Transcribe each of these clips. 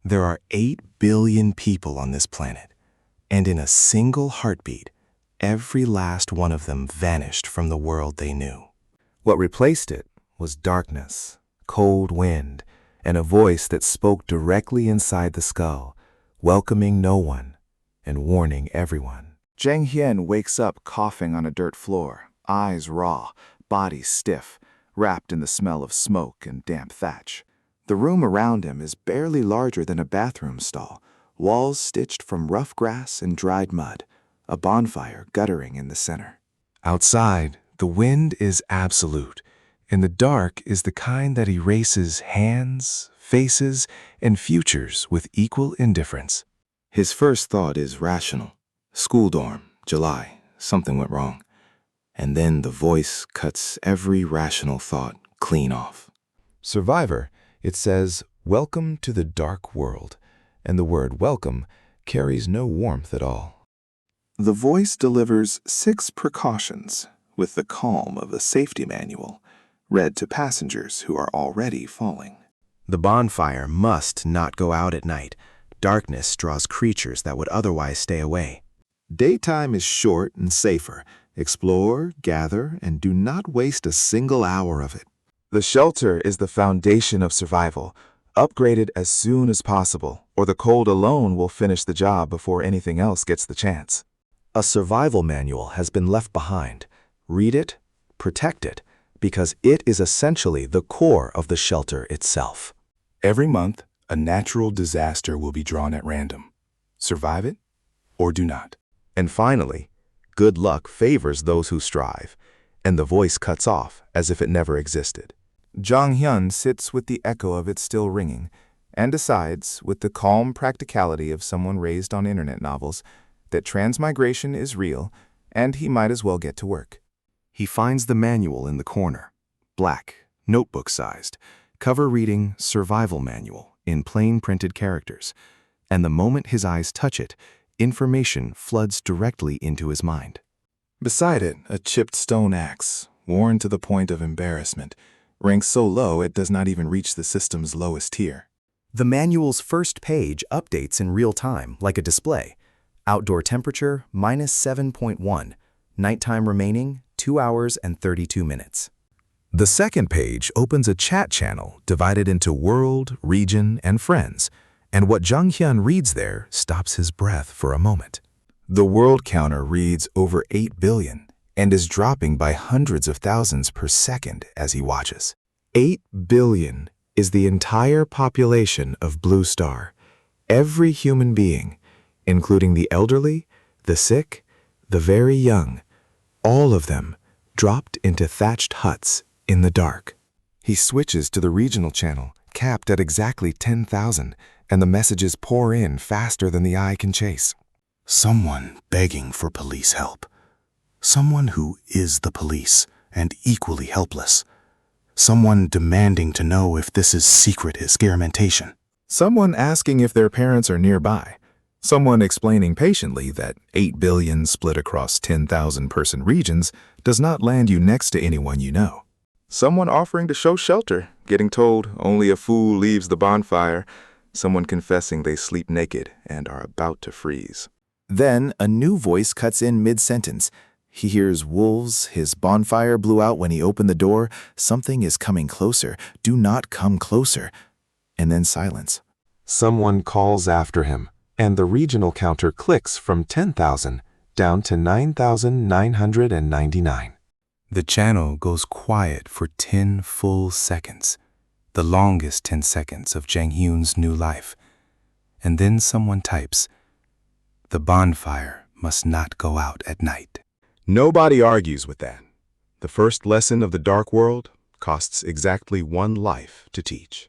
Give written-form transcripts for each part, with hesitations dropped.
There are 8 billion people on this planet, and in a single heartbeat, every last one of them vanished from the world they knew. What replaced it was darkness, cold wind, and a voice that spoke directly inside the skull, welcoming no one and warning everyone. Jang Hyun wakes up coughing on a dirt floor, eyes raw, body stiff, wrapped in the smell of smoke and damp thatch. The room around him is barely larger than a bathroom stall, walls stitched from rough grass and dried mud, a bonfire guttering in the center. Outside, the wind is absolute, and the dark is the kind that erases hands, faces, and futures with equal indifference. His first thought is rational. School dorm, July, something went wrong. And then the voice cuts every rational thought clean off. Survivor, it says, "Welcome to the dark world," and the word welcome carries no warmth at all. The voice delivers 6 precautions with the calm of a safety manual, read to passengers who are already falling. The bonfire must not go out at night. Darkness draws creatures that would otherwise stay away. Daytime is short and safer. Explore, gather, and do not waste a single hour of it. The shelter is the foundation of survival. Upgrade it as soon as possible, or the cold alone will finish the job before anything else gets the chance. A survival manual has been left behind. Read it, protect it, because it is essentially the core of the shelter itself. Every month, a natural disaster will be drawn at random. Survive it, or do not. And finally, good luck favors those who strive, and the voice cuts off as if it never existed. Jang Hyun sits with the echo of it still ringing, and decides, with the calm practicality of someone raised on internet novels, that transmigration is real, and he might as well get to work. He finds the manual in the corner, black, notebook-sized, cover reading Survival Manual in plain printed characters, and the moment his eyes touch it, information floods directly into his mind. Beside it, a chipped stone axe, worn to the point of embarrassment, ranks so low it does not even reach the system's lowest tier. The manual's first page updates in real time, like a display. Outdoor temperature, -7.1. Nighttime remaining, 2 hours and 32 minutes. The second page opens a chat channel divided into world, region, and friends, and what Jang Hyun reads there stops his breath for a moment. The world counter reads over 8 billion and is dropping by hundreds of thousands per second as he watches. 8 billion is the entire population of Blue Star. Every human being, including the elderly, the sick, the very young, all of them dropped into thatched huts in the dark. He switches to the regional channel, capped at exactly 10,000, and the messages pour in faster than the eye can chase. Someone begging for police help. Someone who is the police and equally helpless. Someone demanding to know if this is secret experimentation. Someone asking if their parents are nearby. Someone explaining patiently that 8 billion split across 10,000 person regions does not land you next to anyone you know. Someone offering to show shelter, getting told only a fool leaves the bonfire. Someone confessing they sleep naked and are about to freeze. Then a new voice cuts in mid-sentence. He hears wolves, his bonfire blew out when he opened the door, something is coming closer, do not come closer. And then silence. Someone calls after him, and the regional counter clicks from 10,000 down to 9,999. The channel goes quiet for 10 full seconds, the longest 10 seconds of Jang Hyun's new life. And then someone types, "The bonfire must not go out at night." Nobody argues with that. The first lesson of the dark world costs exactly 1 life to teach.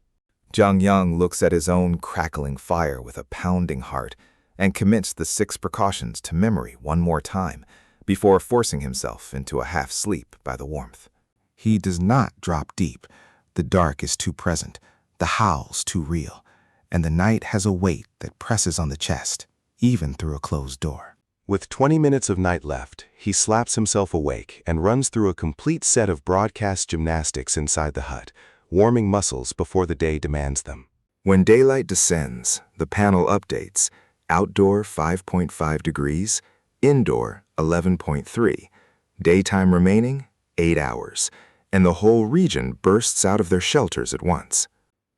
Jang Hyun looks at his own crackling fire with a pounding heart and commits the 6 precautions to memory one more time before forcing himself into a half-sleep by the warmth. He does not drop deep. The dark is too present, the howls too real, and the night has a weight that presses on the chest, even through a closed door. With 20 minutes of night left, he slaps himself awake and runs through a complete set of broadcast gymnastics inside the hut, warming muscles before the day demands them. When daylight descends, the panel updates. Outdoor 5.5 degrees, indoor 11.3. Daytime remaining 8 hours, and the whole region bursts out of their shelters at once.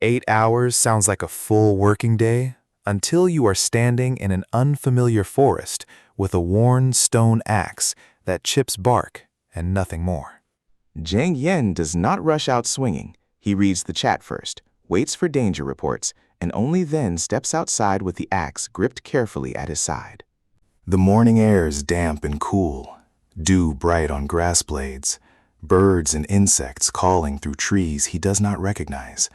8 hours sounds like a full working day until you are standing in an unfamiliar forest with a worn stone axe that chips bark and nothing more. Jang Hyun does not rush out swinging. He reads the chat first, waits for danger reports, and only then steps outside with the axe gripped carefully at his side. The morning air is damp and cool, dew bright on grass blades, birds and insects calling through trees he does not recognize,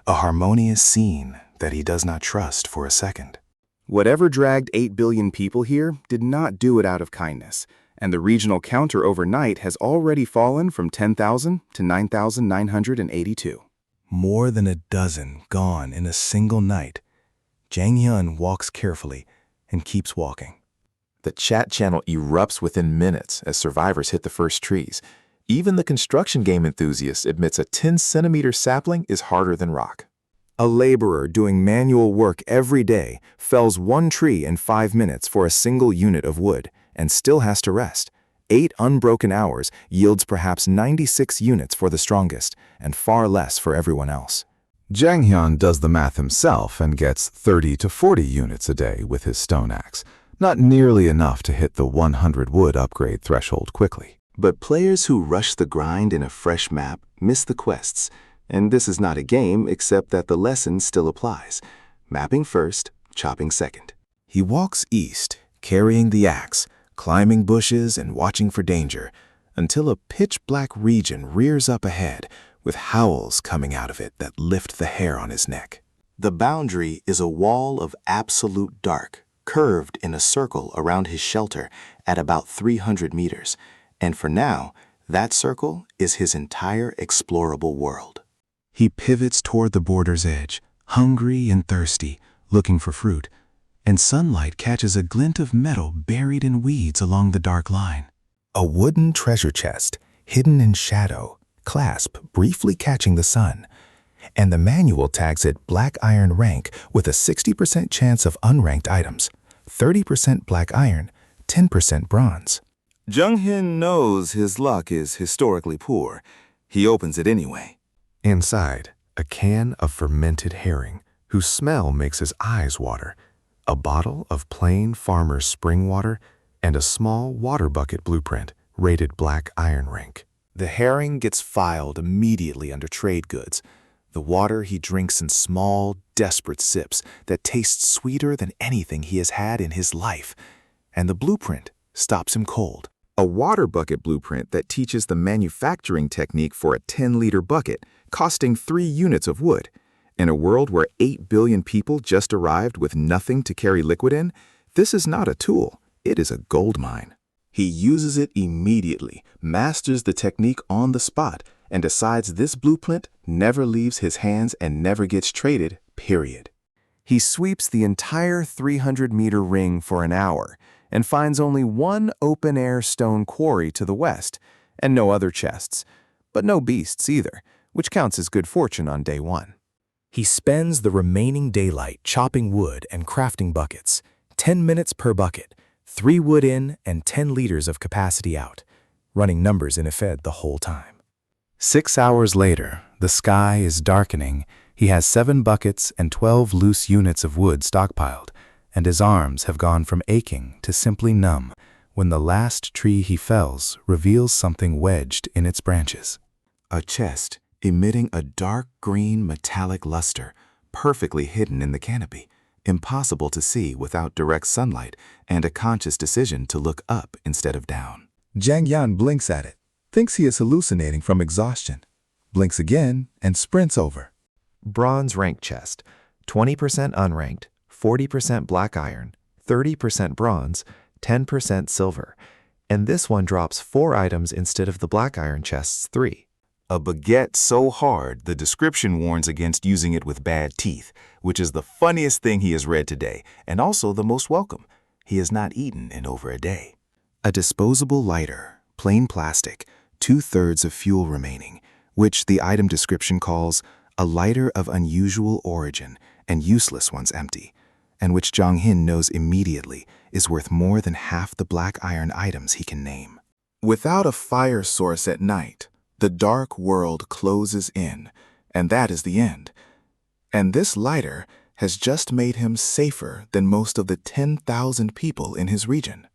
a harmonious scene that he does not trust for a second. Whatever dragged 8 billion people here did not do it out of kindness, and the regional counter overnight has already fallen from 10,000 to 9,982. More than a dozen gone in a single night. Jang Hyun walks carefully and keeps walking. The chat channel erupts within minutes as survivors hit the first trees. Even the construction game enthusiast admits a 10-centimeter sapling is harder than rock. A laborer doing manual work every day fells one tree in 5 minutes for a single unit of wood and still has to rest. 8 unbroken hours yields perhaps 96 units for the strongest and far less for everyone else. Jang Hyun does the math himself and gets 30 to 40 units a day with his stone axe, not nearly enough to hit the 100 wood upgrade threshold quickly. But players who rush the grind in a fresh map miss the quests, and this is not a game except that the lesson still applies. Mapping first, chopping second. He walks east, carrying the axe, climbing bushes and watching for danger, until a pitch-black region rears up ahead, with howls coming out of it that lift the hair on his neck. The boundary is a wall of absolute dark, curved in a circle around his shelter at about 300 meters, and for now, that circle is his entire explorable world. He pivots toward the border's edge, hungry and thirsty, looking for fruit, and sunlight catches a glint of metal buried in weeds along the dark line. A wooden treasure chest, hidden in shadow, clasp briefly catching the sun, and the manual tags it black iron rank with a 60% chance of unranked items, 30% black iron, 10% bronze. Jang Hyun knows his luck is historically poor. He opens it anyway. Inside, a can of fermented herring, whose smell makes his eyes water, a bottle of plain farmer's spring water, and a small water bucket blueprint rated black iron rank. The herring gets filed immediately under trade goods. The water he drinks in small, desperate sips that taste sweeter than anything he has had in his life. And the blueprint stops him cold. A water bucket blueprint that teaches the manufacturing technique for a 10-liter bucket, costing 3 units of wood. In a world where 8 billion people just arrived with nothing to carry liquid in, this is not a tool, it is a gold mine. He uses it immediately, masters the technique on the spot, and decides this blueprint never leaves his hands and never gets traded, period. He sweeps the entire 300-meter ring for an hour and finds only one open-air stone quarry to the west, and no other chests, but no beasts either, which counts as good fortune on day one. He spends the remaining daylight chopping wood and crafting buckets, 10 minutes per bucket, 3 wood in and 10 liters of capacity out, running numbers in Ifed the whole time. 6 hours later, the sky is darkening. He has 7 buckets and 12 loose units of wood stockpiled, and his arms have gone from aching to simply numb when the last tree he fells reveals something wedged in its branches. A chest emitting a dark green metallic luster, perfectly hidden in the canopy, impossible to see without direct sunlight and a conscious decision to look up instead of down. Jang Hyun blinks at it, thinks he is hallucinating from exhaustion, blinks again, and sprints over. Bronze rank chest, 20% unranked, 40% black iron, 30% bronze, 10% silver, and this one drops 4 items instead of the black iron chest's 3. A baguette so hard, the description warns against using it with bad teeth, which is the funniest thing he has read today, and also the most welcome. He has not eaten in over a day. A disposable lighter, plain plastic, 2/3 of fuel remaining, which the item description calls a lighter of unusual origin and useless ones empty, and which Jang Hyun knows immediately is worth more than half the black iron items he can name. Without a fire source at night, the dark world closes in, and that is the end. And this lighter has just made him safer than most of the 10,000 people in his region.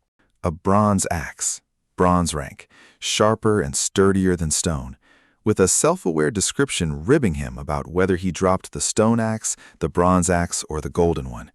A bronze axe, bronze rank, sharper and sturdier than stone, with a self-aware description ribbing him about whether he dropped the stone axe, the bronze axe, or the golden one.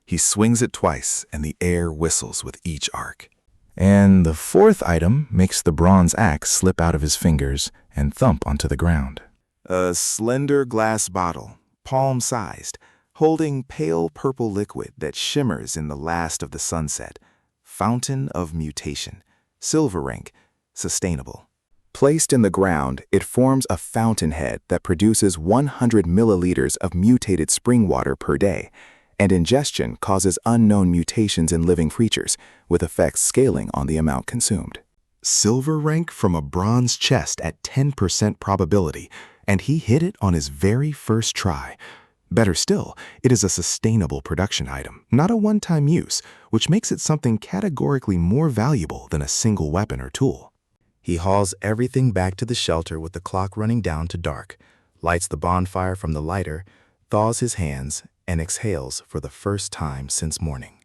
He swings it twice, and the air whistles with each arc. And the fourth item makes the bronze axe slip out of his fingers and thump onto the ground. A slender glass bottle, palm-sized, holding pale purple liquid that shimmers in the last of the sunset. Fountain of Mutation, silver rank, sustainable. Placed in the ground, it forms a fountainhead that produces 100 milliliters of mutated spring water per day, and ingestion causes unknown mutations in living creatures, with effects scaling on the amount consumed. Silver rank from a bronze chest at 10% probability, and he hit it on his very first try. Better still, it is a sustainable production item, not a one-time use, which makes it something categorically more valuable than a single weapon or tool. He hauls everything back to the shelter with the clock running down to dark, lights the bonfire from the lighter, thaws his hands, and exhales for the first time since morning.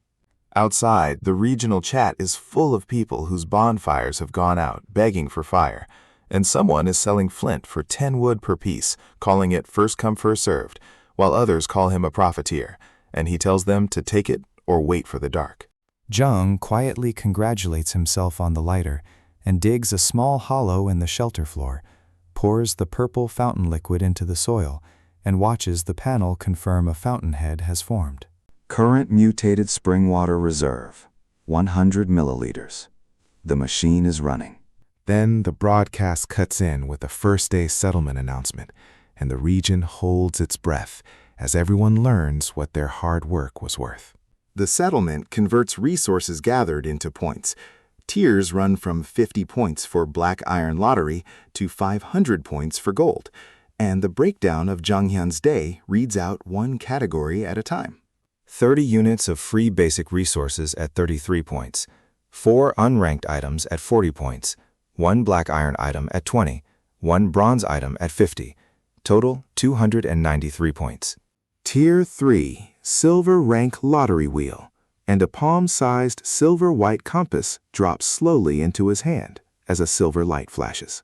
Outside, the regional chat is full of people whose bonfires have gone out, begging for fire, and someone is selling flint for 10 wood per piece, calling it first come first served, while others call him a profiteer, and he tells them to take it or wait for the dark. Jung quietly congratulates himself on the lighter and digs a small hollow in the shelter floor, pours the purple fountain liquid into the soil, and watches the panel confirm a fountainhead has formed. Current mutated spring water reserve, 100 milliliters. The machine is running. Then the broadcast cuts in with a first-day settlement announcement, and the region holds its breath as everyone learns what their hard work was worth. The settlement converts resources gathered into points. Tiers run from 50 points for black iron lottery to 500 points for gold, and the breakdown of Jang Hyun's day reads out one category at a time. 30 units of free basic resources at 33 points, 4 unranked items at 40 points, 1 black iron item at 20, 1 bronze item at 50, total 293 points. Tier 3, silver rank lottery wheel, and a palm-sized silver-white compass drops slowly into his hand as a silver light flashes.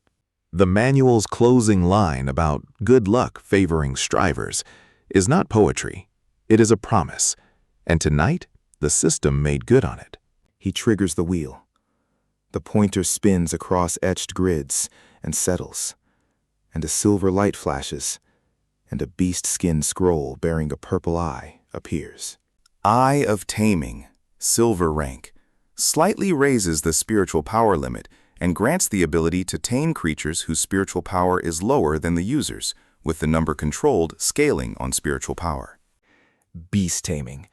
The manual's closing line about good luck favoring strivers is not poetry. It is a promise, and tonight the system made good on it. He triggers the wheel. The pointer spins across etched grids and settles, and a silver light flashes, and a beast-skin scroll bearing a purple eye appears. Eye of Taming, silver rank, slightly raises the spiritual power limit and grants the ability to tame creatures whose spiritual power is lower than the user's, with the number controlled scaling on spiritual power. Beast taming.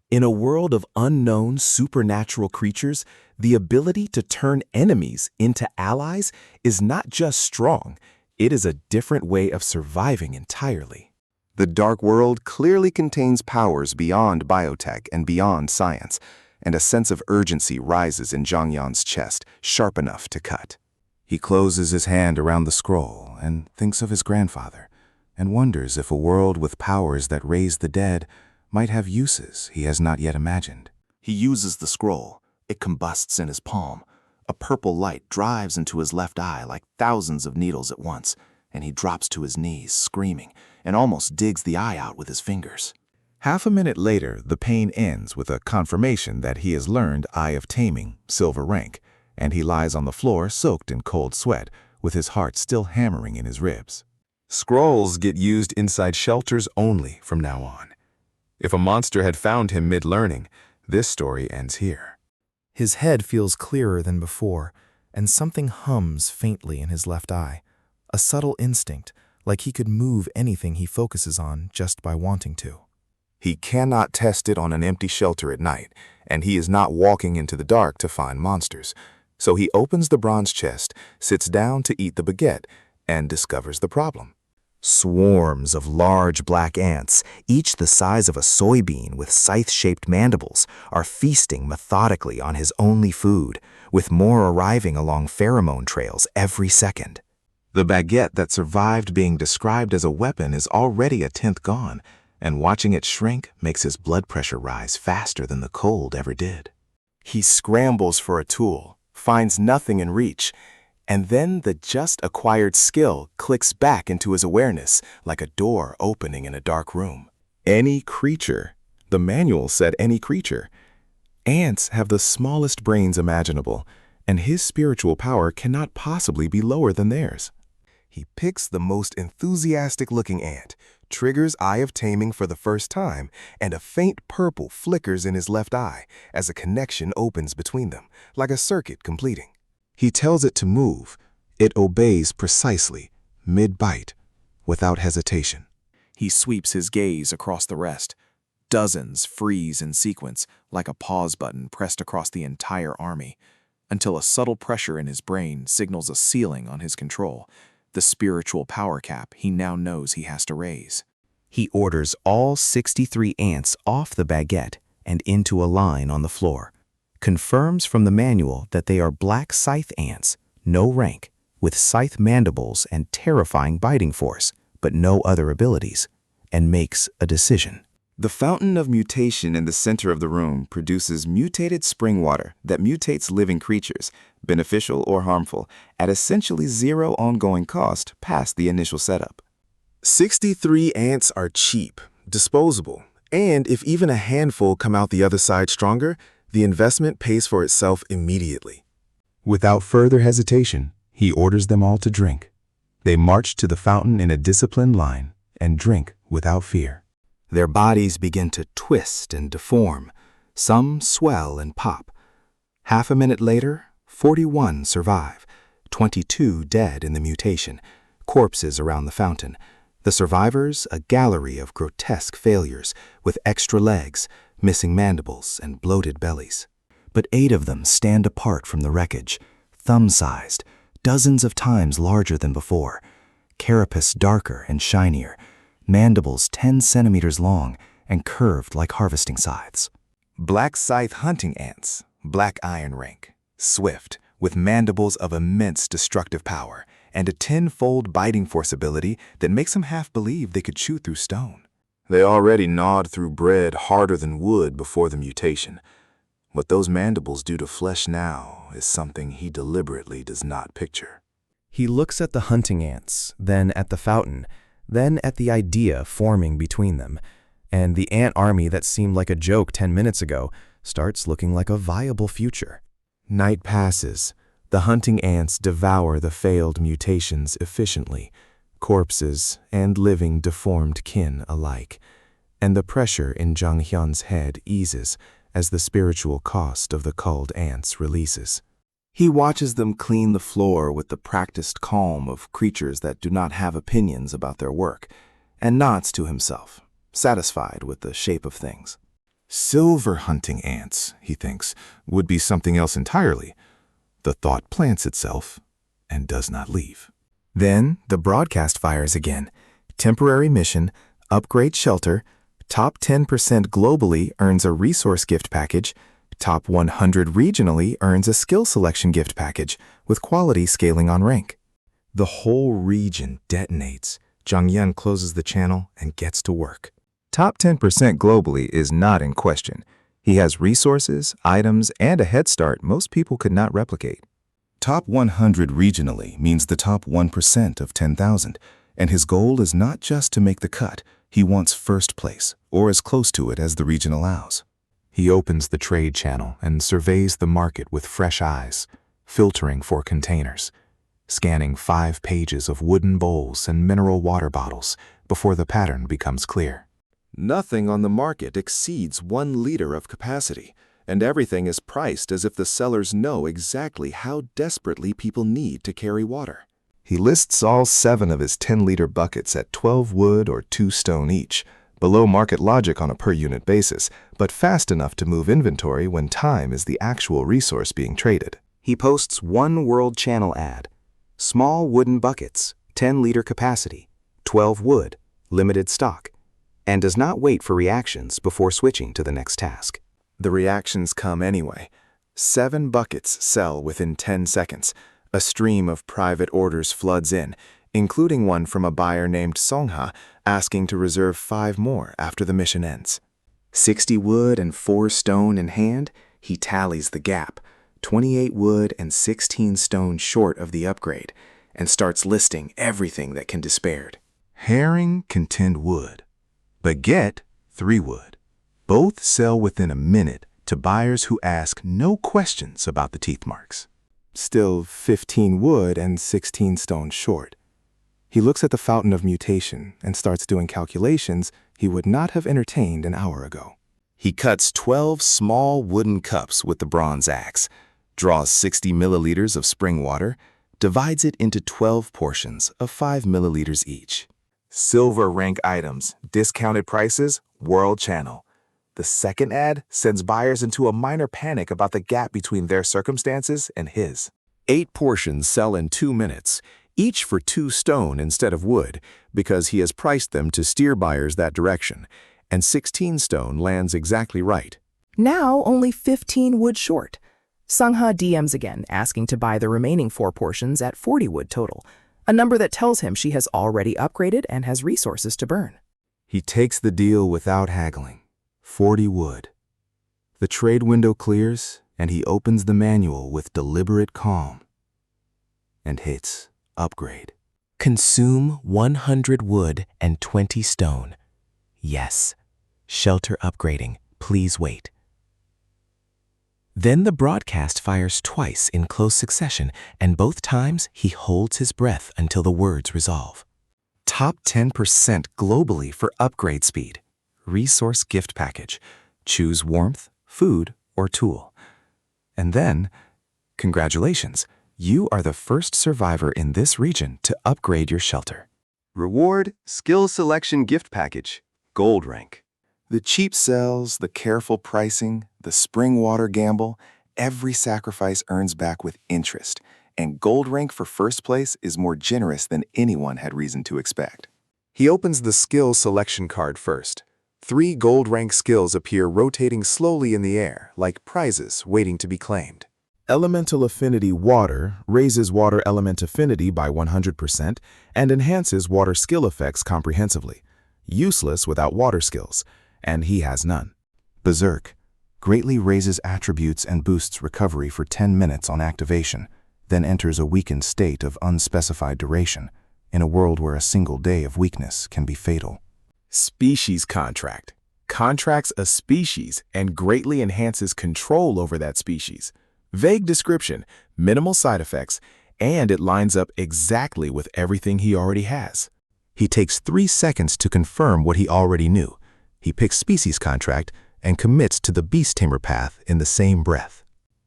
In a world of unknown supernatural creatures, the ability to turn enemies into allies is not just strong, it is a different way of surviving entirely. The dark world clearly contains powers beyond biotech and beyond science, and a sense of urgency rises in Jang Hyun's chest, sharp enough to cut. He closes his hand around the scroll and thinks of his grandfather, and wonders if a world with powers that raise the dead might have uses he has not yet imagined. He uses the scroll. It combusts in his palm. A purple light drives into his left eye like thousands of needles at once, and he drops to his knees, screaming, and almost digs the eye out with his fingers. Half a minute later, the pain ends with a confirmation that he has learned Eye of Taming, silver rank, and he lies on the floor soaked in cold sweat, with his heart still hammering in his ribs. Scrolls get used inside shelters only from now on. If a monster had found him mid-learning, this story ends here. His head feels clearer than before, and something hums faintly in his left eye. A subtle instinct, like he could move anything he focuses on just by wanting to. He cannot test it on an empty shelter at night, and he is not walking into the dark to find monsters. So he opens the bronze chest, sits down to eat the baguette, and discovers the problem. Swarms of large black ants, each the size of a soybean with scythe-shaped mandibles, are feasting methodically on his only food, with more arriving along pheromone trails every second. The baguette that survived being described as a weapon is already a tenth gone, and watching it shrink makes his blood pressure rise faster than the cold ever did. He scrambles for a tool, finds nothing in reach, and then the just-acquired skill clicks back into his awareness like a door opening in a dark room. Any creature. The manual said any creature. Ants have the smallest brains imaginable, and his spiritual power cannot possibly be lower than theirs. He picks the most enthusiastic-looking ant, triggers Eye of Taming for the first time, and a faint purple flickers in his left eye as a connection opens between them, like a circuit completing. He tells it to move. It obeys precisely, mid-bite, without hesitation. He sweeps his gaze across the rest. Dozens freeze in sequence, like a pause button pressed across the entire army, until a subtle pressure in his brain signals a ceiling on his control, the spiritual power cap he now knows he has to raise. He orders all 63 ants off the baguette and into a line on the floor. Confirms from the manual that they are black scythe ants, no rank, with scythe mandibles and terrifying biting force, but no other abilities, and makes a decision. The fountain of mutation in the center of the room produces mutated spring water that mutates living creatures, beneficial or harmful, at essentially zero ongoing cost past the initial setup. 63 ants are cheap, disposable, and if even a handful come out the other side stronger, the investment pays for itself immediately. Without further hesitation, he orders them all to drink. They march to the fountain in a disciplined line and drink without fear. Their bodies begin to twist and deform. Some swell and pop. Half a minute later, 41 survive, 22 dead in the mutation, corpses around the fountain. The survivors, a gallery of grotesque failures, with extra legs, missing mandibles, and bloated bellies. But 8 of them stand apart from the wreckage, thumb-sized, dozens of times larger than before, carapace darker and shinier, mandibles 10 centimeters long and curved like harvesting scythes. Black scythe hunting ants, black iron rank, swift, with mandibles of immense destructive power, and a 10-fold biting force ability that makes them half believe they could chew through stone. They already gnawed through bread harder than wood before the mutation. What those mandibles do to flesh now is something he deliberately does not picture. He looks at the hunting ants, then at the fountain, then at the idea forming between them, and the ant army that seemed like a joke 10 minutes ago starts looking like a viable future. Night passes. The hunting ants devour the failed mutations efficiently, corpses and living deformed kin alike, and the pressure in Jang Hyun's head eases as the spiritual cost of the culled ants releases. He watches them clean the floor with the practiced calm of creatures that do not have opinions about their work, and nods to himself, satisfied with the shape of things. Silver hunting ants, he thinks, would be something else entirely. The thought plants itself and does not leave. Then the broadcast fires again. Temporary mission, upgrade shelter, top 10% globally earns a resource gift package, top 100 regionally earns a skill selection gift package, with quality scaling on rank. The whole region detonates. Jang Hyun closes the channel and gets to work. Top 10% globally is not in question. He has resources, items, and a head start most people could not replicate. Top 100 regionally means the top 1% of 10,000, and his goal is not just to make the cut. He wants first place, or as close to it as the region allows. He opens the trade channel and surveys the market with fresh eyes, filtering for containers, scanning 5 pages of wooden bowls and mineral water bottles before the pattern becomes clear. Nothing on the market exceeds 1 liter of capacity, and everything is priced as if the sellers know exactly how desperately people need to carry water. He lists all 7 of his 10-liter buckets at 12 wood or 2 stone each, below market logic on a per-unit basis, but fast enough to move inventory when time is the actual resource being traded. He posts 1 World Channel ad. Small wooden buckets, 10-liter capacity, 12 wood, limited stock, and does not wait for reactions before switching to the next task. The reactions come anyway. 7 buckets sell within 10 seconds. A stream of private orders floods in, including one from a buyer named Seong-ha asking to reserve 5 more after the mission ends. 60 wood and 4 stone in hand, he tallies the gap, 28 wood and 16 stone short of the upgrade, and starts listing everything that can be spared. Herring can 10 wood. Baguette, 3 wood. Both sell within a minute to buyers who ask no questions about the teeth marks. Still 15 wood and 16 stone short. He looks at the fountain of mutation and starts doing calculations he would not have entertained an hour ago. He cuts 12 small wooden cups with the bronze axe, draws 60 milliliters of spring water, divides it into 12 portions of 5 milliliters each. Silver rank items, discounted prices, World Channel. The second ad sends buyers into a minor panic about the gap between their circumstances and his. 8 portions sell in 2 minutes, each for 2 stone instead of wood, because he has priced them to steer buyers that direction, and 16 stone lands exactly right. Now only 15 wood short. Seong-ha DMs again, asking to buy the remaining 4 portions at 40 wood total, a number that tells him she has already upgraded and has resources to burn. He takes the deal without haggling. 40 wood. The trade window clears, and he opens the manual with deliberate calm and hits upgrade. Consume 100 wood and 20 stone. Yes. Shelter upgrading. Please wait. Then the broadcast fires twice in close succession, and both times he holds his breath until the words resolve. Top 10% globally for upgrade speed. Resource gift package. Choose warmth, food, or tool. And then, congratulations, you are the first survivor in this region to upgrade your shelter. Reward, skill selection gift package, gold rank. The cheap sells, the careful pricing, the spring water gamble, every sacrifice earns back with interest, and gold rank for first place is more generous than anyone had reason to expect. He opens the skill selection card first. 3 gold rank skills appear rotating slowly in the air, like prizes waiting to be claimed. Elemental Affinity Water raises water element affinity by 100% and enhances water skill effects comprehensively. Useless without water skills, and he has none. Berserk greatly raises attributes and boosts recovery for 10 minutes on activation, then enters a weakened state of unspecified duration, in a world where a single day of weakness can be fatal. Species contract. Contracts a species and greatly enhances control over that species. Vague description, minimal side effects, and it lines up exactly with everything he already has. He takes 3 seconds to confirm what he already knew. He picks species contract and commits to the beast tamer path in the same breath.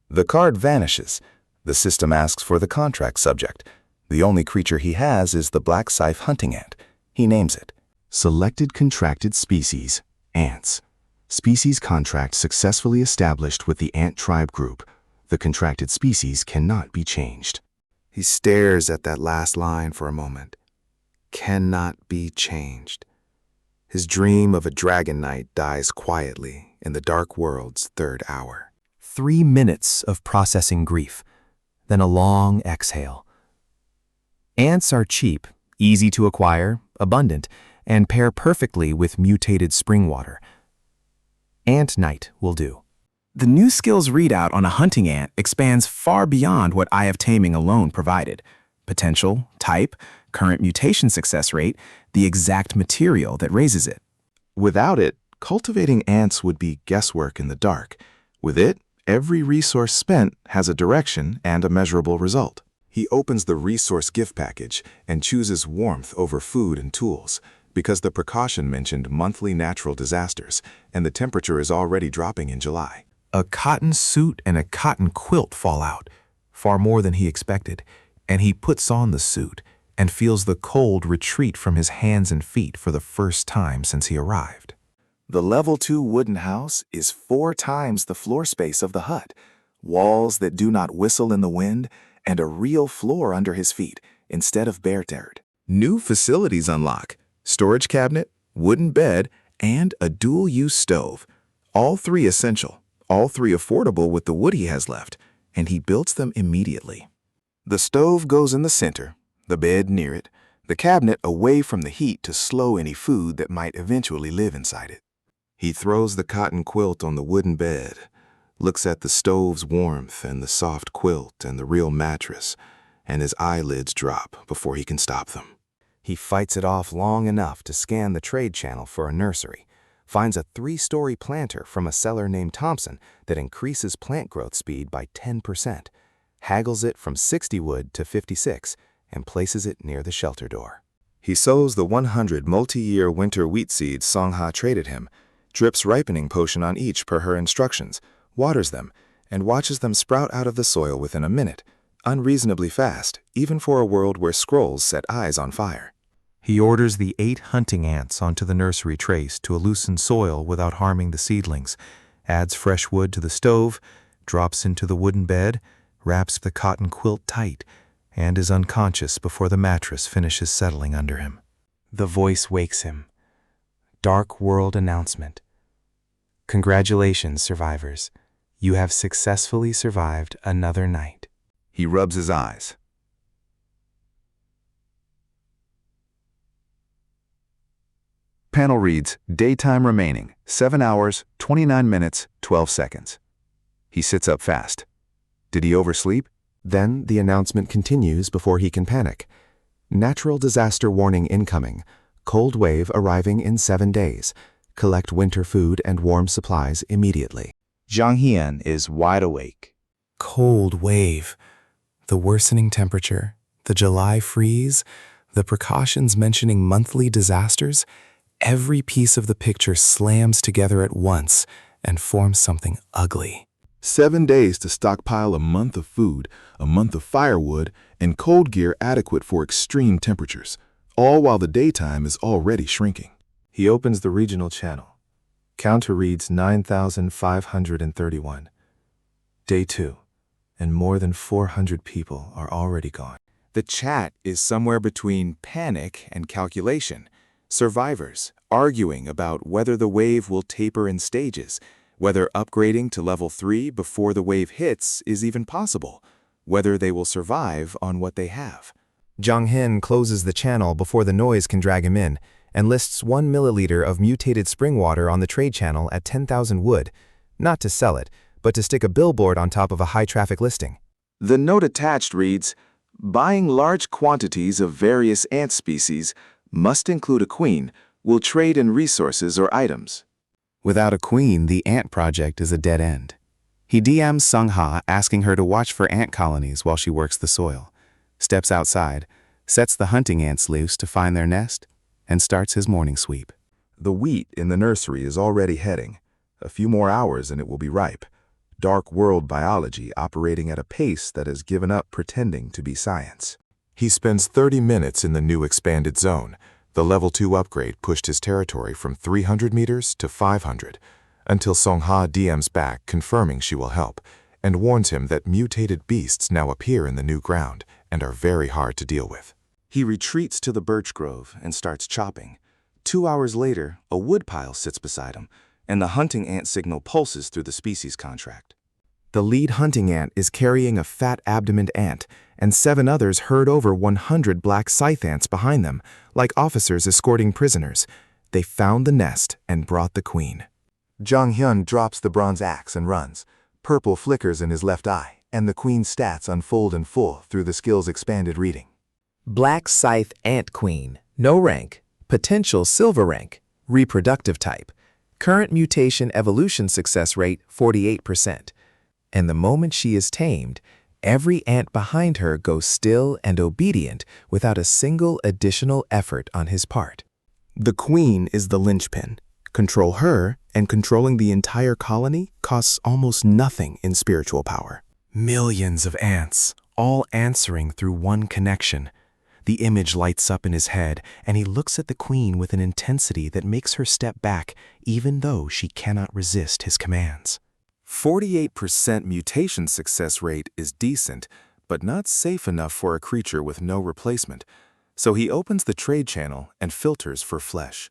The card vanishes. The system asks for the contract subject. The only creature he has is the black scythe hunting ant. He names it. Selected contracted species, ants. Species contract successfully established with the ant tribe group. The contracted species cannot be changed. He stares at that last line for a moment. Cannot be changed. His dream of a dragon knight dies quietly in the dark world's 3rd hour. 3 minutes of processing grief, then a long exhale. Ants are cheap, easy to acquire, abundant, and pair perfectly with mutated spring water. Ant Knight will do. The new skills readout on a hunting ant expands far beyond what Eye of Taming alone provided. Potential, type, current mutation success rate, the exact material that raises it. Without it, cultivating ants would be guesswork in the dark. With it, every resource spent has a direction and a measurable result. He opens the resource gift package and chooses warmth over food and tools, because the precaution mentioned monthly natural disasters, and the temperature is already dropping in July. A cotton suit and a cotton quilt fall out, far more than he expected, and he puts on the suit and feels the cold retreat from his hands and feet for the first time since he arrived. The level 2 wooden house is 4 times the floor space of the hut, walls that do not whistle in the wind, and a real floor under his feet instead of bare dirt. New facilities unlock: storage cabinet, wooden bed, and a dual-use stove. All three essential, all three affordable with the wood he has left, and he builds them immediately. The stove goes in the center, the bed near it, the cabinet away from the heat to slow any food that might eventually live inside it. He throws the cotton quilt on the wooden bed, looks at the stove's warmth and the soft quilt and the real mattress, and his eyelids drop before he can stop them. He fights it off long enough to scan the trade channel for a nursery, finds a 3-story planter from a seller named Thompson that increases plant growth speed by 10%, haggles it from 60 wood to 56, and places it near the shelter door. He sows the 100 multi-year winter wheat seeds Seong-ha traded him, drips ripening potion on each per her instructions, waters them, and watches them sprout out of the soil within a minute, unreasonably fast, even for a world where scrolls set eyes on fire. He orders the 8 hunting ants onto the nursery trace to loosen soil without harming the seedlings, adds fresh wood to the stove, drops into the wooden bed, wraps the cotton quilt tight, and is unconscious before the mattress finishes settling under him. The voice wakes him. Dark World announcement. Congratulations, survivors. You have successfully survived another night. He rubs his eyes. Panel reads, daytime remaining, 7 hours, 29 minutes, 12 seconds. He sits up fast. Did he oversleep? Then the announcement continues before he can panic. Natural disaster warning incoming. Cold wave arriving in 7 days. Collect winter food and warm supplies immediately. Jang Hyun is wide awake. Cold wave. The worsening temperature, the July freeze, the precautions mentioning monthly disasters, every piece of the picture slams together at once and forms something ugly. 7 days to stockpile a month of food, a month of firewood, and cold gear adequate for extreme temperatures, all while the daytime is already shrinking. He opens the regional channel. Counter reads 9,531. Day 2, and more than 400 people are already gone. The chat is somewhere between panic and calculation. Survivors arguing about whether the wave will taper in stages, whether upgrading to level 3 before the wave hits is even possible, whether they will survive on what they have. Jang Hyun closes the channel before the noise can drag him in, and lists 1 milliliter of mutated spring water on the trade channel at 10,000 wood, not to sell it, but to stick a billboard on top of a high-traffic listing. The note attached reads, buying large quantities of various ant species, must include a queen, will trade in resources or items. Without a queen, the ant project is a dead end. He DMs Seong-ha asking her to watch for ant colonies while she works the soil, steps outside, sets the hunting ants loose to find their nest, and starts his morning sweep. The wheat in the nursery is already heading. A few more hours and it will be ripe. Dark world biology operating at a pace that has given up pretending to be science. He spends 30 minutes in the new expanded zone. The level 2 upgrade pushed his territory from 300 meters to 500, until Seong-ha DMs back confirming she will help, and warns him that mutated beasts now appear in the new ground and are very hard to deal with. He retreats to the birch grove and starts chopping. 2 hours later, a woodpile sits beside him, and the hunting ant signal pulses through the species contract. The lead hunting ant is carrying a fat-abdomened ant, and 7 others herd over 100 black scythe ants behind them, like officers escorting prisoners. They found the nest and brought the queen. Jang Hyun drops the bronze axe and runs. Purple flickers in his left eye, and the queen's stats unfold in full through the skill's expanded reading. Black Scythe Ant Queen, no rank, potential silver rank, reproductive type, current mutation evolution success rate 48%. And the moment she is tamed, every ant behind her goes still and obedient without a single additional effort on his part. The queen is the linchpin. Control her, and controlling the entire colony costs almost nothing in spiritual power. Millions of ants, all answering through one connection. The image lights up in his head, and he looks at the queen with an intensity that makes her step back, even though she cannot resist his commands. 48% mutation success rate is decent, but not safe enough for a creature with no replacement. So he opens the trade channel and filters for flesh.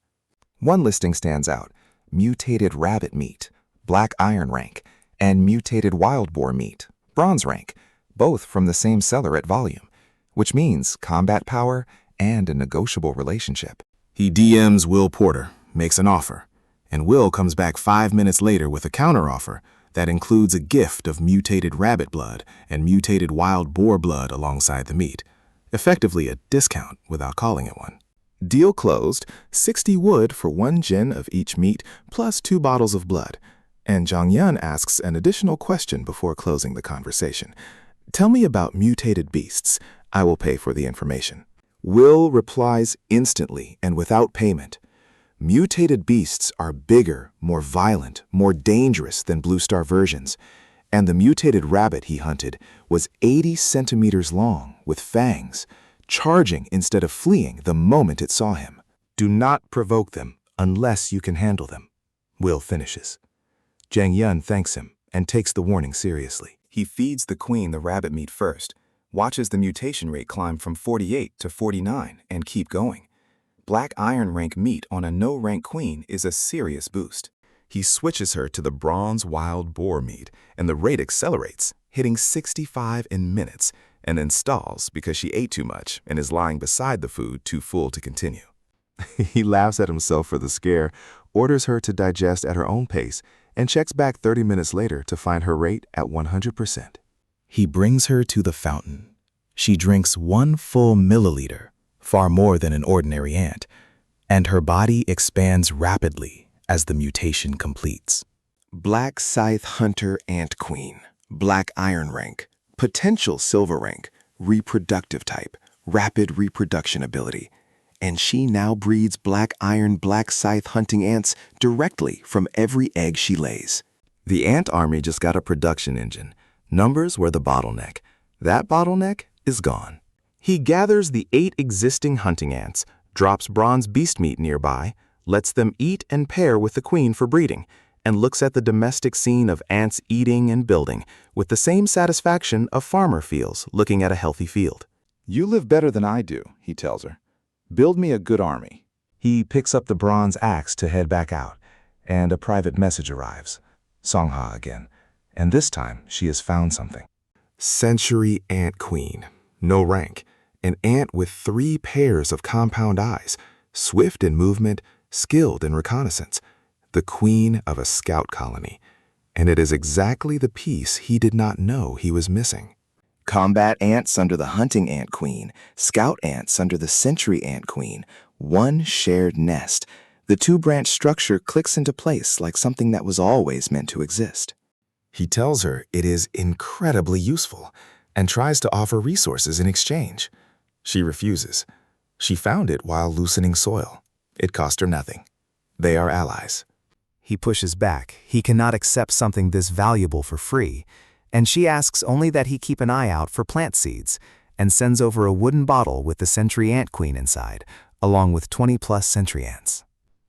One listing stands out: mutated rabbit meat, black iron rank, and mutated wild boar meat, bronze rank, both from the same seller at volume, which means combat power and a negotiable relationship. He DMs Will Porter, makes an offer, and Will comes back 5 minutes later with a counteroffer that includes a gift of mutated rabbit blood and mutated wild boar blood alongside the meat, effectively a discount without calling it one. Deal closed, 60 wood for 1 gin of each meat plus 2 bottles of blood, and Jang Hyun asks an additional question before closing the conversation. Tell me about mutated beasts. I will pay for the information. Will replies instantly and without payment. Mutated beasts are bigger, more violent, more dangerous than Blue Star versions, and the mutated rabbit he hunted was 80 centimeters long with fangs, charging instead of fleeing the moment it saw him. Do not provoke them unless you can handle them, Will finishes. Jang Hyun thanks him and takes the warning seriously. He feeds the queen the rabbit meat first, watches the mutation rate climb from 48 to 49 and keep going. Black iron rank meat on a no-rank queen is a serious boost. He switches her to the bronze wild boar meat, and the rate accelerates, hitting 65 in minutes, and then stalls because she ate too much and is lying beside the food too full to continue. He laughs at himself for the scare, orders her to digest at her own pace, and checks back 30 minutes later to find her rate at 100%. He brings her to the fountain. She drinks 1 full milliliter, far more than an ordinary ant, and her body expands rapidly as the mutation completes. Black Scythe Hunter Ant Queen, Black Iron Rank, Potential Silver Rank, Reproductive Type, Rapid Reproduction Ability, and she now breeds Black Iron Black Scythe hunting ants directly from every egg she lays. The ant army just got a production engine. Numbers were the bottleneck. That bottleneck is gone. He gathers the 8 existing hunting ants, drops bronze beast meat nearby, lets them eat and pair with the queen for breeding, and looks at the domestic scene of ants eating and building with the same satisfaction a farmer feels looking at a healthy field. You live better than I do, he tells her. Build me a good army. He picks up the bronze axe to head back out, and a private message arrives. Seong-ha again, and this time she has found something. Century Ant Queen, no rank, an ant with 3 pairs of compound eyes, swift in movement, skilled in reconnaissance, the queen of a scout colony, and it is exactly the piece he did not know he was missing. Combat ants under the hunting ant queen, scout ants under the century ant queen, one shared nest. The 2-branch structure clicks into place like something that was always meant to exist. He tells her it is incredibly useful and tries to offer resources in exchange. She refuses. She found it while loosening soil. It cost her nothing. They are allies. He pushes back. He cannot accept something this valuable for free, and she asks only that he keep an eye out for plant seeds, and sends over a wooden bottle with the Century Ant Queen inside, along with 20+ Century Ants.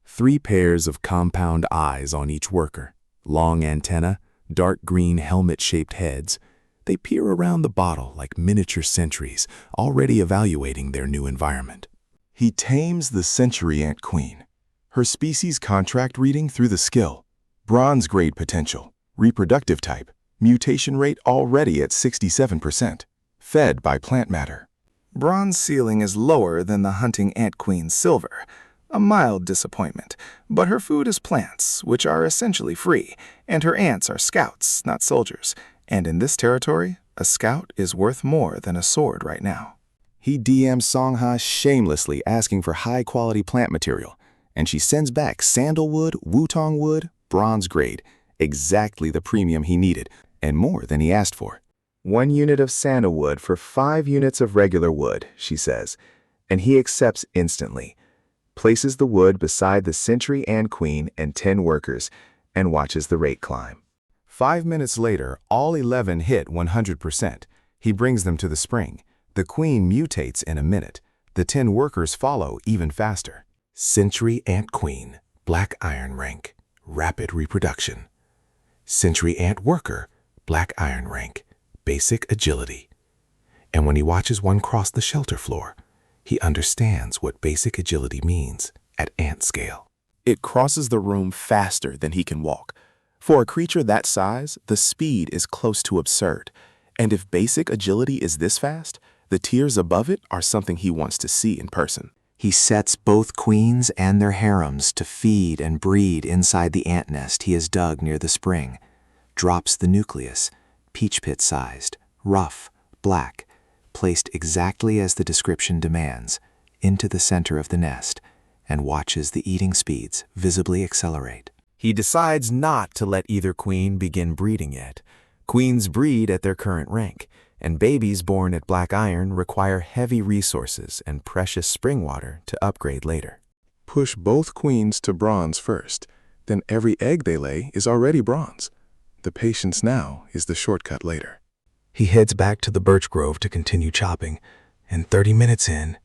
3 pairs of compound eyes on each worker, long antennae, dark green helmet-shaped heads. They peer around the bottle like miniature sentries, already evaluating their new environment. He tames the Century Ant Queen. Her species contract reading through the skill. Bronze grade potential, reproductive type, mutation rate already at 67%, fed by plant matter. Bronze ceiling is lower than the hunting ant queen's silver, a mild disappointment, but her food is plants, which are essentially free, and her ants are scouts, not soldiers, and in this territory, a scout is worth more than a sword right now. He DMs Seong-ha shamelessly asking for high-quality plant material, and she sends back sandalwood, wutong wood, bronze grade, exactly the premium he needed, and more than he asked for. 1 unit of sandalwood for 5 units of regular wood, she says, and he accepts instantly, places the wood beside the Century Ant Queen and 10 workers, and watches the rate climb. 5 minutes later, all 11 hit 100%. He brings them to the spring. The queen mutates in a minute. The 10 workers follow even faster. Century Ant Queen, Black Iron Rank, Rapid Reproduction. Century Ant Worker, Black Iron Rank, Basic Agility. And when he watches one cross the shelter floor, He understands what basic agility means at ant scale. It crosses the room faster than he can walk. For a creature that size, the speed is close to absurd. And if basic agility is this fast, the tiers above it are something he wants to see in person. He sets both queens and their harems to feed and breed inside the ant nest he has dug near the spring, drops the nucleus, peach pit-sized, rough, black, placed exactly as the description demands, into the center of the nest, and watches the eating speeds visibly accelerate. He decides not to let either queen begin breeding yet. Queens breed at their current rank, and babies born at black iron require heavy resources and precious spring water to upgrade later. Push both queens to bronze first, then every egg they lay is already bronze. The patience now is the shortcut later. He heads back to the birch grove to continue chopping, and 30 minutes in,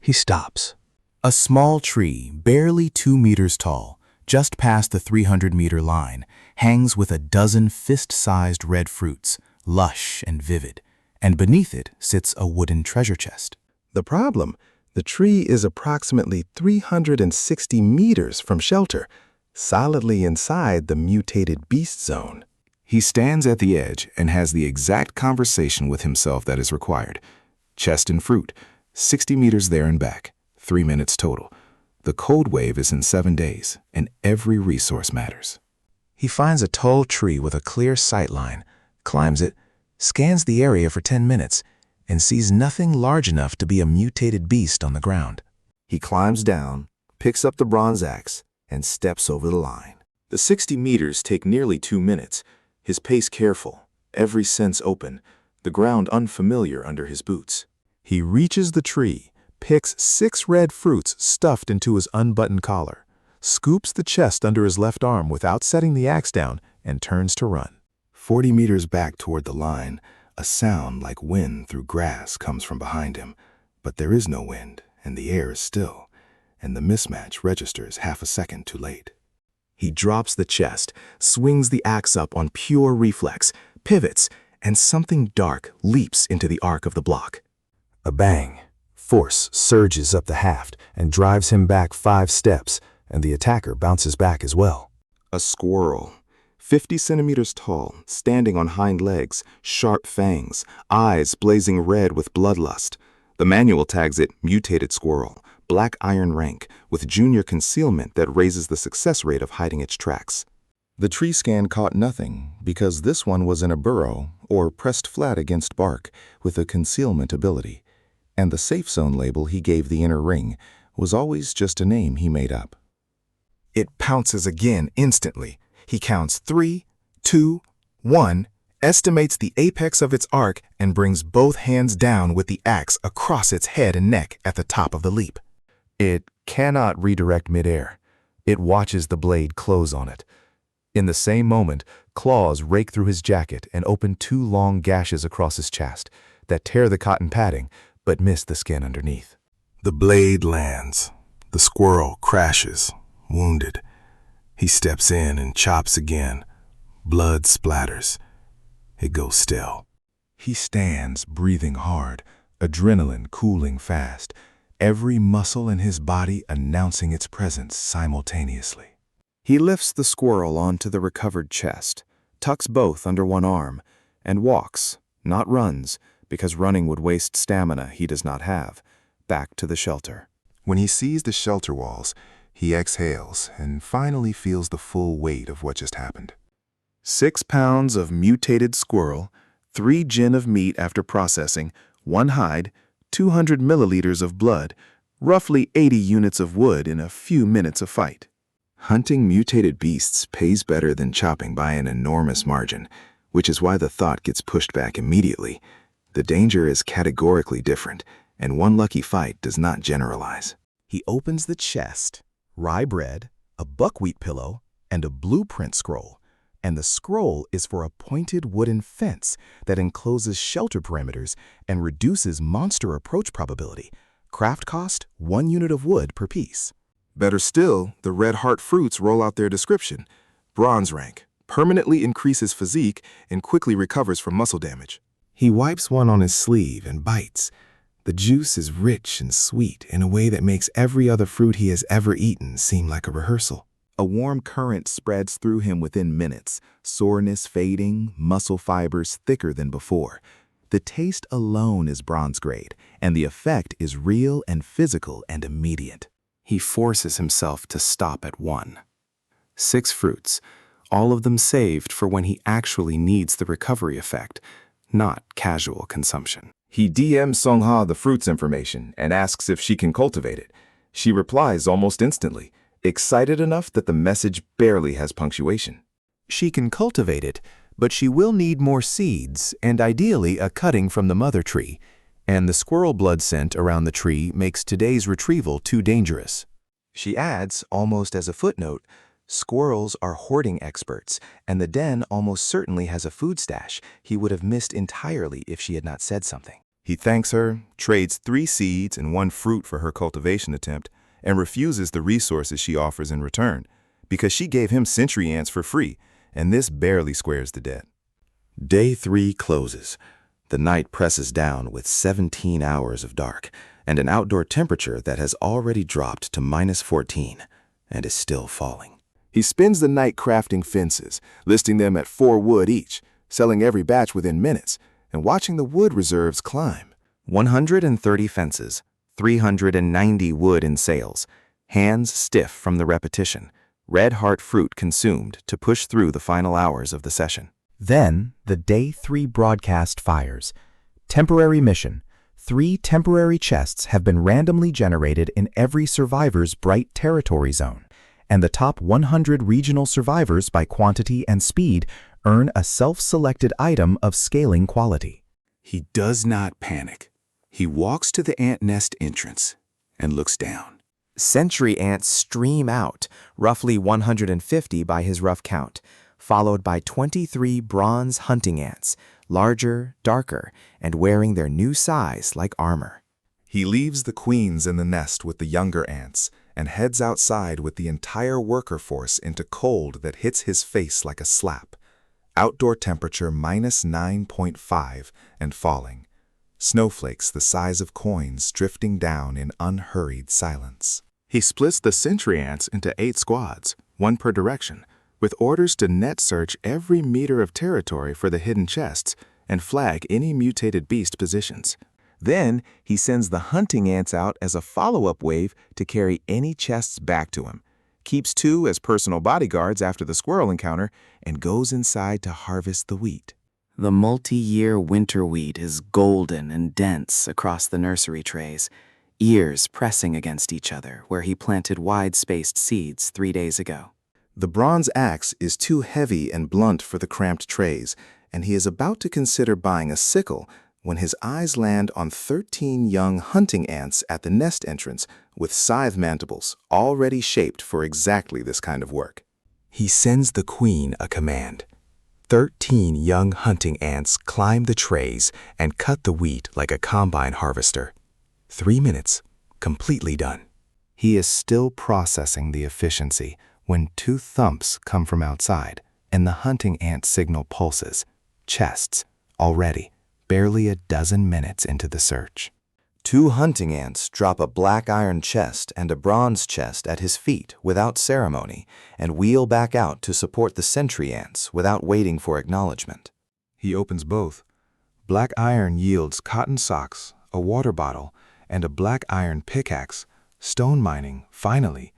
he stops. A small tree, barely 2 meters tall, just past the 300-meter line, hangs with a dozen fist-sized red fruits, lush and vivid, and beneath it sits a wooden treasure chest. The problem, the tree is approximately 360 meters from shelter, solidly inside the mutated beast zone. He stands at the edge and has the exact conversation with himself that is required. Chest and fruit, 60 meters there and back, 3 minutes total. The cold wave is in 7 days, and every resource matters. He finds a tall tree with a clear sight line, climbs it, scans the area for 10 minutes, and sees nothing large enough to be a mutated beast on the ground. He climbs down, picks up the bronze axe, and steps over the line. The 60 meters take nearly 2 minutes, his pace careful, every sense open, the ground unfamiliar under his boots. He reaches the tree, picks 6 red fruits stuffed into his unbuttoned collar, scoops the chest under his left arm without setting the axe down, and turns to run. 40 meters back toward the line, a sound like wind through grass comes from behind him, but there is no wind, and the air is still, and the mismatch registers half a second too late. He drops the chest, swings the axe up on pure reflex, pivots, and something dark leaps into the arc of the block. A bang. Force surges up the haft and drives him back 5 steps, and the attacker bounces back as well. A squirrel, 50 centimeters tall, standing on hind legs, sharp fangs, eyes blazing red with bloodlust. The manual tags it mutated squirrel, black iron rank, with junior concealment that raises the success rate of hiding its tracks. The tree scan caught nothing because this one was in a burrow or pressed flat against bark with a concealment ability, and the safe zone label he gave the inner ring was always just a name he made up. It pounces again instantly. He counts 3, 2, 1, estimates the apex of its arc, and brings both hands down with the axe across its head and neck at the top of the leap. It cannot redirect midair. It watches the blade close on it. In the same moment, claws rake through his jacket and open 2 long gashes across his chest that tear the cotton padding but miss the skin underneath. The blade lands. The squirrel crashes, wounded. He steps in and chops again. Blood splatters. It goes still. He stands, breathing hard, adrenaline cooling fast, every muscle in his body announcing its presence simultaneously. He lifts the squirrel onto the recovered chest, tucks both under one arm, and walks, not runs, because running would waste stamina he does not have, back to the shelter. When he sees the shelter walls, he exhales and finally feels the full weight of what just happened. 6 pounds of mutated squirrel, 3 gin of meat after processing, 1 hide, 200 milliliters of blood, roughly 80 units of wood in a few minutes of fight. Hunting mutated beasts pays better than chopping by an enormous margin, which is why the thought gets pushed back immediately. The danger is categorically different, and one lucky fight does not generalize. He opens the chest, rye bread, a buckwheat pillow, and a blueprint scroll, and the scroll is for a pointed wooden fence that encloses shelter perimeters and reduces monster approach probability. Craft cost, 1 unit of wood per piece. Better still, the red heart fruits roll out their description. Bronze rank, permanently increases physique and quickly recovers from muscle damage. He wipes one on his sleeve and bites. The juice is rich and sweet in a way that makes every other fruit he has ever eaten seem like a rehearsal. A warm current spreads through him within minutes, soreness fading, muscle fibers thicker than before. The taste alone is bronze grade, and the effect is real and physical and immediate. He forces himself to stop at 1. 6 fruits, all of them saved for when he actually needs the recovery effect, not casual consumption. He DMs Seong-ha the fruit's information and asks if she can cultivate it. She replies almost instantly, excited enough that the message barely has punctuation. She can cultivate it, but she will need more seeds and ideally a cutting from the mother tree, and the squirrel blood scent around the tree makes today's retrieval too dangerous. She adds, almost as a footnote, squirrels are hoarding experts, and the den almost certainly has a food stash he would have missed entirely if she had not said something. He thanks her, trades 3 seeds and 1 fruit for her cultivation attempt, and refuses the resources she offers in return, because she gave him century ants for free, and this barely squares the debt. Day 3 closes. The night presses down with 17 hours of dark and an outdoor temperature that has already dropped to -14 and is still falling. He spends the night crafting fences, listing them at 4 wood each, selling every batch within minutes, and watching the wood reserves climb. 130 fences, 390 wood in sales, hands stiff from the repetition, red heart fruit consumed to push through the final hours of the session. Then, the Day 3 broadcast fires. Temporary mission. 3 temporary chests have been randomly generated in every survivor's bright territory zone, and the top 100 regional survivors by quantity and speed earn a self-selected item of scaling quality. He does not panic. He walks to the ant nest entrance and looks down. Sentry ants stream out, roughly 150 by his rough count, followed by 23 bronze hunting ants, larger, darker, and wearing their new size like armor. He leaves the queens in the nest with the younger ants and heads outside with the entire worker force into cold that hits his face like a slap. Outdoor temperature -9.5 and falling. Snowflakes the size of coins drifting down in unhurried silence. He splits the sentry ants into 8 squads, 1 per direction, with orders to net search every meter of territory for the hidden chests and flag any mutated beast positions. Then he sends the hunting ants out as a follow-up wave to carry any chests back to him, keeps 2 as personal bodyguards after the squirrel encounter, and goes inside to harvest the wheat. The multi-year winter wheat is golden and dense across the nursery trays, ears pressing against each other where he planted wide-spaced seeds 3 days ago. The bronze axe is too heavy and blunt for the cramped trays, and he is about to consider buying a sickle when his eyes land on 13 young hunting ants at the nest entrance with scythe mandibles already shaped for exactly this kind of work. He sends the queen a command. 13 young hunting ants climb the trays and cut the wheat like a combine harvester. 3 minutes, completely done. He is still processing the efficiency when 2 thumps come from outside and the hunting ant signal pulses. Chests, already, barely a dozen minutes into the search. 2 hunting ants drop a black iron chest and a bronze chest at his feet without ceremony and wheel back out to support the sentry ants without waiting for acknowledgement. He opens both. Black iron yields cotton socks, a water bottle, and a black iron pickaxe, stone mining, finally,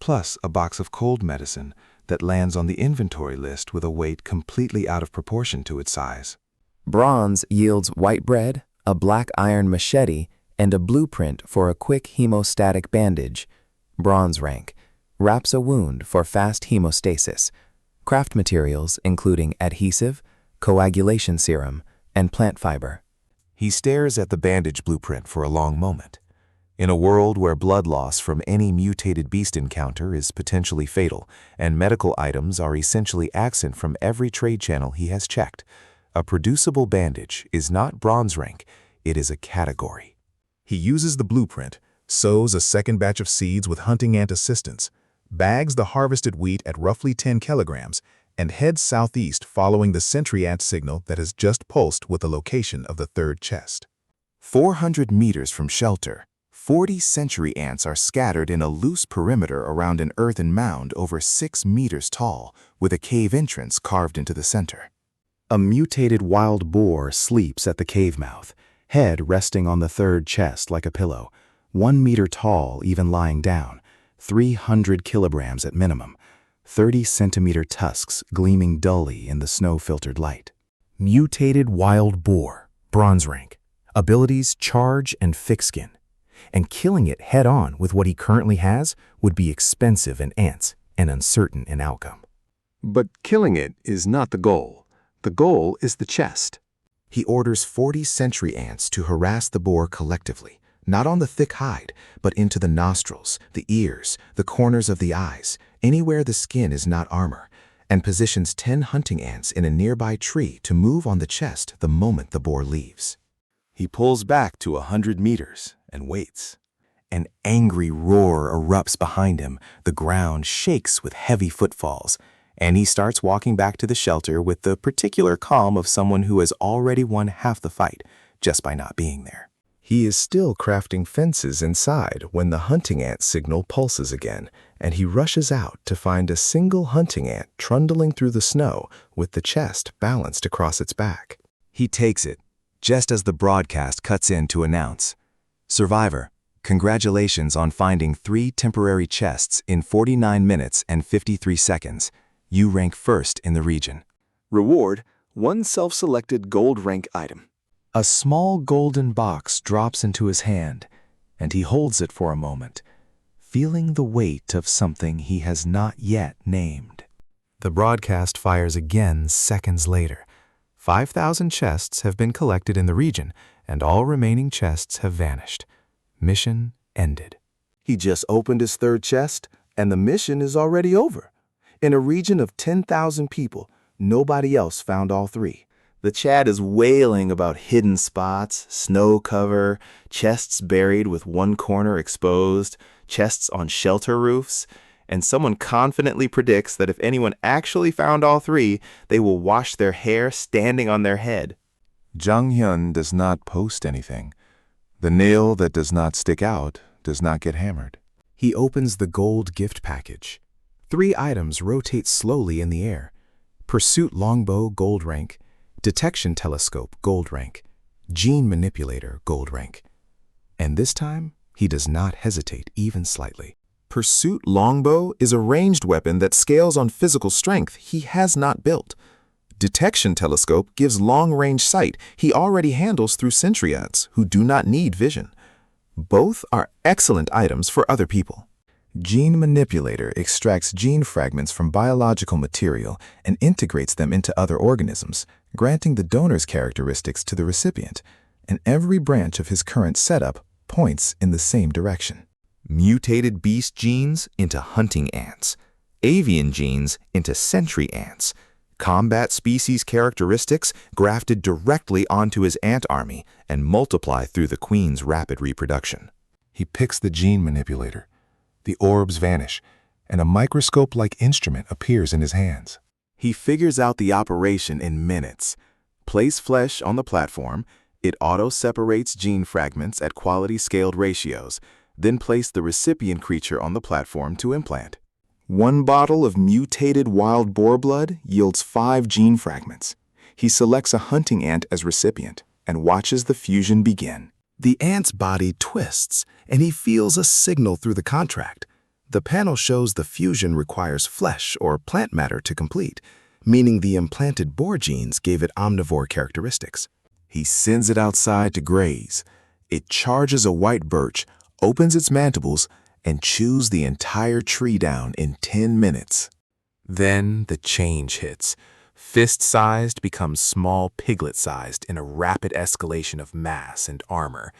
plus a box of cold medicine that lands on the inventory list with a weight completely out of proportion to its size. Bronze yields white bread, a black iron machete, and a blueprint for a quick hemostatic bandage. Bronze rank wraps a wound for fast hemostasis. Craft materials including adhesive, coagulation serum, and plant fiber. He stares at the bandage blueprint for a long moment. In a world where blood loss from any mutated beast encounter is potentially fatal and medical items are essentially absent from every trade channel he has checked, a producible bandage is not bronze rank, it is a category. He uses the blueprint, sows a second batch of seeds with hunting ant assistance, bags the harvested wheat at roughly 10 kilograms, and heads southeast following the sentry ant signal that has just pulsed with the location of the 3rd chest. 400 meters from shelter, 40 century ants are scattered in a loose perimeter around an earthen mound over 6 meters tall, with a cave entrance carved into the center. A mutated wild boar sleeps at the cave mouth, head resting on the third chest like a pillow, 1 meter tall even lying down, 300 kilograms at minimum, 30-centimeter tusks gleaming dully in the snow-filtered light. Mutated wild boar, bronze rank. Abilities charge and thick skin. And killing it head-on with what he currently has would be expensive in ants and uncertain in outcome. But killing it is not the goal. The goal is the chest. He orders 40 century ants to harass the boar collectively, not on the thick hide, but into the nostrils, the ears, the corners of the eyes, anywhere the skin is not armor, and positions 10 hunting ants in a nearby tree to move on the chest the moment the boar leaves. He pulls back to 100 meters and waits. An angry roar erupts behind him, the ground shakes with heavy footfalls, and he starts walking back to the shelter with the particular calm of someone who has already won half the fight just by not being there. He is still crafting fences inside when the hunting ant signal pulses again, and he rushes out to find a single hunting ant trundling through the snow with the chest balanced across its back. He takes it, just as the broadcast cuts in to announce, "Survivor, congratulations on finding 3 temporary chests in 49 minutes and 53 seconds. You rank first in the region." Reward, 1 self-selected gold rank item. A small golden box drops into his hand, and he holds it for a moment, feeling the weight of something he has not yet named. The broadcast fires again seconds later. 5,000 chests have been collected in the region, and all remaining chests have vanished. Mission ended. He just opened his 3rd chest, and the mission is already over. In a region of 10,000 people, nobody else found all 3. The chat is wailing about hidden spots, snow cover, chests buried with 1 corner exposed, chests on shelter roofs, and someone confidently predicts that if anyone actually found all 3, they will wash their hair standing on their head. Jang Hyun does not post anything. The nail that does not stick out does not get hammered. He opens the gold gift package. 3 items rotate slowly in the air. Pursuit longbow gold rank, detection telescope gold rank, gene manipulator gold rank. And this time, he does not hesitate even slightly. Pursuit longbow is a ranged weapon that scales on physical strength he has not built. Detection telescope gives long-range sight he already handles through centuriads who do not need vision. Both are excellent items for other people. Gene Manipulator extracts gene fragments from biological material and integrates them into other organisms, granting the donor's characteristics to the recipient, and every branch of his current setup points in the same direction. Mutated beast genes into hunting ants, avian genes into sentry ants, combat species characteristics grafted directly onto his ant army and multiply through the queen's rapid reproduction. He picks the gene manipulator. The orbs vanish, and a microscope-like instrument appears in his hands. He figures out the operation in minutes. Place flesh on the platform, it auto-separates gene fragments at quality-scaled ratios, then place the recipient creature on the platform to implant. 1 bottle of mutated wild boar blood yields 5 gene fragments. He selects a hunting ant as recipient and watches the fusion begin. The ant's body twists, and he feels a signal through the contract. The panel shows the fusion requires flesh or plant matter to complete, meaning the implanted boar genes gave it omnivore characteristics. He sends it outside to graze. It charges a white birch, opens its mandibles, and chews the entire tree down in 10 minutes. Then the change hits. Fist-sized becomes small piglet-sized in a rapid escalation of mass and armor.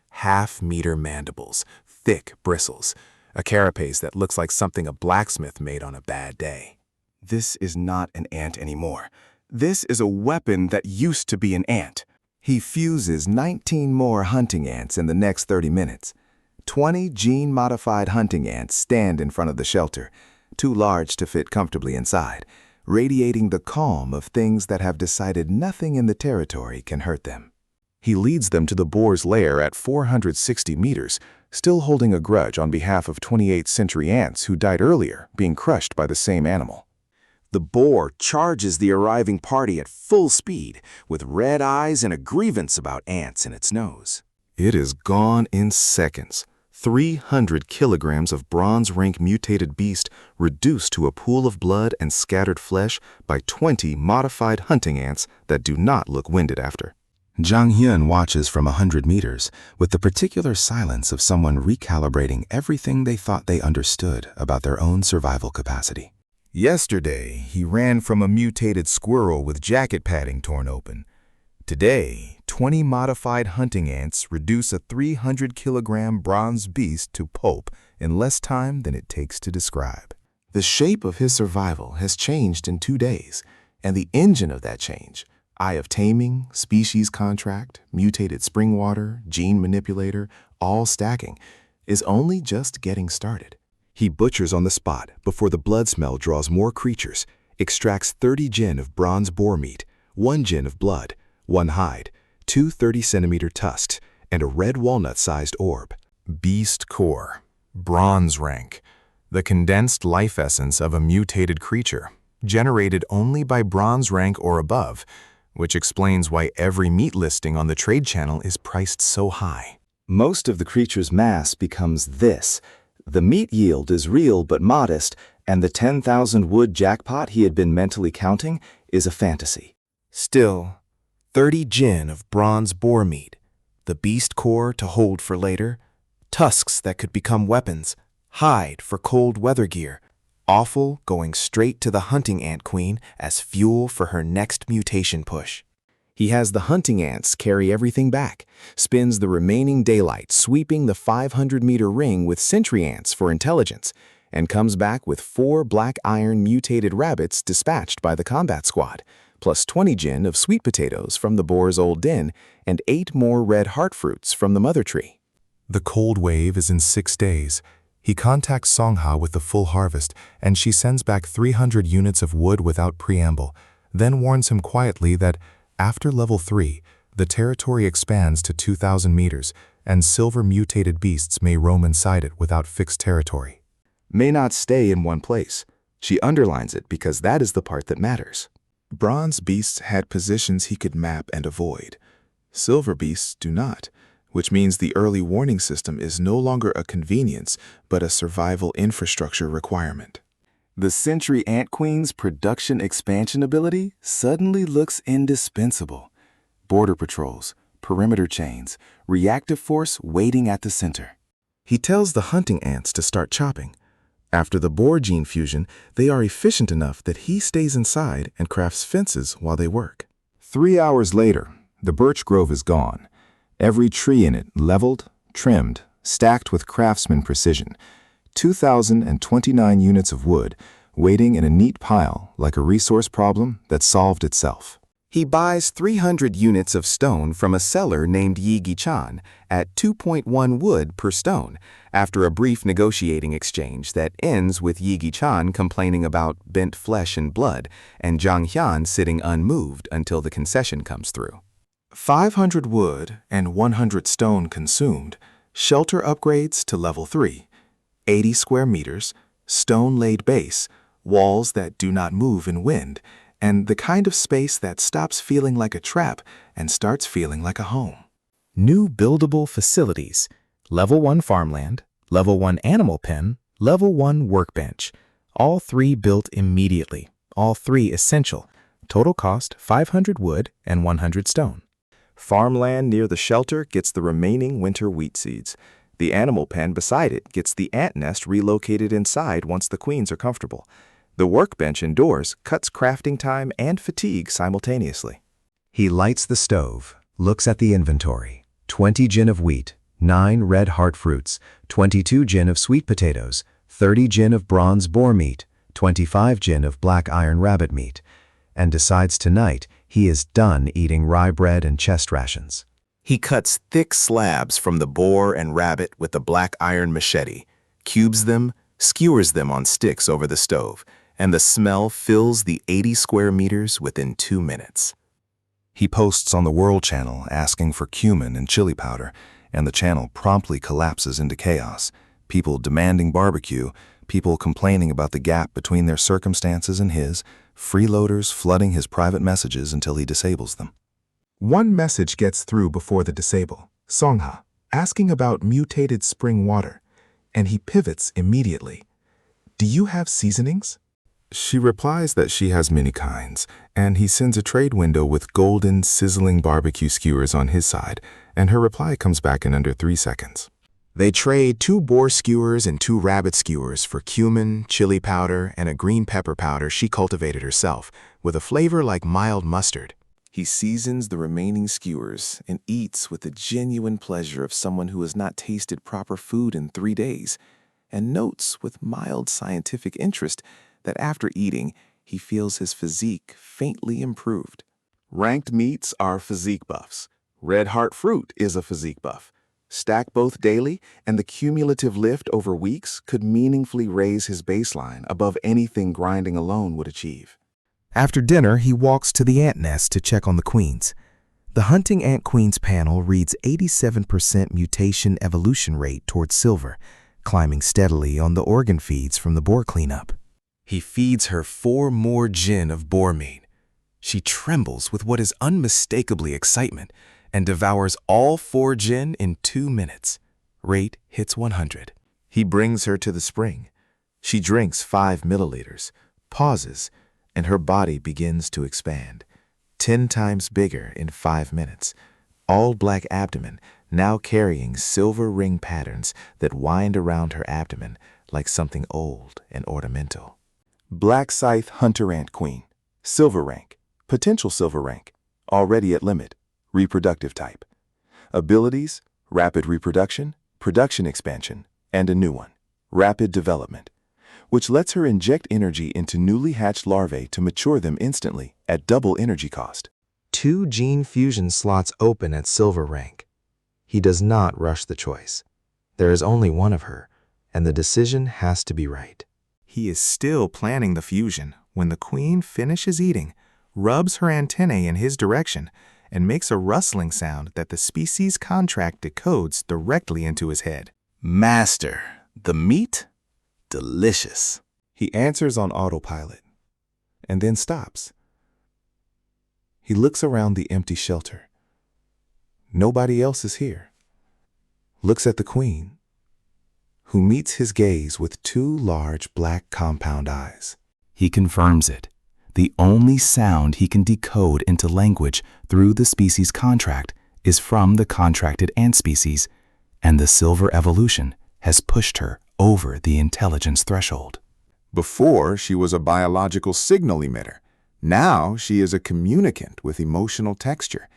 Half-meter mandibles, thick bristles, a carapace that looks like something a blacksmith made on a bad day. This is not an ant anymore. This is a weapon that used to be an ant. He fuses 19 more hunting ants in the next 30 minutes. 20 gene-modified hunting ants stand in front of the shelter, too large to fit comfortably inside, radiating the calm of things that have decided nothing in the territory can hurt them. He leads them to the boar's lair at 460 meters, still holding a grudge on behalf of 28th century ants who died earlier, being crushed by the same animal. The boar charges the arriving party at full speed, with red eyes and a grievance about ants in its nose. It is gone in seconds. 300 kilograms of bronze rank mutated beast reduced to a pool of blood and scattered flesh by 20 modified hunting ants that do not look winded after. Jang Hyun watches from 100 meters with the particular silence of someone recalibrating everything they thought they understood about their own survival capacity. Yesterday, he ran from a mutated squirrel with jacket padding torn open. Today, 20 modified hunting ants reduce a 300-kilogram bronze beast to pulp in less time than it takes to describe. The shape of his survival has changed in 2 days, and the engine of that change, Eye of Taming, species contract, mutated spring water, gene manipulator, all stacking, is only just getting started. He butchers on the spot before the blood smell draws more creatures, extracts 30 gin of bronze boar meat, 1 gin of blood, 1 hide, 2 30-centimeter tusks, and a red walnut-sized orb. Beast core, bronze rank, the condensed life essence of a mutated creature, generated only by bronze rank or above, which explains why every meat listing on the trade channel is priced so high. Most of the creature's mass becomes this. The meat yield is real but modest, and the 10,000 wood jackpot he had been mentally counting is a fantasy. Still, 30 gin of bronze boar meat, the beast core to hold for later, tusks that could become weapons, hide for cold weather gear, offal going straight to the hunting ant queen as fuel for her next mutation push. He has the hunting ants carry everything back, spends the remaining daylight sweeping the 500-meter ring with sentry ants for intelligence, and comes back with 4 black iron mutated rabbits dispatched by the combat squad, plus 20 gin of sweet potatoes from the boar's old den, and 8 more red heart fruits from the mother tree. The cold wave is in 6 days. He contacts Seong-ha with the full harvest, and she sends back 300 units of wood without preamble, then warns him quietly that after level 3, the territory expands to 2,000 meters, and silver mutated beasts may roam inside it without fixed territory. May not stay in one place. She underlines it because that is the part that matters. Bronze beasts had positions he could map and avoid. Silver beasts do not, which means the early warning system is no longer a convenience, but a survival infrastructure requirement. The Sentry Ant Queen's production expansion ability suddenly looks indispensable. Border patrols, perimeter chains, reactive force waiting at the center. He tells the hunting ants to start chopping. After the boar gene fusion, they are efficient enough that he stays inside and crafts fences while they work. 3 hours later, the birch grove is gone. Every tree in it leveled, trimmed, stacked with craftsman precision. 2,029 units of wood, waiting in a neat pile like a resource problem that solved itself. He buys 300 units of stone from a seller named Yi-gi-chan at 2.1 wood per stone, after a brief negotiating exchange that ends with Yi-gi-chan complaining about bent flesh and blood, and Jang Hyun sitting unmoved until the concession comes through. 500 wood and 100 stone consumed, shelter upgrades to level 3. 80 square meters, stone-laid base, walls that do not move in wind, and the kind of space that stops feeling like a trap and starts feeling like a home. New buildable facilities, level 1 farmland, level 1 animal pen, level 1 workbench, all 3 built immediately, all 3 essential, total cost 500 wood and 100 stone. Farmland near the shelter gets the remaining winter wheat seeds. The animal pen beside it gets the ant nest relocated inside once the queens are comfortable. The workbench indoors cuts crafting time and fatigue simultaneously. He lights the stove, looks at the inventory. 20 gin of wheat, 9 red heart fruits, 22 gin of sweet potatoes, 30 gin of bronze boar meat, 25 gin of black iron rabbit meat, and decides tonight he is done eating rye bread and chest rations. He cuts thick slabs from the boar and rabbit with the black iron machete, cubes them, skewers them on sticks over the stove, and the smell fills the 80 square meters within 2 minutes. He posts on the World Channel asking for cumin and chili powder, and the channel promptly collapses into chaos. People demanding barbecue, people complaining about the gap between their circumstances and his, freeloaders flooding his private messages until he disables them. One message gets through before the disable, Seong-ha, asking about mutated spring water, and he pivots immediately. Do you have seasonings? She replies that she has many kinds, and he sends a trade window with golden, sizzling barbecue skewers on his side, and her reply comes back in under 3 seconds. They trade 2 boar skewers and 2 rabbit skewers for cumin, chili powder, and a green pepper powder she cultivated herself, with a flavor like mild mustard. He seasons the remaining skewers and eats with the genuine pleasure of someone who has not tasted proper food in 3 days, and notes with mild scientific interest that after eating, he feels his physique faintly improved. Ranked meats are physique buffs. Red heart fruit is a physique buff. Stack both daily, and the cumulative lift over weeks could meaningfully raise his baseline above anything grinding alone would achieve. After dinner, he walks to the ant nest to check on the queens. The hunting ant queen's panel reads 87% mutation evolution rate towards silver, climbing steadily on the organ feeds from the boar cleanup. He feeds her 4 more gin of boar meat. She trembles with what is unmistakably excitement and devours all 4 gin in 2 minutes. Rate hits 100. He brings her to the spring. She drinks 5 milliliters, pauses, and her body begins to expand. 10 times bigger in 5 minutes. All black abdomen, now carrying silver ring patterns that wind around her abdomen like something old and ornamental. Black Scythe Hunter Ant Queen, silver rank, potential silver rank, already at limit, reproductive type. Abilities, rapid reproduction, production expansion, and a new one, rapid development, which lets her inject energy into newly hatched larvae to mature them instantly at double energy cost. 2 gene fusion slots open at silver rank. He does not rush the choice. There is only one of her, and the decision has to be right. He is still planning the fusion when the queen finishes eating, rubs her antennae in his direction, and makes a rustling sound that the species contract decodes directly into his head. Master, the meat? Delicious. He answers on autopilot, and then stops. He looks around the empty shelter. Nobody else is here. Looks at the queen, who meets his gaze with 2 large black compound eyes. He confirms it. The only sound he can decode into language through the species contract is from the contracted ant species, and the silver evolution has pushed her over the intelligence threshold. Before, she was a biological signal emitter. Now she is a communicant with emotional texture,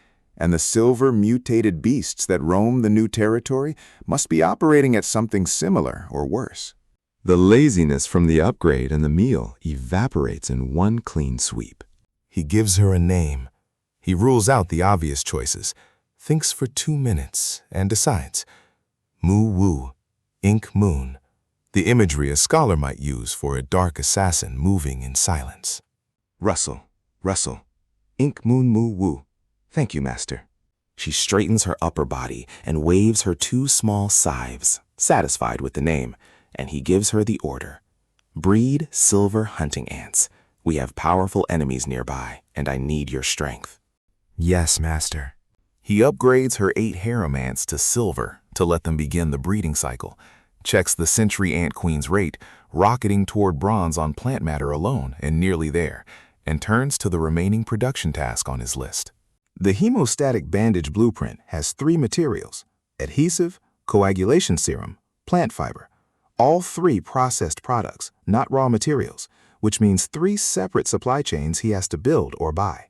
and the silver mutated beasts that roam the new territory must be operating at something similar or worse. The laziness from the upgrade and the meal evaporates in one clean sweep. He gives her a name. He rules out the obvious choices, thinks for 2 minutes, and decides. Mu-Wu, Ink Moon, the imagery a scholar might use for a dark assassin moving in silence. Rustle, rustle, Ink Moon Mu-Wu. Thank you, Master. She straightens her upper body and waves her 2 small scythes, satisfied with the name, and he gives her the order. Breed silver hunting ants. We have powerful enemies nearby, and I need your strength. Yes, Master. He upgrades her 8 harem ants to silver to let them begin the breeding cycle, checks the century ant queen's rate, rocketing toward bronze on plant matter alone and nearly there, and turns to the remaining production task on his list. The hemostatic bandage blueprint has 3 materials: adhesive, coagulation serum, plant fiber. All 3 processed products, not raw materials, which means 3 separate supply chains he has to build or buy.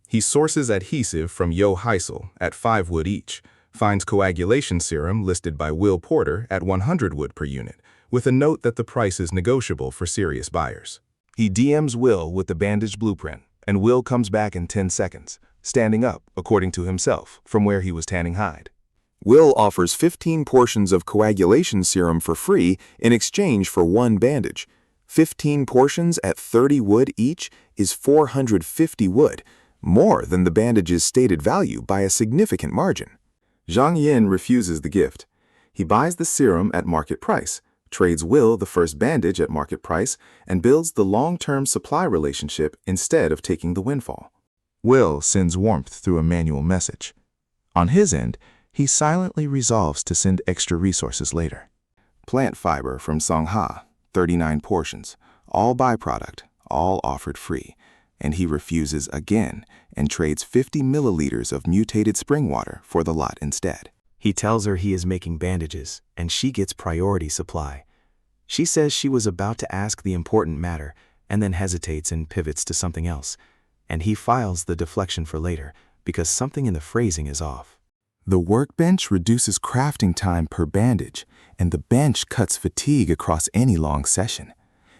He sources adhesive from Yo Heisel at 5 wood each, finds coagulation serum listed by Will Porter at 100 wood per unit, with a note that the price is negotiable for serious buyers. He DMs Will with the bandage blueprint, and Will comes back in 10 seconds, standing up, according to himself, from where he was tanning hide. Will offers 15 portions of coagulation serum for free in exchange for 1 bandage. 15 portions at 30 wood each is 450 wood, more than the bandage's stated value by a significant margin. Jang Hyun refuses the gift. He buys the serum at market price, trades Will the first bandage at market price, and builds the long-term supply relationship instead of taking the windfall. Will sends warmth through a manual message. On his end, he silently resolves to send extra resources later. Plant fiber from Seong-ha, 39 portions, all byproduct, all offered free, and he refuses again and trades 50 milliliters of mutated spring water for the lot instead. He tells her he is making bandages, and she gets priority supply. She says she was about to ask the important matter, and then hesitates and pivots to something else, and he files the deflection for later because something in the phrasing is off. The workbench reduces crafting time per bandage, and the bench cuts fatigue across any long session.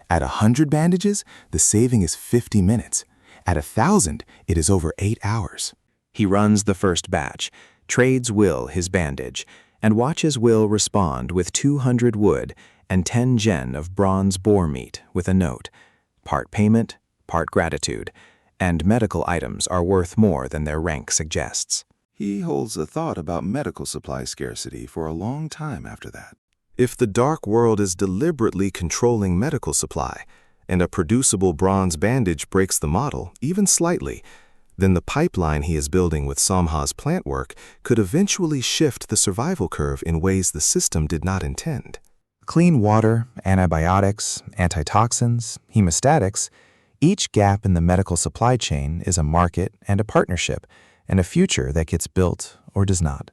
At 100 bandages, the saving is 50 minutes. At 1,000, it is over 8 hours. He runs the first batch, trades Will his bandage, and watches Will respond with 200 wood and 10 gen of bronze boar meat with a note, part payment, part gratitude, and medical items are worth more than their rank suggests. He holds a thought about medical supply scarcity for a long time after that. If the dark world is deliberately controlling medical supply, and a producible bronze bandage breaks the model, even slightly, then the pipeline he is building with Seong-ha's plant work could eventually shift the survival curve in ways the system did not intend. Clean water, antibiotics, antitoxins, hemostatics, each gap in the medical supply chain is a market and a partnership, and a future that gets built or does not.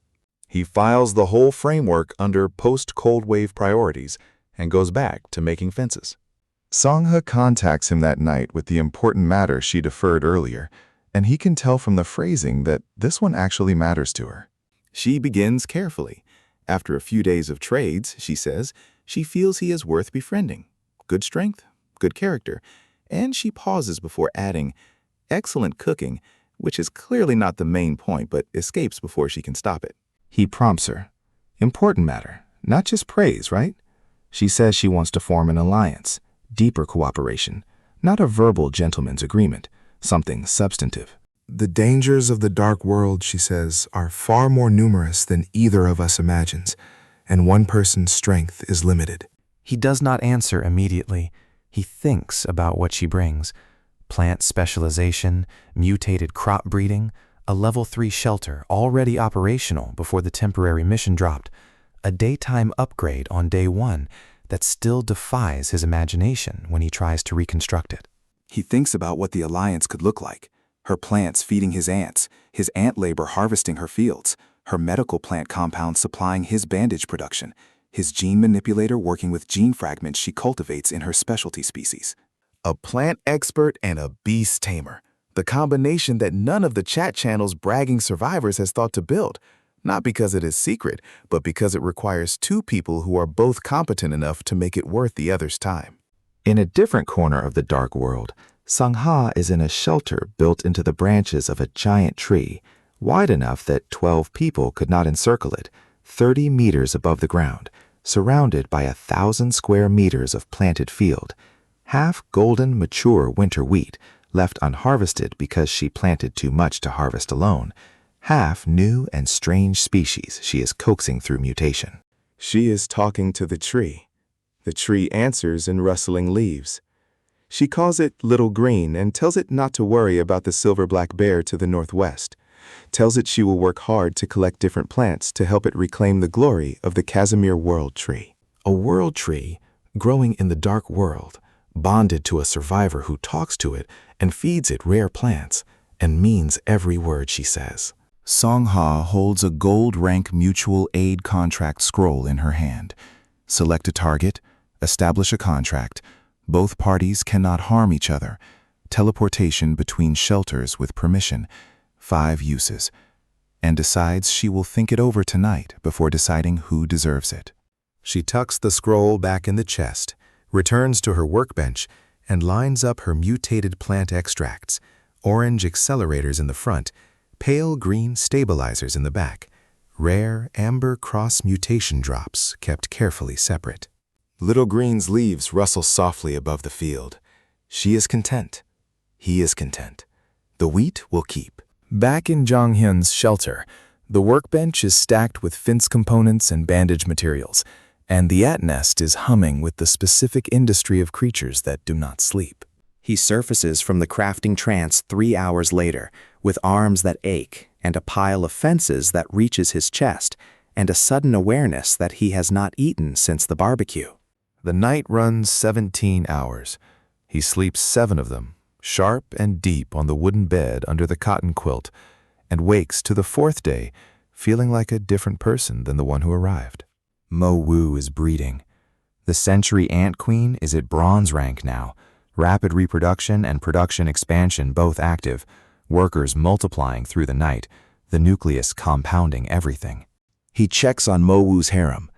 He files the whole framework under post-Cold Wave priorities and goes back to making fences. Seong-ha contacts him that night with the important matter she deferred earlier, and he can tell from the phrasing that this one actually matters to her. She begins carefully. After a few days of trades, she says, she feels he is worth befriending. Good strength, good character, and she pauses before adding, excellent cooking, which is clearly not the main point but escapes before she can stop it. He prompts her. Important matter, not just praise, right? She says she wants to form an alliance, deeper cooperation, not a verbal gentleman's agreement, something substantive. The dangers of the dark world, she says, are far more numerous than either of us imagines, and one person's strength is limited. He does not answer immediately. He thinks about what she brings. Plant specialization, mutated crop breeding, a level 3 shelter already operational before the temporary mission dropped, a daytime upgrade on day 1 that still defies his imagination when he tries to reconstruct it. He thinks about what the alliance could look like. Her plants feeding his ants, his ant labor harvesting her fields, her medical plant compounds supplying his bandage production, his gene manipulator working with gene fragments she cultivates in her specialty species. A plant expert and a beast tamer. The combination that none of the chat channel's bragging survivors has thought to build. Not because it is secret, but because it requires 2 people who are both competent enough to make it worth the other's time. In a different corner of the dark world, Seong-ha is in a shelter built into the branches of a giant tree, wide enough that 12 people could not encircle it, 30 meters above the ground, surrounded by 1,000 square meters of planted field, half golden mature winter wheat, left unharvested because she planted too much to harvest alone, half new and strange species she is coaxing through mutation. She is talking to the tree. The tree answers in rustling leaves. She calls it Little Green and tells it not to worry about the silver-black bear to the northwest. Tells it she will work hard to collect different plants to help it reclaim the glory of the Casimir world tree. A world tree growing in the dark world, bonded to a survivor who talks to it and feeds it rare plants and means every word she says. Seong-ha holds a gold rank mutual aid contract scroll in her hand. Select a target, establish a contract. Both parties cannot harm each other. Teleportation between shelters with permission. 5 uses. And decides she will think it over tonight before deciding who deserves it. She tucks the scroll back in the chest, returns to her workbench, and lines up her mutated plant extracts, orange accelerators in the front, pale green stabilizers in the back, rare amber cross-mutation drops kept carefully separate. Little Green's leaves rustle softly above the field. She is content. He is content. The wheat will keep. Back in Jang Hyun's shelter, the workbench is stacked with fence components and bandage materials, and the ant nest is humming with the specific industry of creatures that do not sleep. He surfaces from the crafting trance 3 hours later, with arms that ache and a pile of fences that reaches his chest, and a sudden awareness that he has not eaten since the barbecue. The night runs 17 hours. He sleeps 7 of them, sharp and deep on the wooden bed under the cotton quilt, and wakes to the 4th day, feeling like a different person than the one who arrived. Mo-Woo is breeding. The century ant queen is at bronze rank now, rapid reproduction and production expansion both active, workers multiplying through the night, the nucleus compounding everything. He checks on Mo-Woo's harem.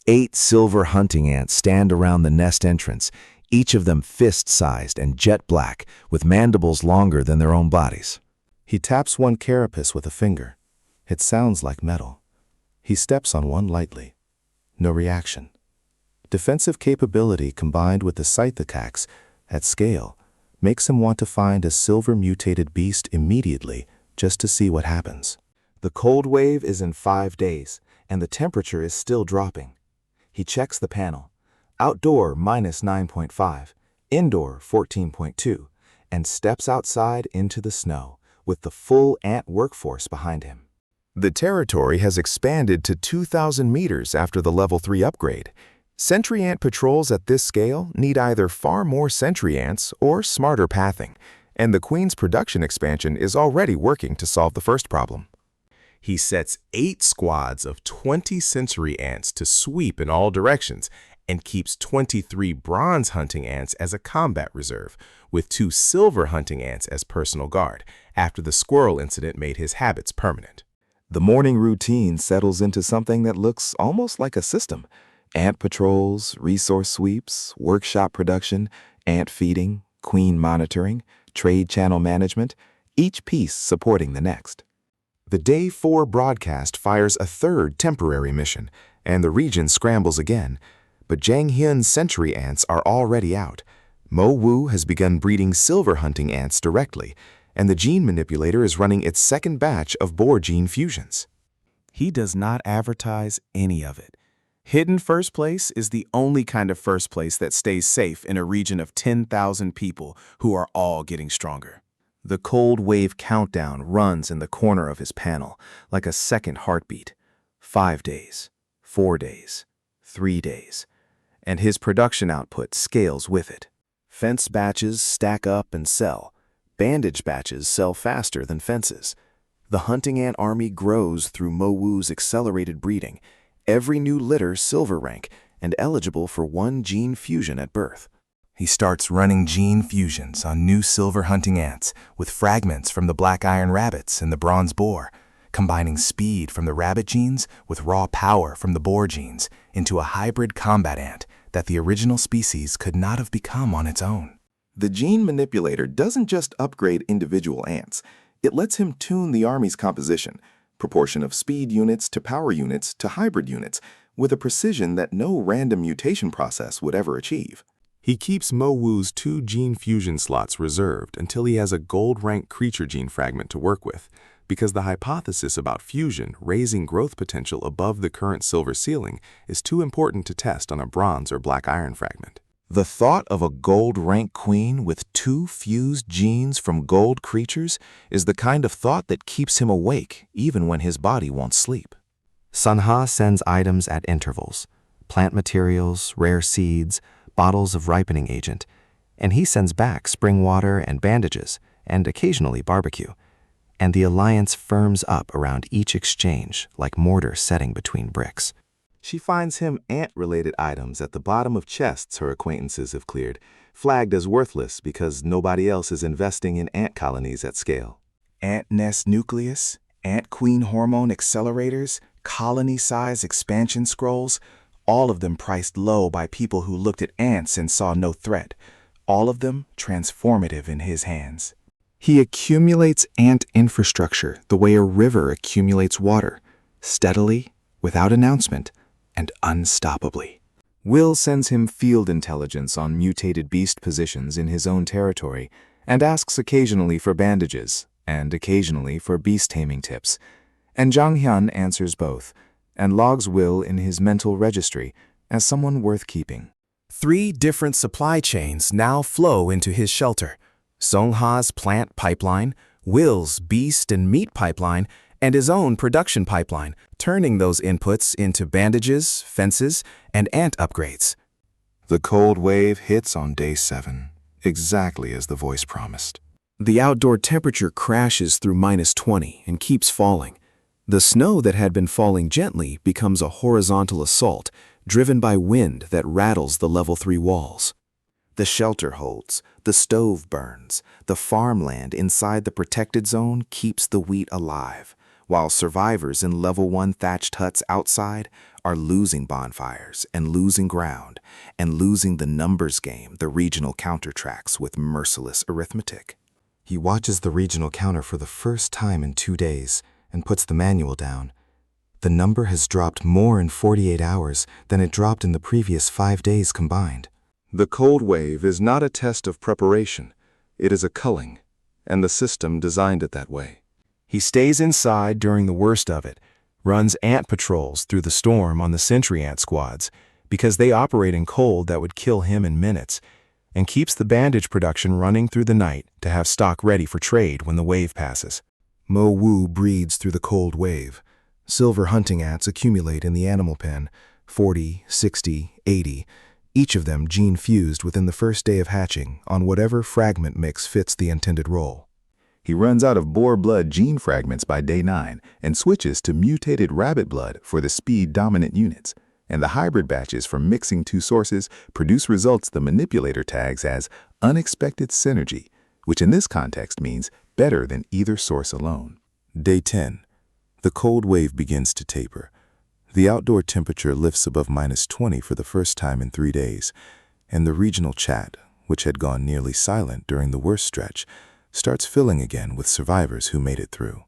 8 silver hunting ants stand around the nest entrance, each of them fist-sized and jet black, with mandibles longer than their own bodies. He taps one carapace with a finger. It sounds like metal. He steps on one lightly. No reaction. Defensive capability combined with the Scythocax at scale makes him want to find a silver mutated beast immediately just to see what happens. The cold wave is in 5 days, and the temperature is still dropping. He checks the panel. Outdoor -9.5, indoor 14.2, and steps outside into the snow with the full ant workforce behind him. The territory has expanded to 2,000 meters after the Level 3 upgrade. Sentry ant patrols at this scale need either far more sentry ants or smarter pathing, and the Queen's production expansion is already working to solve the first problem. He sets 8 squads of 20 sensory ants to sweep in all directions and keeps 23 bronze hunting ants as a combat reserve, with 2 silver hunting ants as personal guard, after the squirrel incident made his habits permanent. The morning routine settles into something that looks almost like a system. Ant patrols, resource sweeps, workshop production, ant feeding, queen monitoring, trade channel management, each piece supporting the next. The Day 4 broadcast fires a 3rd temporary mission, and the region scrambles again. But Jang Hyun's sentry ants are already out. Mo-Woo has begun breeding silver hunting ants directly, and the gene manipulator is running its 2nd batch of boar gene fusions. He does not advertise any of it. Hidden first place is the only kind of first place that stays safe in a region of 10,000 people who are all getting stronger. The cold wave countdown runs in the corner of his panel, like a second heartbeat. 5 days, 4 days, 3 days, and his production output scales with it. Fence batches stack up and sell. Bandage batches sell faster than fences. The hunting ant army grows through Mo-Woo's accelerated breeding, every new litter silver rank and eligible for 1 gene fusion at birth. He starts running gene fusions on new silver hunting ants with fragments from the black iron rabbits and the bronze boar, combining speed from the rabbit genes with raw power from the boar genes into a hybrid combat ant that the original species could not have become on its own. The gene manipulator doesn't just upgrade individual ants. It lets him tune the army's composition, proportion of speed units to power units to hybrid units, with a precision that no random mutation process would ever achieve. He keeps Mo-Woo's 2 gene fusion slots reserved until he has a gold-rank creature gene fragment to work with, because the hypothesis about fusion raising growth potential above the current silver ceiling is too important to test on a bronze or black iron fragment. The thought of a gold-rank queen with 2 fused genes from gold creatures is the kind of thought that keeps him awake even when his body won't sleep. Seong-ha sends items at intervals, plant materials, rare seeds, bottles of ripening agent, and he sends back spring water and bandages, and occasionally barbecue. And the alliance firms up around each exchange like mortar setting between bricks. She finds him ant-related items at the bottom of chests her acquaintances have cleared, flagged as worthless because nobody else is investing in ant colonies at scale. Ant nest nucleus, ant queen hormone accelerators, colony-size expansion scrolls, all of them priced low by people who looked at ants and saw no threat, all of them transformative in his hands. He accumulates ant infrastructure the way a river accumulates water, steadily, without announcement, and unstoppably. Will sends him field intelligence on mutated beast positions in his own territory, and asks occasionally for bandages, and occasionally for beast taming tips. And Jang Hyun answers both, and logs Will in his mental registry as someone worth keeping. 3 different supply chains now flow into his shelter: Seong-ha's plant pipeline, Will's beast and meat pipeline, and his own production pipeline, turning those inputs into bandages, fences, and ant upgrades. The cold wave hits on day 7, exactly as the voice promised. The outdoor temperature crashes through -20 and keeps falling. The snow that had been falling gently becomes a horizontal assault, driven by wind that rattles the level 3 walls. The shelter holds, the stove burns, the farmland inside the protected zone keeps the wheat alive, while survivors in level 1 thatched huts outside are losing bonfires and losing ground and losing the numbers game the regional counter tracks with merciless arithmetic. He watches the regional counter for the first time in 2 days and puts the manual down. The number has dropped more in 48 hours than it dropped in the previous 5 days combined. The cold wave is not a test of preparation. It is a culling, and the system designed it that way. He stays inside during the worst of it, runs ant patrols through the storm on the sentry ant squads, because they operate in cold that would kill him in minutes, and keeps the bandage production running through the night to have stock ready for trade when the wave passes. Mo Wu breeds through the cold wave. Silver hunting ants accumulate in the animal pen, 40, 60, 80, each of them gene-fused within the first day of hatching on whatever fragment mix fits the intended role. He runs out of boar blood gene fragments by day 9 and switches to mutated rabbit blood for the speed-dominant units. And the hybrid batches from mixing 2 sources produce results the Manipulator tags as unexpected synergy, which in this context means better than either source alone. Day 10. The cold wave begins to taper. The outdoor temperature lifts above -20 for the first time in 3 days, and the regional chat, which had gone nearly silent during the worst stretch, starts filling again with survivors who made it through.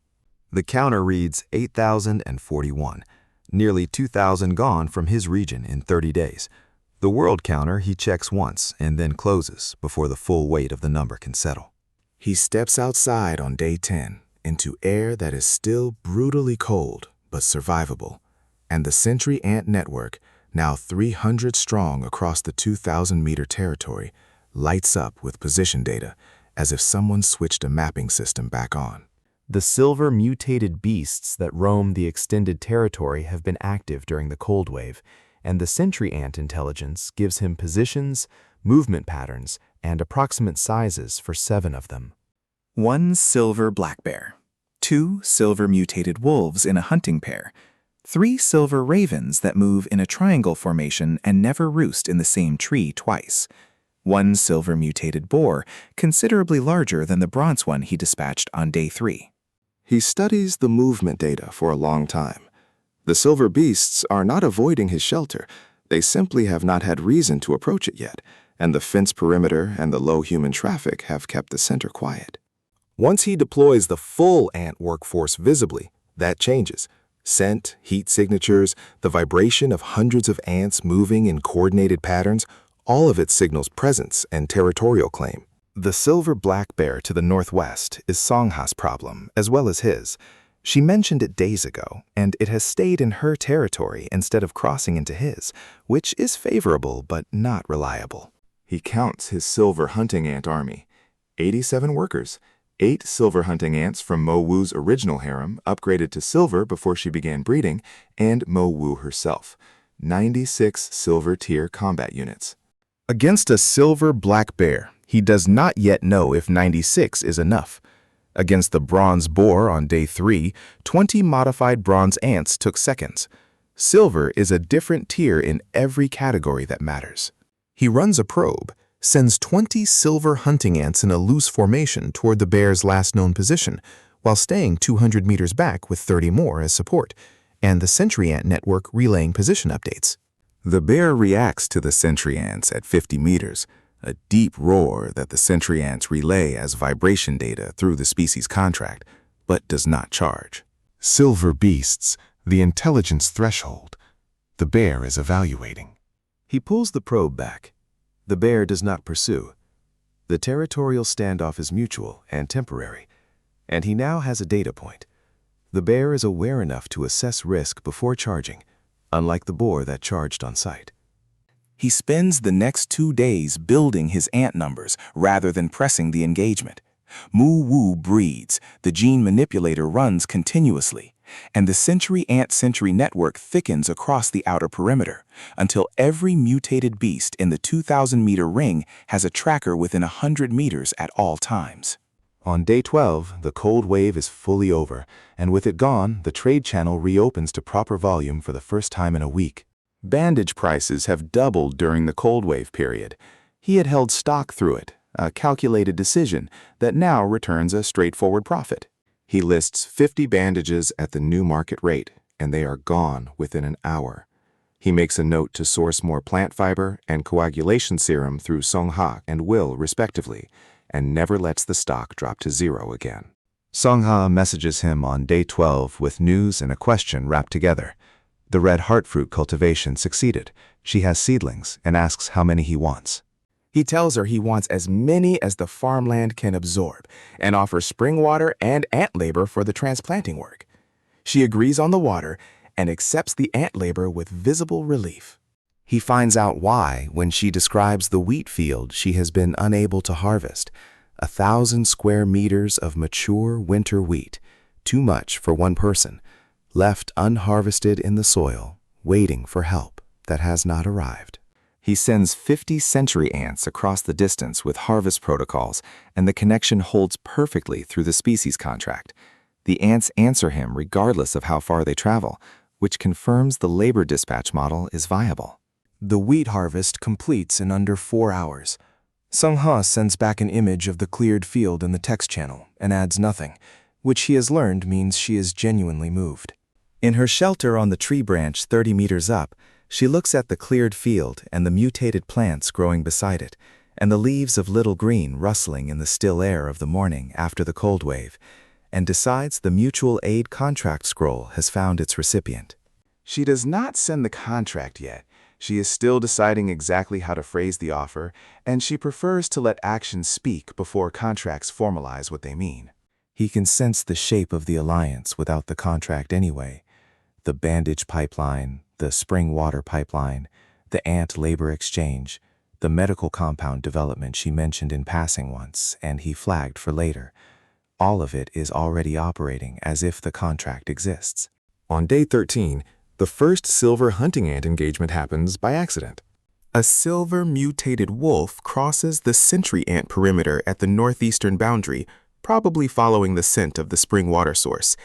The counter reads 8,041, nearly 2,000 gone from his region in 30 days. The world counter he checks once and then closes before the full weight of the number can settle. He steps outside on day 10 into air that is still brutally cold but survivable, and the sentry ant network, now 300 strong across the 2,000-meter territory, lights up with position data as if someone switched a mapping system back on. The silver mutated beasts that roam the extended territory have been active during the cold wave, and the sentry ant intelligence gives him positions, movement patterns, and approximate sizes for 7 of them. 1 silver black bear, 2 silver mutated wolves in a hunting pair, 3 silver ravens that move in a triangle formation and never roost in the same tree twice, 1 silver mutated boar, considerably larger than the bronze one he dispatched on day 3. He studies the movement data for a long time. The silver beasts are not avoiding his shelter. They simply have not had reason to approach it yet, and the fence perimeter and the low human traffic have kept the center quiet. Once he deploys the full ant workforce visibly, that changes. Scent, heat signatures, the vibration of hundreds of ants moving in coordinated patterns, all of it signals presence and territorial claim. The silver black bear to the northwest is Seong-ha's problem, as well as his. She mentioned it days ago, and it has stayed in her territory instead of crossing into his, which is favorable but not reliable. He counts his silver hunting ant army. 87 workers, 8 silver hunting ants from Mo Wu's original harem, upgraded to silver before she began breeding, and Mo Wu herself. 96 silver tier combat units. Against a silver black bear, he does not yet know if 96 is enough. Against the bronze boar on day 3, 20 modified bronze ants took seconds. Silver is a different tier in every category that matters. He runs a probe, sends 20 silver hunting ants in a loose formation toward the bear's last known position, while staying 200 meters back with 30 more as support, and the sentry ant network relaying position updates. The bear reacts to the sentry ants at 50 meters, a deep roar that the sentry ants relay as vibration data through the species contract, but does not charge. Silver beasts, the intelligence threshold. The bear is evaluating. He pulls the probe back. The bear does not pursue. The territorial standoff is mutual and temporary, and he now has a data point. The bear is aware enough to assess risk before charging, unlike the boar that charged on sight. He spends the next 2 days building his ant numbers rather than pressing the engagement. Moo-woo breeds, the gene manipulator runs continuously, and the century ant-century network thickens across the outer perimeter, until every mutated beast in the 2,000-meter ring has a tracker within 100 meters at all times. On day 12, the cold wave is fully over, and with it gone, the trade channel reopens to proper volume for the first time in a week. Bandage prices have doubled during the cold wave period. He had held stock through it, a calculated decision that now returns a straightforward profit. He lists 50 bandages at the new market rate, and they are gone within an hour. He makes a note to source more plant fiber and coagulation serum through Seong-ha and Will, respectively, and never lets the stock drop to zero again. Seong-ha messages him on day 12 with news and a question wrapped together. The red heartfruit cultivation succeeded. She has seedlings and asks how many he wants. He tells her he wants as many as the farmland can absorb and offers spring water and ant labor for the transplanting work. She agrees on the water and accepts the ant labor with visible relief. He finds out why when she describes the wheat field she has been unable to harvest. 1,000 square meters of mature winter wheat, too much for one person, left unharvested in the soil, waiting for help that has not arrived. He sends 50 century ants across the distance with harvest protocols, and the connection holds perfectly through the species contract. The ants answer him regardless of how far they travel, which confirms the labor dispatch model is viable. The wheat harvest completes in under 4 hours. Seong-ha sends back an image of the cleared field in the text channel and adds nothing, which he has learned means she is genuinely moved. In her shelter on the tree branch 30 meters up, she looks at the cleared field and the mutated plants growing beside it, and the leaves of little green rustling in the still air of the morning after the cold wave, and decides the mutual aid contract scroll has found its recipient. She does not send the contract yet. She is still deciding exactly how to phrase the offer, and she prefers to let actions speak before contracts formalize what they mean. He can sense the shape of the alliance without the contract anyway. The bandage pipeline, the spring water pipeline, the ant labor exchange, the medical compound development she mentioned in passing once and he flagged for later. All of it is already operating as if the contract exists. On day 13, the first silver hunting ant engagement happens by accident. A silver mutated wolf crosses the century ant perimeter at the northeastern boundary, probably following the scent of the spring water source,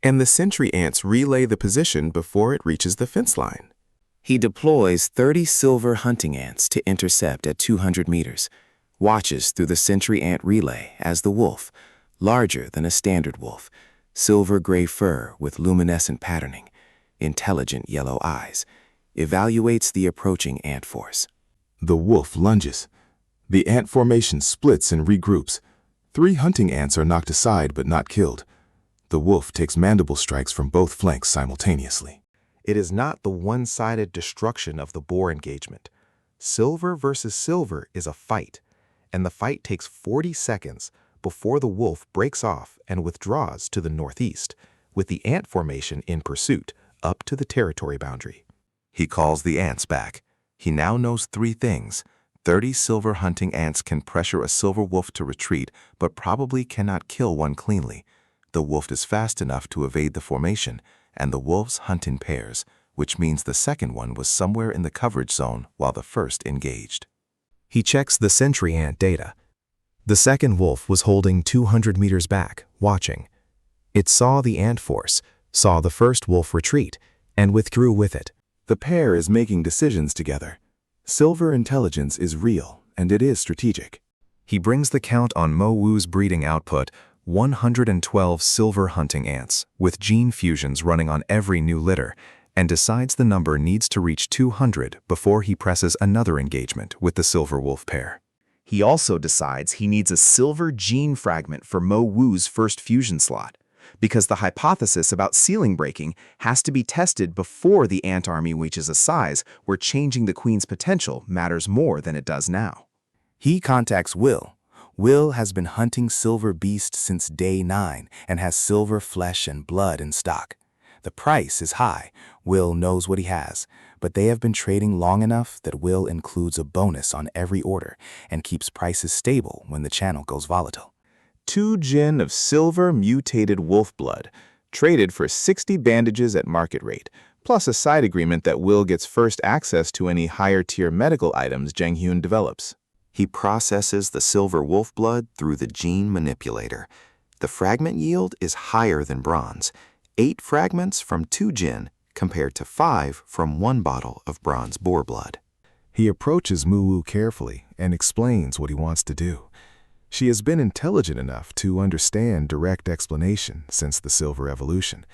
and the century ants relay the position before it reaches the fence line. He deploys 30 silver hunting ants to intercept at 200 meters, watches through the century ant relay as the wolf, larger than a standard wolf, silver-gray fur with luminescent patterning, intelligent yellow eyes, evaluates the approaching ant force. The wolf lunges. The ant formation splits and regroups. 3 hunting ants are knocked aside but not killed. The wolf takes mandible strikes from both flanks simultaneously. It is not the one-sided destruction of the boar engagement. Silver versus silver is a fight, and the fight takes 40 seconds before the wolf breaks off and withdraws to the northeast, with the ant formation in pursuit up to the territory boundary. He calls the ants back. He now knows 3 things. 30 silver hunting ants can pressure a silver wolf to retreat, but probably cannot kill one cleanly. The wolf is fast enough to evade the formation, and the wolves hunt in pairs, which means the second one was somewhere in the coverage zone while the first engaged. He checks the century ant data. The second wolf was holding 200 meters back, watching. It saw the ant force, saw the first wolf retreat, and withdrew with it. The pair is making decisions together. Silver intelligence is real, and it is strategic. He brings the count on Mo-woo's breeding output, 112 silver hunting ants, with gene fusions running on every new litter, and decides the number needs to reach 200 before he presses another engagement with the silver wolf pair. He also decides he needs a silver gene fragment for Mo-woo's first fusion slot, because the hypothesis about ceiling breaking has to be tested before the ant army reaches a size where changing the queen's potential matters more than it does now. He contacts Will, Will has been hunting silver beasts since day 9 and has silver flesh and blood in stock. The price is high. Will knows what he has, but they have been trading long enough that Will includes a bonus on every order and keeps prices stable when the channel goes volatile. 2 gin of silver mutated wolf blood, traded for 60 bandages at market rate, plus a side agreement that Will gets first access to any higher-tier medical items Jang Hyun develops. He processes the silver wolf blood through the gene manipulator. The fragment yield is higher than bronze, 8 fragments from 2 gin compared to 5 from 1 bottle of bronze boar blood. He approaches Muwu carefully and explains what he wants to do. She has been intelligent enough to understand direct explanation since the silver evolution,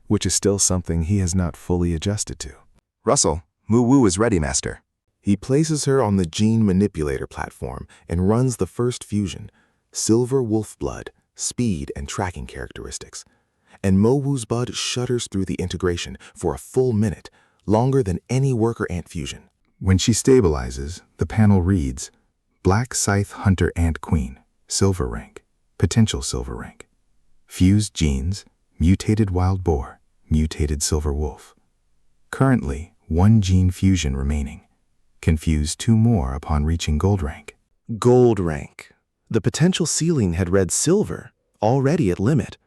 which is still something he has not fully adjusted to. Russell, Muwu is ready, Master. He places her on the gene manipulator platform and runs the first fusion, silver wolf blood, speed and tracking characteristics. And Muwu's blood shudders through the integration for a full minute, longer than any worker ant fusion. When she stabilizes, the panel reads, Black Scythe Hunter Ant Queen, Silver Rank, Potential Silver Rank. Fused genes, mutated wild boar, mutated silver wolf. Currently, 1 gene fusion remaining. Can fuse 2 more upon reaching gold rank. Gold rank. The potential ceiling had read silver, already at limit,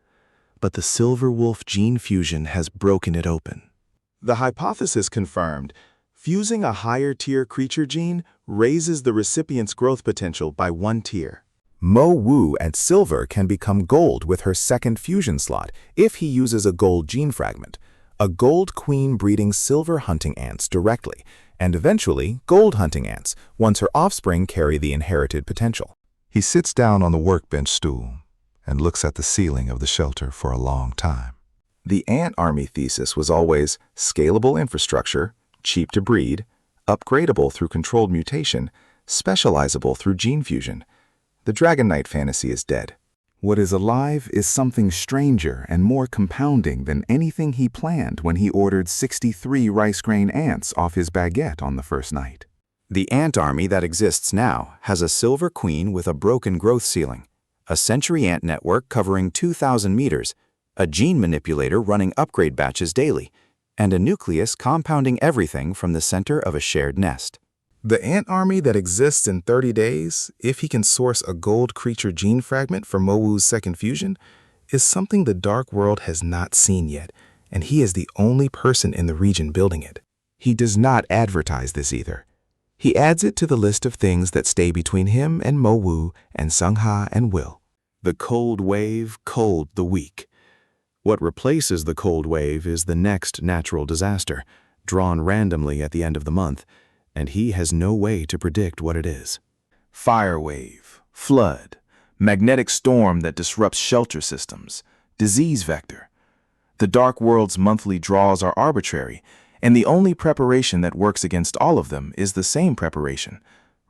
but the silver wolf gene fusion has broken it open. The hypothesis confirmed. Fusing a higher-tier creature gene raises the recipient's growth potential by 1 tier. Muwu at silver can become gold with her second fusion slot if he uses a gold gene fragment, a gold queen breeding silver hunting ants directly, and eventually gold hunting ants once her offspring carry the inherited potential. He sits down on the workbench stool and looks at the ceiling of the shelter for a long time. The ant army thesis was always scalable infrastructure, cheap to breed, upgradable through controlled mutation, specializable through gene fusion. The Dragon Knight fantasy is dead. What is alive is something stranger and more compounding than anything he planned when he ordered 63 rice grain ants off his baguette on the first night. The ant army that exists now has a silver queen with a broken growth ceiling, a century ant network covering 2,000 meters, a gene manipulator running upgrade batches daily, and a nucleus compounding everything from the center of a shared nest. The ant army that exists in 30 days, if he can source a gold creature gene fragment for Muwu's second fusion, is something the Dark World has not seen yet, and he is the only person in the region building it. He does not advertise this either. He adds it to the list of things that stay between him and Muwu and Seong-ha and Will. The cold wave cold the weak. What replaces the cold wave is the next natural disaster, drawn randomly at the end of the month, and he has no way to predict what it is. Fire wave, flood, magnetic storm that disrupts shelter systems, disease vector. The Dark World's monthly draws are arbitrary, and the only preparation that works against all of them is the same preparation: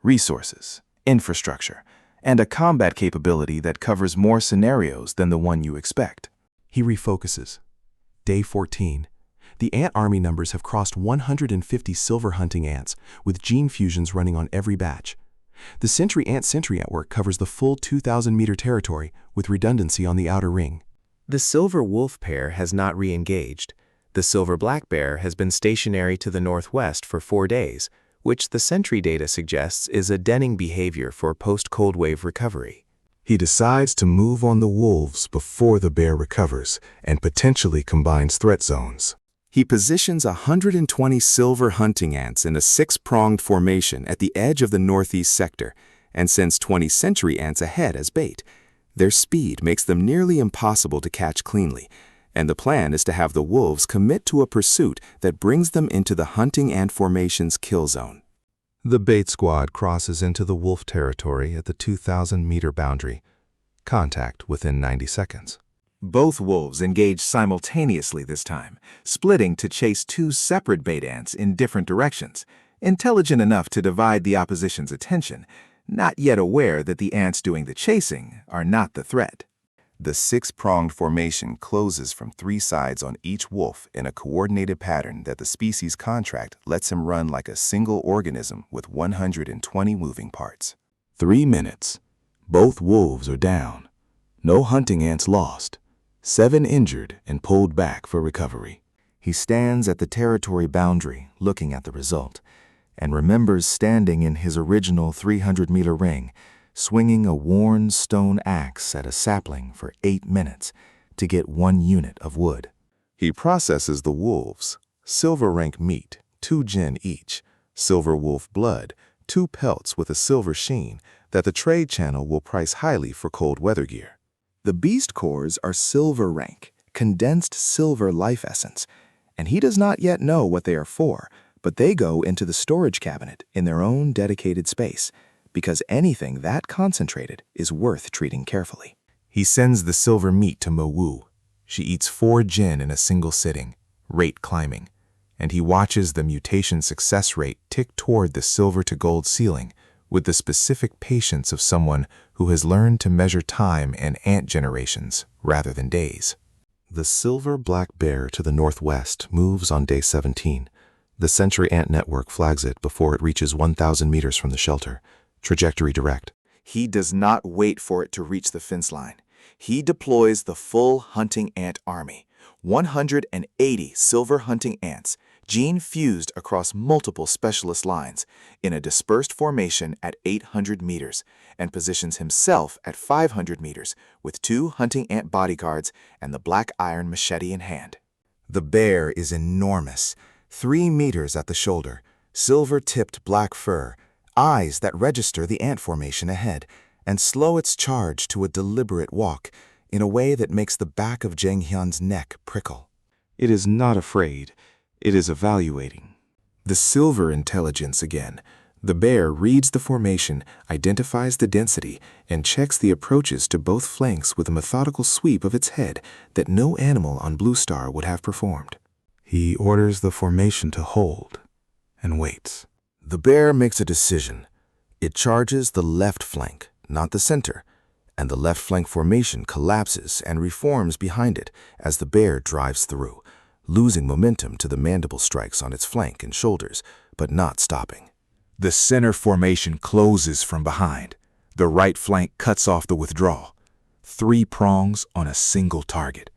resources, infrastructure, and a combat capability that covers more scenarios than the one you expect. He refocuses. Day 14. The ant army numbers have crossed 150 silver hunting ants, with gene fusions running on every batch. The Sentry Ant network covers the full 2,000-meter territory, with redundancy on the outer ring. The silver wolf pair has not re-engaged. The silver black bear has been stationary to the northwest for 4 days, which the Sentry data suggests is a denning behavior for post-cold wave recovery. He decides to move on the wolves before the bear recovers and potentially combines threat zones. He positions 120 silver hunting ants in a 6-pronged formation at the edge of the northeast sector and sends 20 sentry ants ahead as bait. Their speed makes them nearly impossible to catch cleanly, and the plan is to have the wolves commit to a pursuit that brings them into the hunting ant formation's kill zone. The bait squad crosses into the wolf territory at the 2,000-meter boundary. Contact within 90 seconds. Both wolves engage simultaneously this time, splitting to chase 2 separate bait ants in different directions, intelligent enough to divide the opposition's attention, not yet aware that the ants doing the chasing are not the threat. The 6-pronged formation closes from 3 sides on each wolf in a coordinated pattern that the species contract lets him run like a single organism with 120 moving parts. 3 minutes. Both wolves are down. No hunting ants lost. 7 injured and pulled back for recovery. He stands at the territory boundary looking at the result, and remembers standing in his original 300-meter ring, swinging a worn stone axe at a sapling for 8 minutes to get 1 unit of wood. He processes the wolves, silver rank meat, 2 jin each, silver wolf blood, 2 pelts with a silver sheen that the trade channel will price highly for cold weather gear. The beast cores are silver rank, condensed silver life essence, and he does not yet know what they are for, but they go into the storage cabinet in their own dedicated space, because anything that concentrated is worth treating carefully. He sends the silver meat to Mo-woo. She eats 4 jin in a single sitting, rate climbing, and he watches the mutation success rate tick toward the silver to gold ceiling with the specific patience of someone who has learned to measure time and ant generations rather than days. The silver black bear to the northwest moves on day 17. The Century Ant Network flags it before it reaches 1,000 meters from the shelter. Trajectory direct. He does not wait for it to reach the fence line. He deploys the full hunting ant army, 180 silver hunting ants, gene-fused across multiple specialist lines, in a dispersed formation at 800 meters, and positions himself at 500 meters with 2 hunting ant bodyguards and the black iron machete in hand. The bear is enormous, 3 meters at the shoulder, silver-tipped black fur, eyes that register the ant formation ahead, and slow its charge to a deliberate walk in a way that makes the back of Jang Hyun's neck prickle. It is not afraid. It is evaluating. The silver intelligence again. The bear reads the formation, identifies the density, and checks the approaches to both flanks with a methodical sweep of its head that no animal on Blue Star would have performed. He orders the formation to hold and waits. The bear makes a decision. It charges the left flank, not the center, and the left flank formation collapses and reforms behind it as the bear drives through, losing momentum to the mandible strikes on its flank and shoulders, but not stopping. The center formation closes from behind. The right flank cuts off the withdrawal. 3 prongs on a single target.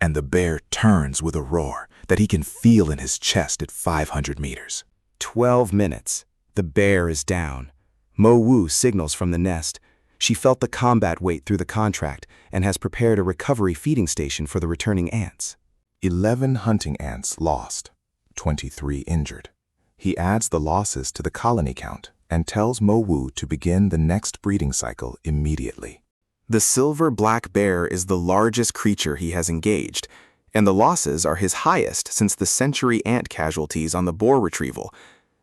And the bear turns with a roar that he can feel in his chest at 500 meters. 12 minutes. The bear is down. Mo-woo signals from the nest. She felt the combat weight through the contract and has prepared a recovery feeding station for the returning ants. 11 hunting ants lost, 23 injured. He adds the losses to the colony count and tells Mo-woo to begin the next breeding cycle immediately. The silver black bear is the largest creature he has engaged, and the losses are his highest since the century ant casualties on the boar retrieval.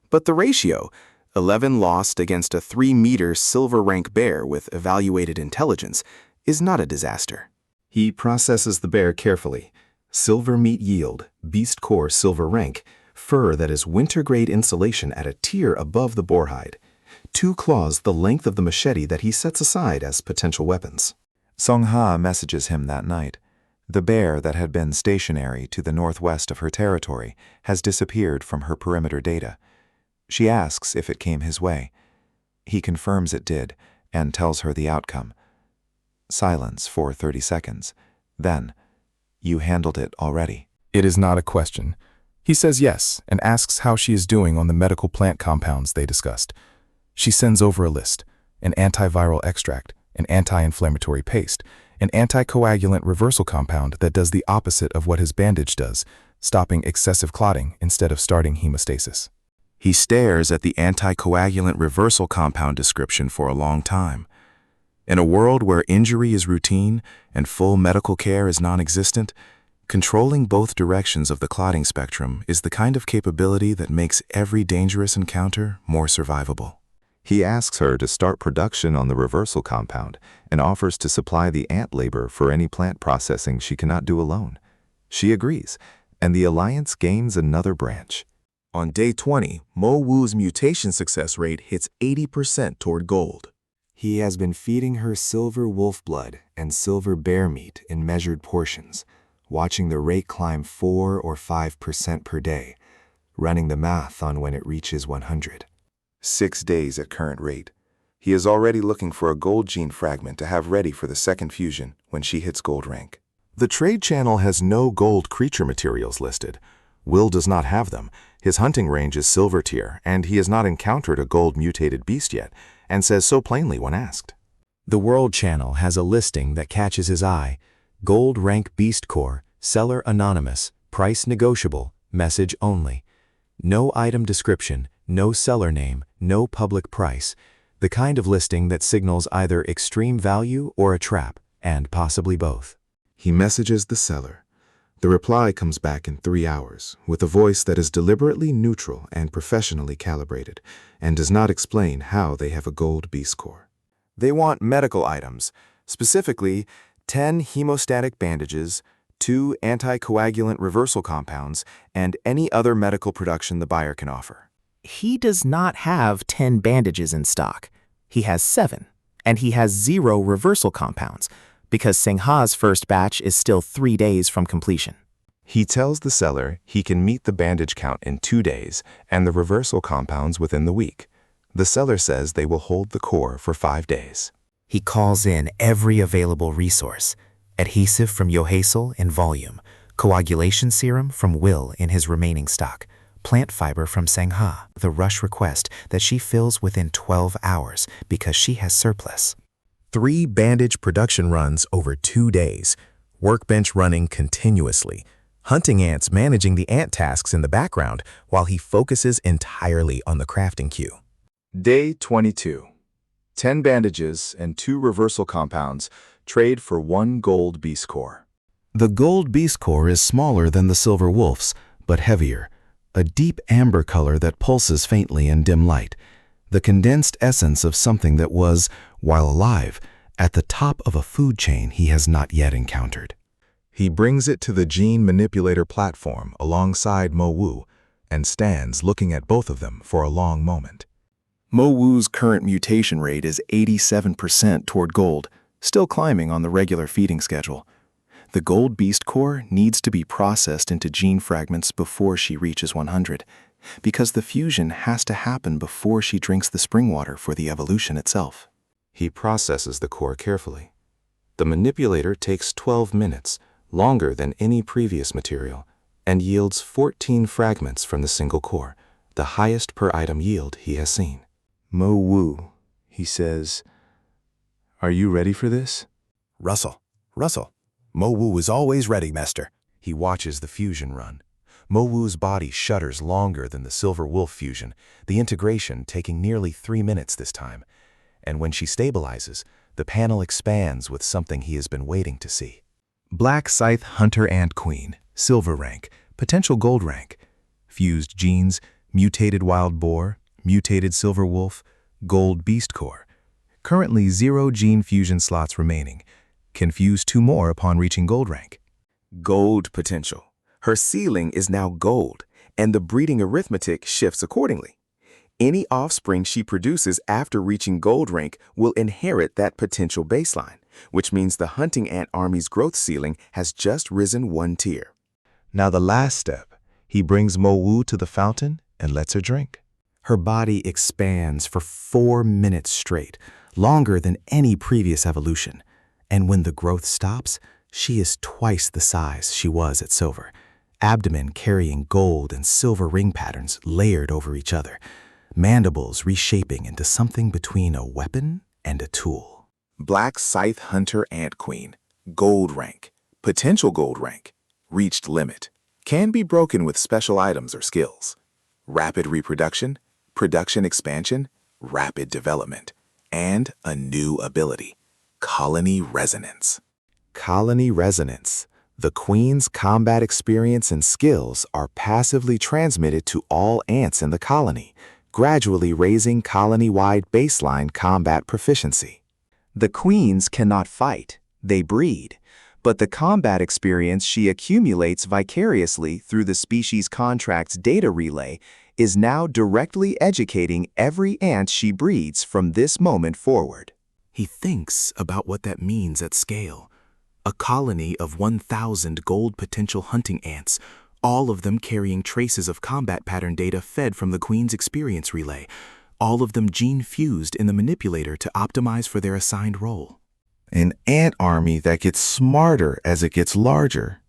But the ratio, 11 lost against a 3-meter silver rank bear with evaluated intelligence, is not a disaster. He processes the bear carefully. Silver meat yield, beast core silver rank, fur that is winter-grade insulation at a tier above the boar hide. 2 claws the length of the machete that he sets aside as potential weapons. Seong-ha messages him that night. The bear that had been stationary to the northwest of her territory has disappeared from her perimeter data. She asks if it came his way. He confirms it did and tells her the outcome. Silence for 30 seconds. Then, "You handled it already." It is not a question. He says yes and asks how she is doing on the medical plant compounds they discussed. She sends over a list: an antiviral extract, an anti-inflammatory paste, an anticoagulant reversal compound that does the opposite of what his bandage does, stopping excessive clotting instead of starting hemostasis. He stares at the anticoagulant reversal compound description for a long time. In a world where injury is routine and full medical care is non-existent, controlling both directions of the clotting spectrum is the kind of capability that makes every dangerous encounter more survivable. He asks her to start production on the reversal compound and offers to supply the ant labor for any plant processing she cannot do alone. She agrees, and the alliance gains another branch. On day 20, Mo-woo's mutation success rate hits 80% toward gold. He has been feeding her silver wolf blood and silver bear meat in measured portions, watching the rate climb 4 or 5% per day, running the math on when it reaches 100. 6 days at current rate. He is already looking for a gold gene fragment to have ready for the second fusion when she hits gold rank. The trade channel has no gold creature materials listed. Will does not have them. His hunting range is silver tier, and he has not encountered a gold mutated beast yet, and says so plainly when asked. The World Channel has a listing that catches his eye. Gold rank beast core, seller anonymous, price negotiable, message only. No item description, no seller name, no public price. The kind of listing that signals either extreme value or a trap, and possibly both. He messages the seller. The reply comes back in 3 hours, with a voice that is deliberately neutral and professionally calibrated, and does not explain how they have a gold beast core. They want medical items, specifically 10 hemostatic bandages, 2 anticoagulant reversal compounds, and any other medical production the buyer can offer. He does not have 10 bandages in stock. He has 7, and he has 0 reversal compounds, because Seong-ha's first batch is still 3 days from completion. He tells the seller he can meet the bandage count in 2 days and the reversal compounds within the week. The seller says they will hold the core for 5 days. He calls in every available resource: adhesive from Yohasel in volume, coagulation serum from Will in his remaining stock, plant fiber from Seong-ha, the rush request that she fills within 12 hours because she has surplus. 3 bandage production runs over 2 days, workbench running continuously, hunting ants managing the ant tasks in the background while he focuses entirely on the crafting queue. Day 22. 10 bandages and 2 reversal compounds trade for 1 gold beast core. The gold beast core is smaller than the silver wolf's, but heavier, a deep amber color that pulses faintly in dim light, the condensed essence of something that was, while alive, at the top of a food chain he has not yet encountered. He brings it to the gene manipulator platform alongside Mo-woo and stands looking at both of them for a long moment. Mo-woo's current mutation rate is 87% toward gold, still climbing on the regular feeding schedule. The gold beast core needs to be processed into gene fragments before she reaches 100, because the fusion has to happen before she drinks the spring water for the evolution itself. He processes the core carefully. The manipulator takes 12 minutes, longer than any previous material, and yields 14 fragments from the single core, the highest per item yield he has seen. Mo-woo, he says, "Are you ready for this?" Russell. Mo-woo is always ready, Master. He watches the fusion run. Mo-woo's body shudders longer than the Silver Wolf fusion, the integration taking nearly 3 minutes this time. And when she stabilizes, the panel expands with something he has been waiting to see. Black Scythe Hunter Ant Queen, silver rank, potential gold rank. Fused genes, mutated wild boar, mutated silver wolf, gold beast core. Currently 0 gene fusion slots remaining. Can fuse 2 more upon reaching gold rank. Gold potential. Her ceiling is now gold, and the breeding arithmetic shifts accordingly. Any offspring she produces after reaching gold rank will inherit that potential baseline, which means the hunting ant army's growth ceiling has just risen 1 tier. Now the last step. He brings Mo-woo to the fountain and lets her drink. Her body expands for 4 minutes straight, longer than any previous evolution. And when the growth stops, she is twice the size she was at silver, abdomen carrying gold and silver ring patterns layered over each other, mandibles reshaping into something between a weapon and a tool. Black Scythe Hunter Ant Queen, gold rank, potential gold rank, reached limit, can be broken with special items or skills. Rapid reproduction, production expansion, rapid development, and a new ability, colony resonance. Colony resonance. The queen's combat experience and skills are passively transmitted to all ants in the colony, gradually raising colony-wide baseline combat proficiency. The queens cannot fight, they breed, but the combat experience she accumulates vicariously through the species contract's data relay is now directly educating every ant she breeds from this moment forward. He thinks about what that means at scale. A colony of 1,000 gold potential hunting ants, all of them carrying traces of combat pattern data fed from the queen's experience relay, all of them gene-fused in the Manipulator to optimize for their assigned role. An ant army that gets smarter as it gets larger.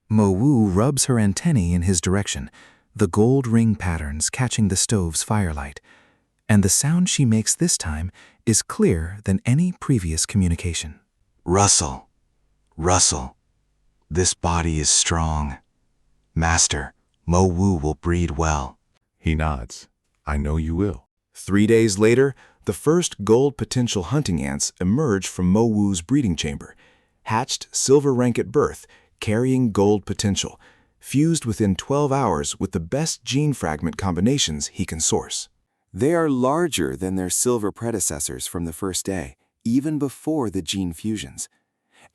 Mo-woo rubs her antennae in his direction, the gold ring patterns catching the stove's firelight. And the sound she makes this time is clearer than any previous communication. Rustle, rustle. This body is strong. Master, Mo-woo will breed well. He nods. I know you will. 3 days later, the first gold potential hunting ants emerge from Mo-woo's breeding chamber, hatched silver rank at birth, carrying gold potential, fused within 12 hours with the best gene fragment combinations he can source. They are larger than their silver predecessors from the first day, even before the gene fusions.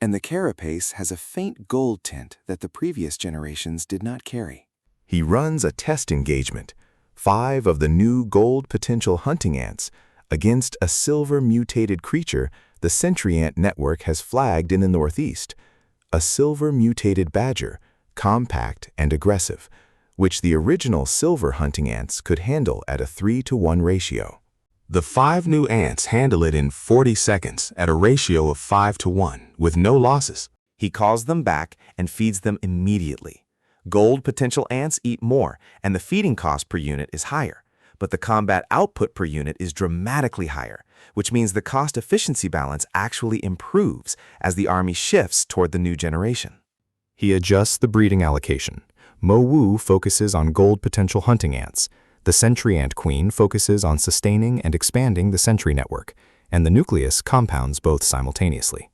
And the carapace has a faint gold tint that the previous generations did not carry. He runs a test engagement, 5 of the new gold potential hunting ants, against a silver mutated creature the Sentry Ant Network has flagged in the Northeast, a silver mutated badger, compact and aggressive, which the original silver hunting ants could handle at a 3-to-1 ratio. The 5 new ants handle it in 40 seconds at a ratio of 5-to-1 with no losses. He calls them back and feeds them immediately. Gold potential ants eat more, and the feeding cost per unit is higher, but the combat output per unit is dramatically higher, which means the cost-efficiency balance actually improves as the army shifts toward the new generation. He adjusts the breeding allocation. Mo-woo focuses on gold potential hunting ants. The Sentry Ant Queen focuses on sustaining and expanding the Sentry Network, and the nucleus compounds both simultaneously.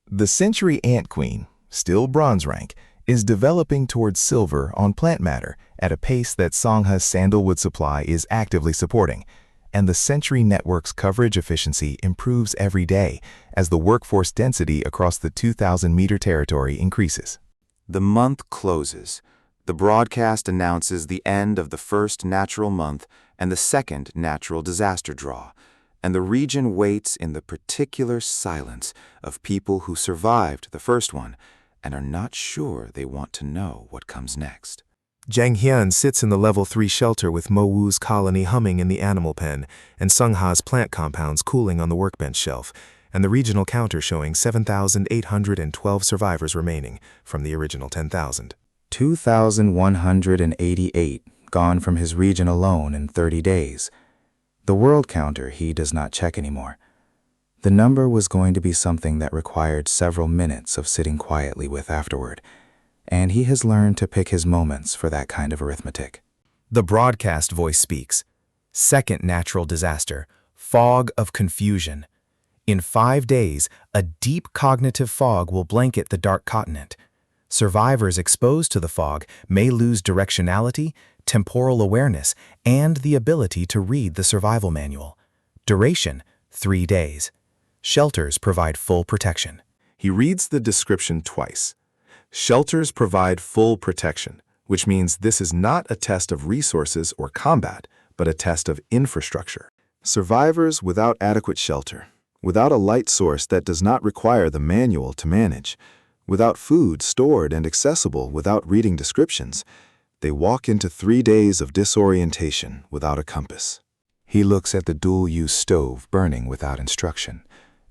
The Sentry Ant Queen, still bronze rank, is developing towards silver on plant matter at a pace that Seong-ha's sandalwood supply is actively supporting, and the Sentry Network's coverage efficiency improves every day as the workforce density across the 2,000-meter territory increases. The month closes. The broadcast announces the end of the first natural month and the second natural disaster draw, and the region waits in the particular silence of people who survived the first one and are not sure they want to know what comes next. Jang Hyun sits in the level 3 shelter with Mo-woo's colony humming in the animal pen and Seong-ha's plant compounds cooling on the workbench shelf, and the regional counter showing 7,812 survivors remaining from the original 10,000. 2,188 gone from his region alone in 30 days. The world counter he does not check anymore. The number was going to be something that required several minutes of sitting quietly with afterward, and he has learned to pick his moments for that kind of arithmetic. The broadcast voice speaks. Second natural disaster, fog of confusion. In 5 days, a deep cognitive fog will blanket the dark continent. Survivors exposed to the fog may lose directionality, temporal awareness, and the ability to read the survival manual. Duration, 3 days. Shelters provide full protection. He reads the description twice. Shelters provide full protection, which means this is not a test of resources or combat, but a test of infrastructure. Survivors without adequate shelter, without a light source that does not require the manual to manage, without food stored and accessible without reading descriptions, they walk into 3 days of disorientation without a compass. He looks at the dual-use stove burning without instruction,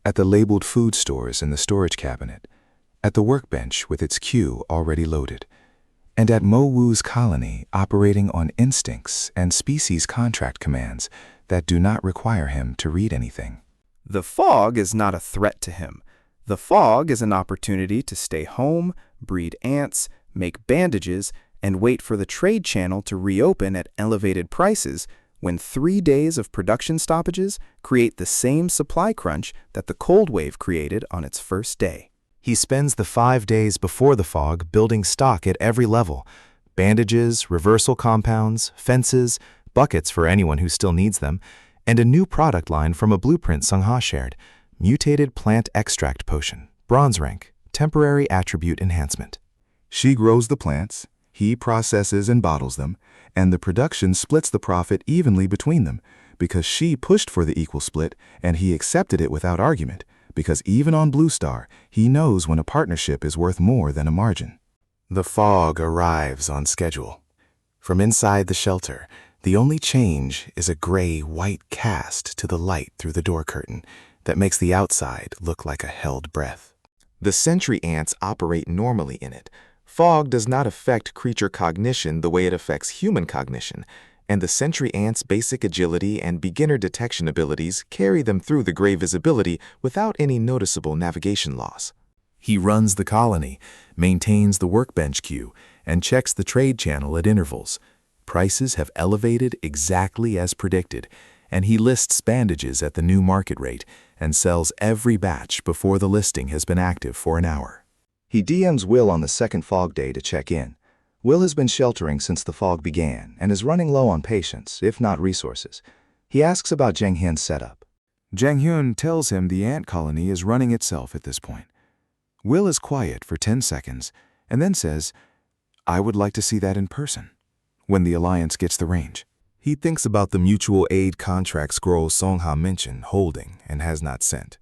at the labeled food stores in the storage cabinet, at the workbench with its queue already loaded, and at Mo-woo's colony operating on instincts and species contract commands that do not require him to read anything. The fog is not a threat to him. The fog is an opportunity to stay home, breed ants, make bandages, and wait for the trade channel to reopen at elevated prices when 3 days of production stoppages create the same supply crunch that the cold wave created on its first day. He spends the 5 days before the fog building stock at every level: bandages, reversal compounds, fences, buckets for anyone who still needs them, and a new product line from a blueprint Seong-ha shared: mutated plant extract potion, bronze rank, temporary attribute enhancement. She grows the plants, he processes and bottles them, and the production splits the profit evenly between them, because she pushed for the equal split and he accepted it without argument, because even on Blue Star, he knows when a partnership is worth more than a margin. The fog arrives on schedule. From inside the shelter, The only change is a gray-white cast to the light through the door curtain that makes the outside look like a held breath. The sentry ants operate normally in it. Fog does not affect creature cognition the way it affects human cognition, and the sentry ants' basic agility and beginner detection abilities carry them through the gray visibility without any noticeable navigation loss. He runs the colony, maintains the workbench queue, and checks the trade channel at intervals. Prices have elevated exactly as predicted, and he lists bandages at the new market rate and sells every batch before the listing has been active for an hour. He DMs Will on the second fog day to check in. Will has been sheltering since the fog began and is running low on patience, if not resources. He asks about Jang Hyun's setup. Jang Hyun tells him the ant colony is running itself at this point. Will is quiet for 10 seconds and then says, "I would like to see that in person, when the Alliance gets the range." He thinks about the mutual aid contract scroll Seong-ha mentioned holding and has not sent.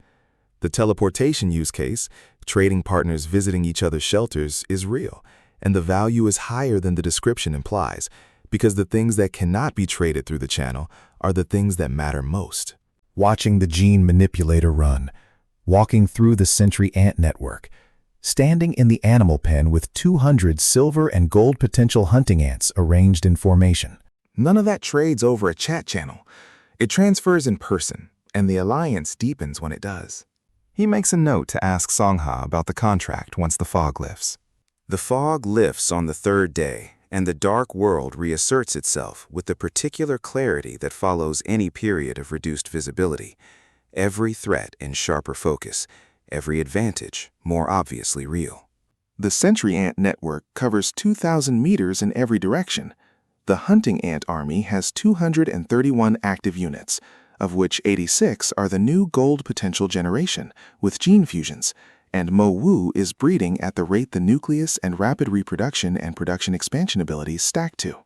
The teleportation use case, trading partners visiting each other's shelters, is real, and the value is higher than the description implies, because the things that cannot be traded through the channel are the things that matter most. Watching the gene manipulator run, walking through the sentry ant network, standing in the animal pen with 200 silver and gold potential hunting ants arranged in formation. None of that trades over a chat channel. It transfers in person, and the alliance deepens when it does. He makes a note to ask Seong-ha about the contract once the fog lifts. The fog lifts on the third day, and the dark world reasserts itself with the particular clarity that follows any period of reduced visibility. Every threat in sharper focus, every advantage more obviously real. The sentry ant network covers 2,000 meters in every direction. The hunting ant army has 231 active units, of which 86 are the new gold potential generation, with gene fusions, and Mo Wu is breeding at the rate the nucleus and rapid reproduction and production expansion abilities stack to.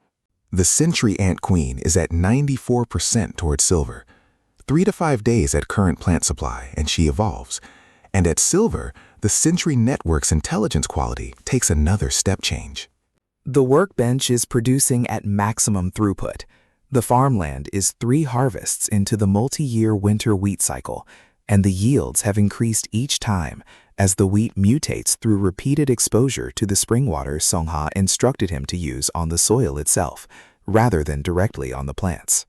The sentry ant queen is at 94% towards silver. 3 to 5 days at current plant supply, and she evolves. And at silver, the sentry network's intelligence quality takes another step change. The workbench is producing at maximum throughput. The farmland is 3 harvests into the multi-year winter wheat cycle, and the yields have increased each time as the wheat mutates through repeated exposure to the spring water Seong-ha instructed him to use on the soil itself, rather than directly on the plants.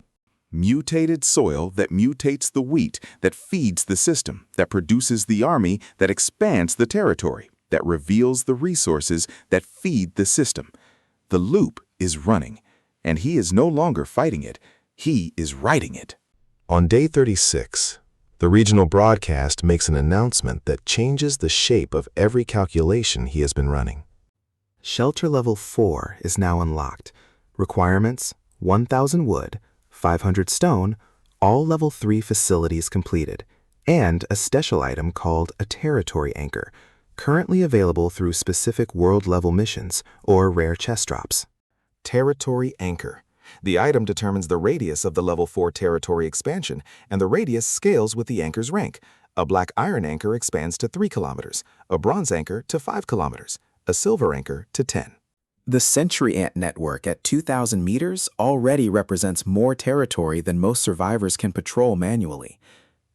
Mutated soil that mutates the wheat, that feeds the system, that produces the army, that expands the territory, that reveals the resources that feed the system. The loop is running, and he is no longer fighting it, he is writing it. On day 36, the regional broadcast makes an announcement that changes the shape of every calculation he has been running. Shelter level 4 is now unlocked. Requirements: 1,000 wood, 500 stone, all level 3 facilities completed, and a special item called a territory anchor, currently available through specific world-level missions or rare chest drops. Territory Anchor. The item determines the radius of the level 4 territory expansion, and the radius scales with the anchor's rank. A black iron anchor expands to 3 kilometers, a bronze anchor to 5 kilometers, a silver anchor to 10. The sentry ant network at 2,000 meters already represents more territory than most survivors can patrol manually.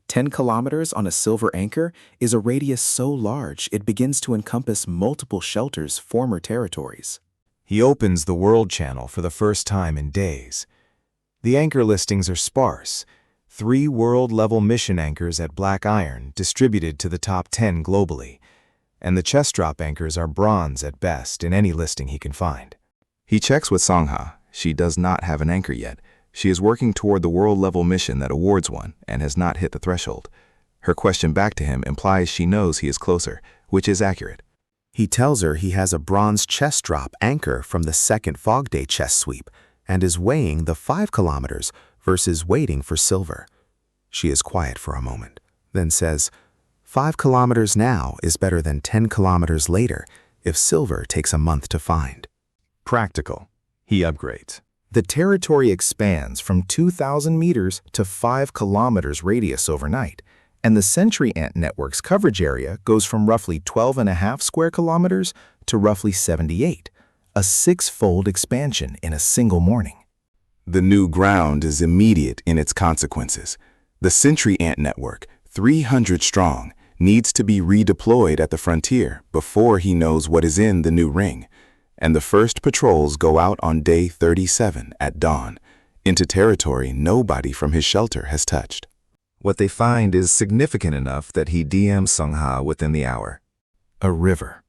10 kilometers on a silver anchor is a radius so large it begins to encompass multiple shelters' former territories. He opens the World Channel for the first time in days. The anchor listings are sparse. 3 world-level mission anchors at black iron distributed to the top 10 globally, and the chest drop anchors are bronze at best in any listing he can find. He checks with Seong-ha. She does not have an anchor yet. She is working toward the world-level mission that awards one and has not hit the threshold. Her question back to him implies she knows he is closer, which is accurate. He tells her he has a bronze chest drop anchor from the second fog day chest sweep and is weighing the 5 kilometers versus waiting for silver. She is quiet for a moment, then says, 5 kilometers now is better than 10 kilometers later if silver takes a month to find. Practical. He upgrades. The territory expands from 2,000 meters to 5 kilometers radius overnight, and the sentry ant network's coverage area goes from roughly 12.5 square kilometers to roughly 78, a 6-fold expansion in a single morning. The new ground is immediate in its consequences. The sentry ant network, 300 strong, needs to be redeployed at the frontier before he knows what is in the new ring. And the first patrols go out on day 37 at dawn, into territory nobody from his shelter has touched. What they find is significant enough that he DMs Seong-ha within the hour. A river.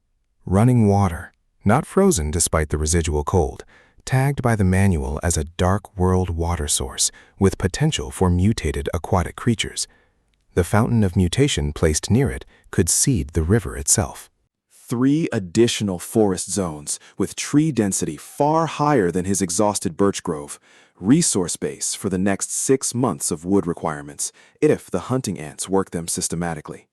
Running water. Not frozen despite the residual cold. Tagged by the manual as a dark world water source with potential for mutated aquatic creatures. The fountain of mutation placed near it could seed the river itself. 3 additional forest zones with tree density far higher than his exhausted birch grove. Resource base for the next 6 months of wood requirements, if the hunting ants work them systematically.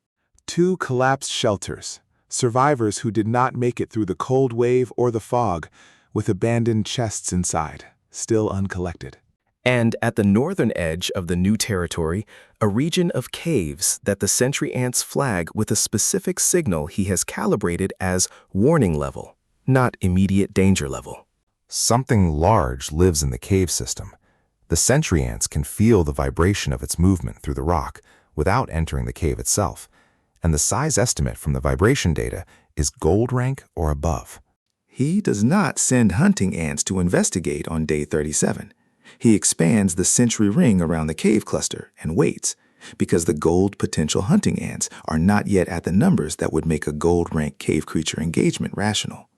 2 collapsed shelters. Survivors who did not make it through the cold wave or the fog, with abandoned chests inside, still uncollected. And at the northern edge of the new territory, a region of caves that the sentry ants flag with a specific signal he has calibrated as warning level, not immediate danger level. Something large lives in the cave system. The sentry ants can feel the vibration of its movement through the rock without entering the cave itself, and the size estimate from the vibration data is gold rank or above. He does not send hunting ants to investigate on day 37. He expands the sentry ring around the cave cluster and waits, because the gold potential hunting ants are not yet at the numbers that would make a gold rank cave creature engagement rational.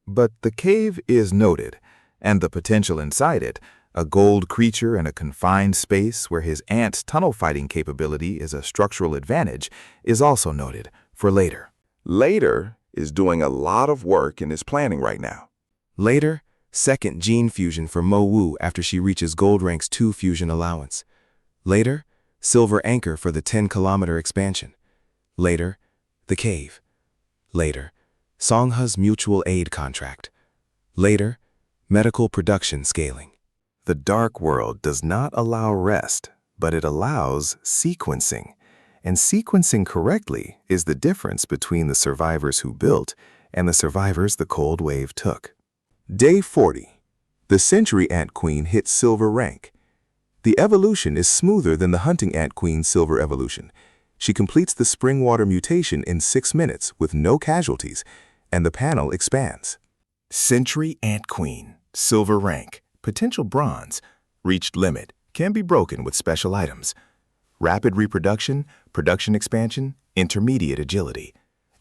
But the cave is noted, and the potential inside it, a gold creature in a confined space where his ant's tunnel fighting capability is a structural advantage, is also noted for later. Later is doing a lot of work in his planning right now. Later, second gene fusion for Mo Wu after she reaches Gold Rank's 2 fusion allowance. Later, silver anchor for the 10-kilometer expansion. Later, the cave. Later, Seong-ha's mutual aid contract. Later, medical production scaling. The dark world does not allow rest, but it allows sequencing. And sequencing correctly is the difference between the survivors who built and the survivors the cold wave took. Day 40. The Sentry Ant Queen hits silver rank. The evolution is smoother than the Hunting Ant Queen's silver evolution. She completes the spring water mutation in 6 minutes with no casualties, and the panel expands. Sentry Ant Queen, silver rank, potential bronze, reached limit, can be broken with special items. Rapid reproduction, production expansion, intermediate agility.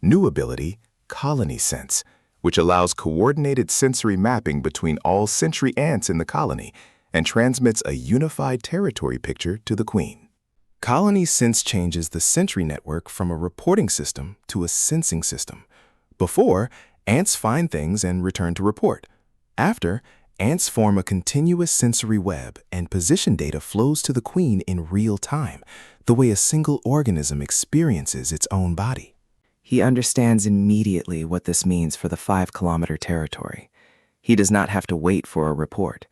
New ability, colony sense, which allows coordinated sensory mapping between all sentry ants in the colony and transmits a unified territory picture to the queen. Colony sense changes the sentry network from a reporting system to a sensing system. Before, ants find things and return to report. After, ants form a continuous sensory web and position data flows to the queen in real time, the way a single organism experiences its own body. He understands immediately what this means for the 5-kilometer territory. He does not have to wait for a report.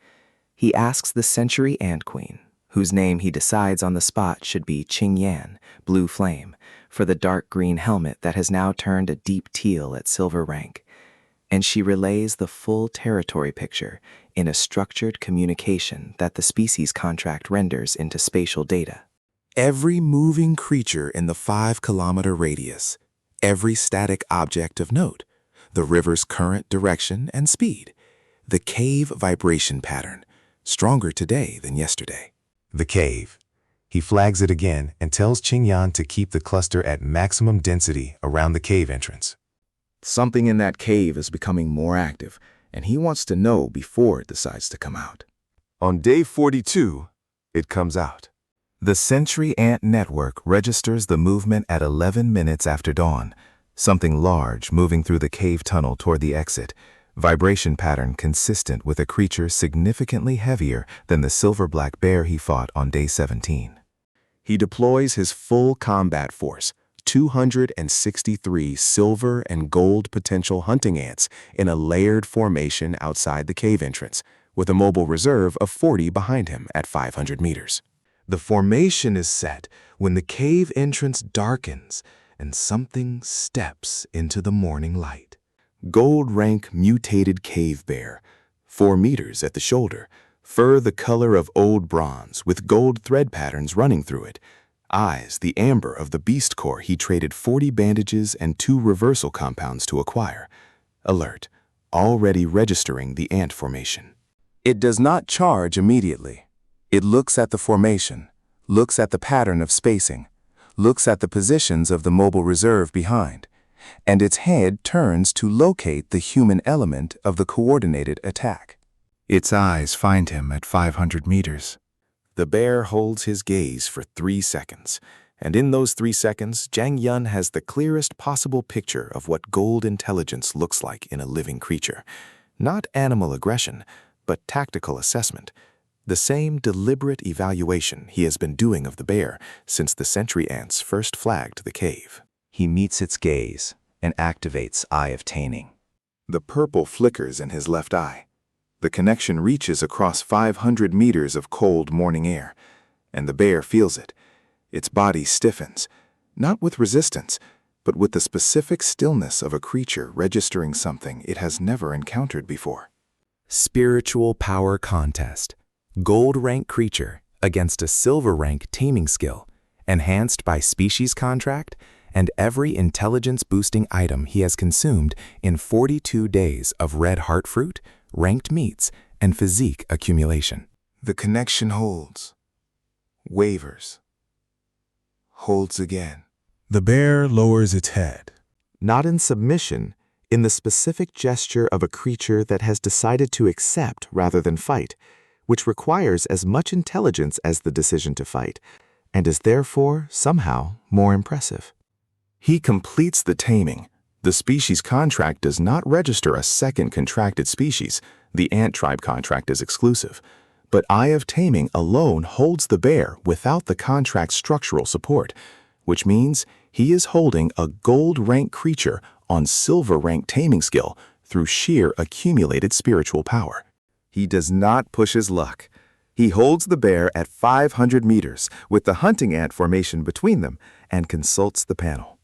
He asks the Sentry Ant Queen, whose name he decides on the spot should be Qing-yan, Blue Flame, for the dark green helmet that has now turned a deep teal at silver rank. And she relays the full territory picture in a structured communication that the species contract renders into spatial data. Every moving creature in the 5-kilometer radius, every static object of note, the river's current direction and speed, the cave vibration pattern, stronger today than yesterday. The cave. He flags it again and tells Qing-yan to keep the cluster at maximum density around the cave entrance. Something in that cave is becoming more active, and he wants to know before it decides to come out. On day 42, it comes out. The Sentry Ant Network registers the movement at 11 minutes after dawn. Something large moving through the cave tunnel toward the exit. Vibration pattern consistent with a creature significantly heavier than the silver-black bear he fought on day 17. He deploys his full combat force, 263 silver and gold potential hunting ants in a layered formation outside the cave entrance, with a mobile reserve of 40 behind him at 500 meters. The formation is set when the cave entrance darkens and something steps into the morning light. Gold rank mutated cave bear, 4 meters at the shoulder, Fur the color of old bronze with gold thread patterns running through it. Eyes the amber of the beast core he traded 40 bandages and 2 reversal compounds to acquire. Alert, already registering the ant formation. It does not charge immediately. It looks at the formation, looks at the pattern of spacing, looks at the positions of the mobile reserve behind, and its head turns to locate the human element of the coordinated attack. Its eyes find him at 500 meters. The bear holds his gaze for 3 seconds, and in those 3 seconds, Jang Hyun has the clearest possible picture of what gold intelligence looks like in a living creature. Not animal aggression, but tactical assessment. The same deliberate evaluation he has been doing of the bear since the sentry ants first flagged the cave. He meets its gaze and activates Eye of Taming. The purple flickers in his left eye. The connection reaches across 500 meters of cold morning air, and the bear feels it. Its body stiffens, not with resistance, but with the specific stillness of a creature registering something it has never encountered before. Spiritual power contest. Gold rank creature against a silver rank taming skill, enhanced by species contract and every intelligence boosting item he has consumed in 42 days of red heart fruit, ranked meats, and physique accumulation. The connection holds, wavers, holds again. The bear lowers its head. Not in submission, in the specific gesture of a creature that has decided to accept rather than fight, which requires as much intelligence as the decision to fight, and is therefore somehow more impressive. He completes the taming. The species contract does not register a second contracted species. The ant tribe contract is exclusive. But Eye of Taming alone holds the bear without the contract's structural support, which means he is holding a gold rank creature on silver rank taming skill through sheer accumulated spiritual power. He does not push his luck. He holds the bear at 500 meters with the hunting ant formation between them and consults the panel.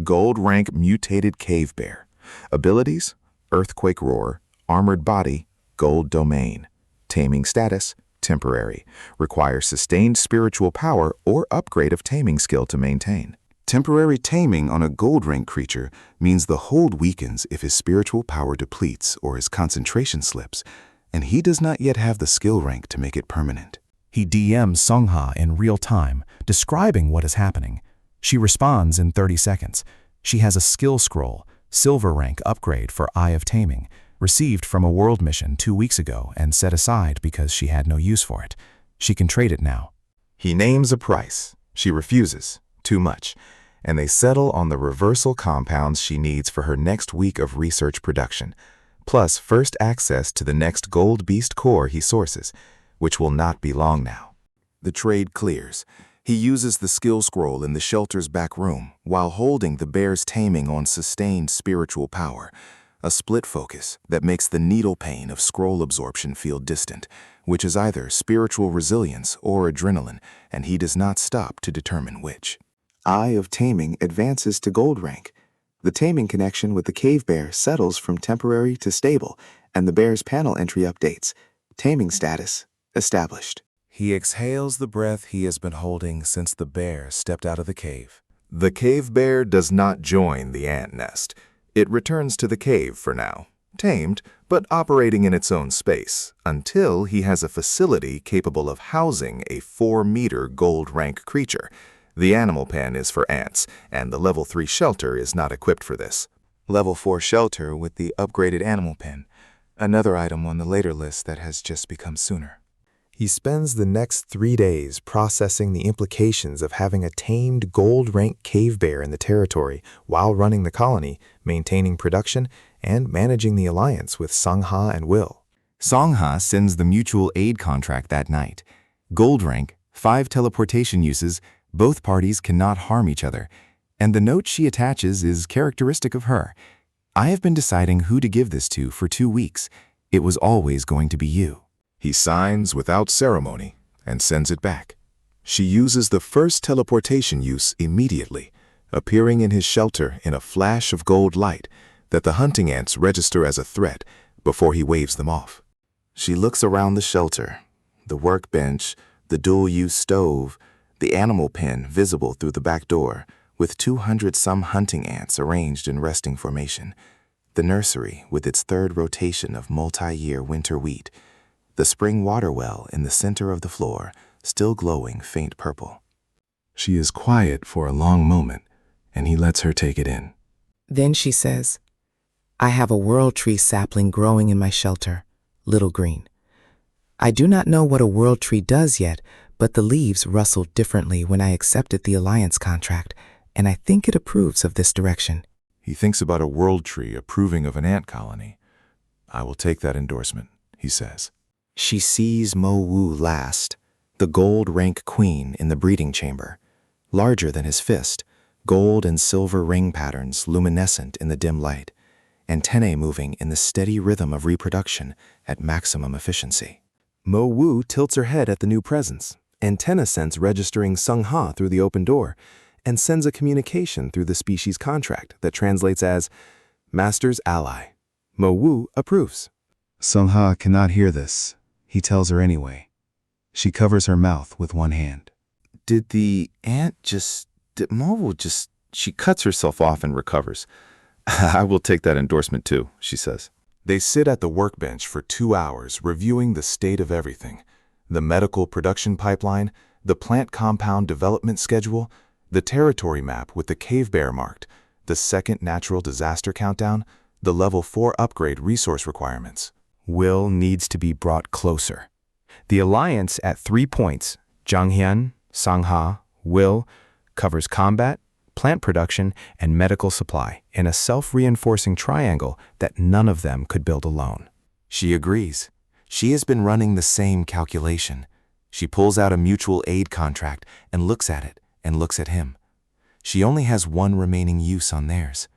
Gold rank mutated cave bear. Abilities: earthquake roar, armored body, gold domain. Taming status: temporary. Requires sustained spiritual power or upgrade of taming skill to maintain. Temporary taming on a gold rank creature means the hold weakens if his spiritual power depletes or his concentration slips, and he does not yet have the skill rank to make it permanent. He DMs Seong-ha in real time, describing what is happening. She responds in 30 seconds. She has a skill scroll, silver rank upgrade for Eye of Taming, received from a world mission 2 weeks ago and set aside because she had no use for it. She can trade it now. He names a price. She refuses. Too much. And they settle on the reversal compounds she needs for her next week of research production, plus first access to the next gold beast core he sources, which will not be long now. The trade clears. He uses the skill scroll in the shelter's back room while holding the bear's taming on sustained spiritual power, a split focus that makes the needle pain of scroll absorption feel distant, which is either spiritual resilience or adrenaline, and he does not stop to determine which. Eye of Taming advances to gold rank. The taming connection with the cave bear settles from temporary to stable, and the bear's panel entry updates. Taming status established. He exhales the breath he has been holding since the bear stepped out of the cave. The cave bear does not join the ant nest. It returns to the cave for now, tamed, but operating in its own space, until he has a facility capable of housing a 4-meter gold rank creature. The animal pen is for ants, and the level 3 shelter is not equipped for this. Level 4 shelter with the upgraded animal pen, another item on the later list that has just become sooner. He spends the next 3 days processing the implications of having a tamed gold rank cave bear in the territory while running the colony, maintaining production, and managing the alliance with Seong-ha Will. Seong-ha sends the mutual aid contract that night. Gold rank, 5 teleportation uses, both parties cannot harm each other, and the note she attaches is characteristic of her. I have been deciding who to give this to for 2 weeks. It was always going to be you. He signs without ceremony and sends it back. She uses the first teleportation use immediately, appearing in his shelter in a flash of gold light that the hunting ants register as a threat before he waves them off. She looks around the shelter, the workbench, the dual-use stove, the animal pen visible through the back door, with 200-some hunting ants arranged in resting formation, the nursery with its third rotation of multi-year winter wheat, the spring water well in the center of the floor, still glowing faint purple. She is quiet for a long moment, and he lets her take it in. Then she says, I have a world tree sapling growing in my shelter, little green. I do not know what a world tree does yet, but the leaves rustled differently when I accepted the alliance contract, and I think it approves of this direction. He thinks about a world tree approving of an ant colony. I will take that endorsement, he says. She sees Mo Wu last, the gold rank queen in the breeding chamber, larger than his fist, gold and silver ring patterns luminescent in the dim light, antennae moving in the steady rhythm of reproduction at maximum efficiency. Mo Wu tilts her head at the new presence, antenna sense registering Seong-ha through the open door, and sends a communication through the species contract that translates as Master's Ally. Mo Wu approves. Seong-ha cannot hear this. He tells her anyway. She covers her mouth with one hand. Did the ant did Mo Wu she cuts herself off and recovers. I will take that endorsement too, she says. They sit at the workbench for 2 hours reviewing the state of everything: the medical production pipeline, the plant compound development schedule, the territory map with the cave bear marked, the second natural disaster countdown, the level 4 upgrade resource requirements. Will needs to be brought closer. The alliance at 3 points, Jang Hyun, Seong-ha Will, covers combat, plant production, and medical supply in a self-reinforcing triangle that none of them could build alone. She agrees. She has been running the same calculation. She pulls out a mutual aid contract and looks at it and looks at him. She only has one remaining use on theirs.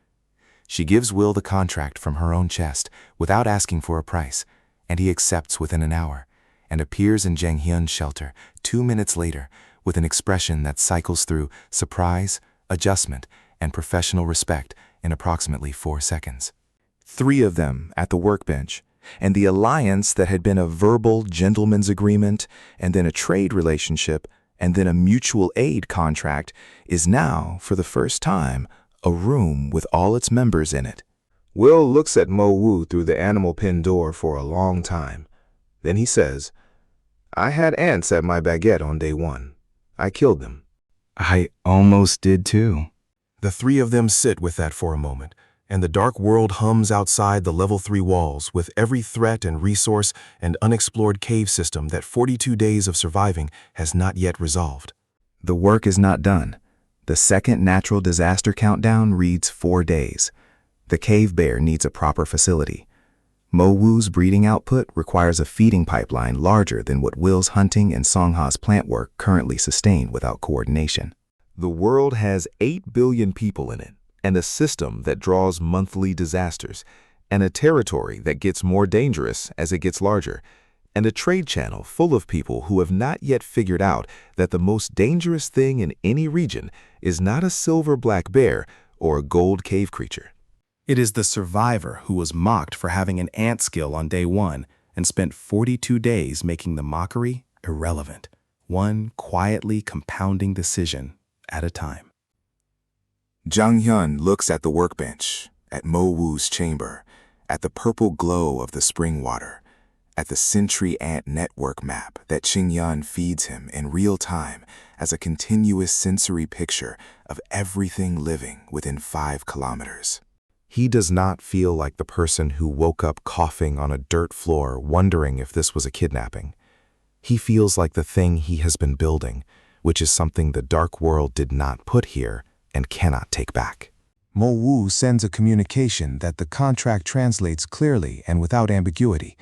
She gives Will the contract from her own chest without asking for a price, and he accepts within an hour and appears in Jang Hyun's shelter 2 minutes later with an expression that cycles through surprise, adjustment, and professional respect in approximately 4 seconds. 3 of them at the workbench, and the alliance that had been a verbal gentleman's agreement, and then a trade relationship, and then a mutual aid contract, is now, for the first time, a room with all its members in it. Will looks at Mo Wu through the animal pen door for a long time. Then he says, I had ants at my baguette on day 1. I killed them. I almost did too. The 3 of them sit with that for a moment, and the dark world hums outside the level 3 walls with every threat and resource and unexplored cave system that 42 days of surviving has not yet resolved. The work is not done. The second natural disaster countdown reads 4 days. The cave bear needs a proper facility. Mo Wu's breeding output requires a feeding pipeline larger than what Will's hunting and Seong-ha's plant work currently sustain without coordination. The world has 8 billion people in it, and a system that draws monthly disasters, and a territory that gets more dangerous as it gets larger, and a trade channel full of people who have not yet figured out that the most dangerous thing in any region is not a silver black bear or a gold cave creature. It is the survivor who was mocked for having an ant skill on day 1 and spent 42 days making the mockery irrelevant, one quietly compounding decision at a time. Jang Hyun looks at the workbench, at Mo Wu's chamber, at the purple glow of the spring water, at the Sentry Ant network map that Qing-yan feeds him in real time as a continuous sensory picture of everything living within 5 kilometers. He does not feel like the person who woke up coughing on a dirt floor wondering if this was a kidnapping. He feels like the thing he has been building, which is something the dark world did not put here and cannot take back. Mo Wu sends a communication that the contract translates clearly and without ambiguity.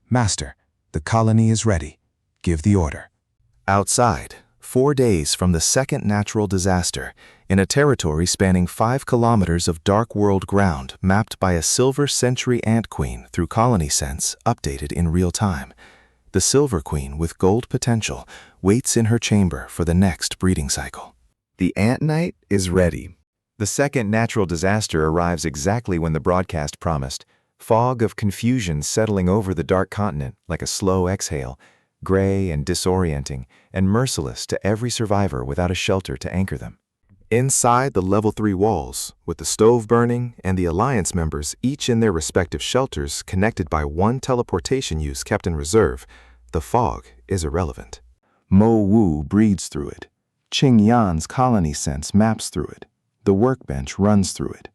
Master, the colony is ready. Give the order. Outside, 4 days from the second natural disaster, in a territory spanning 5 kilometers of dark world ground mapped by a silver sentry ant queen through colony sense updated in real time, the silver queen with gold potential waits in her chamber for the next breeding cycle. The ant night is ready. The second natural disaster arrives exactly when the broadcast promised, fog of confusion settling over the dark continent like a slow exhale, gray and disorienting, and merciless to every survivor without a shelter to anchor them. Inside the level 3 walls, with the stove burning and the Alliance members each in their respective shelters connected by one teleportation use kept in reserve, the fog is irrelevant. Mo Wu breathes through it. Qing Yan's colony sense maps through it. The workbench runs through it.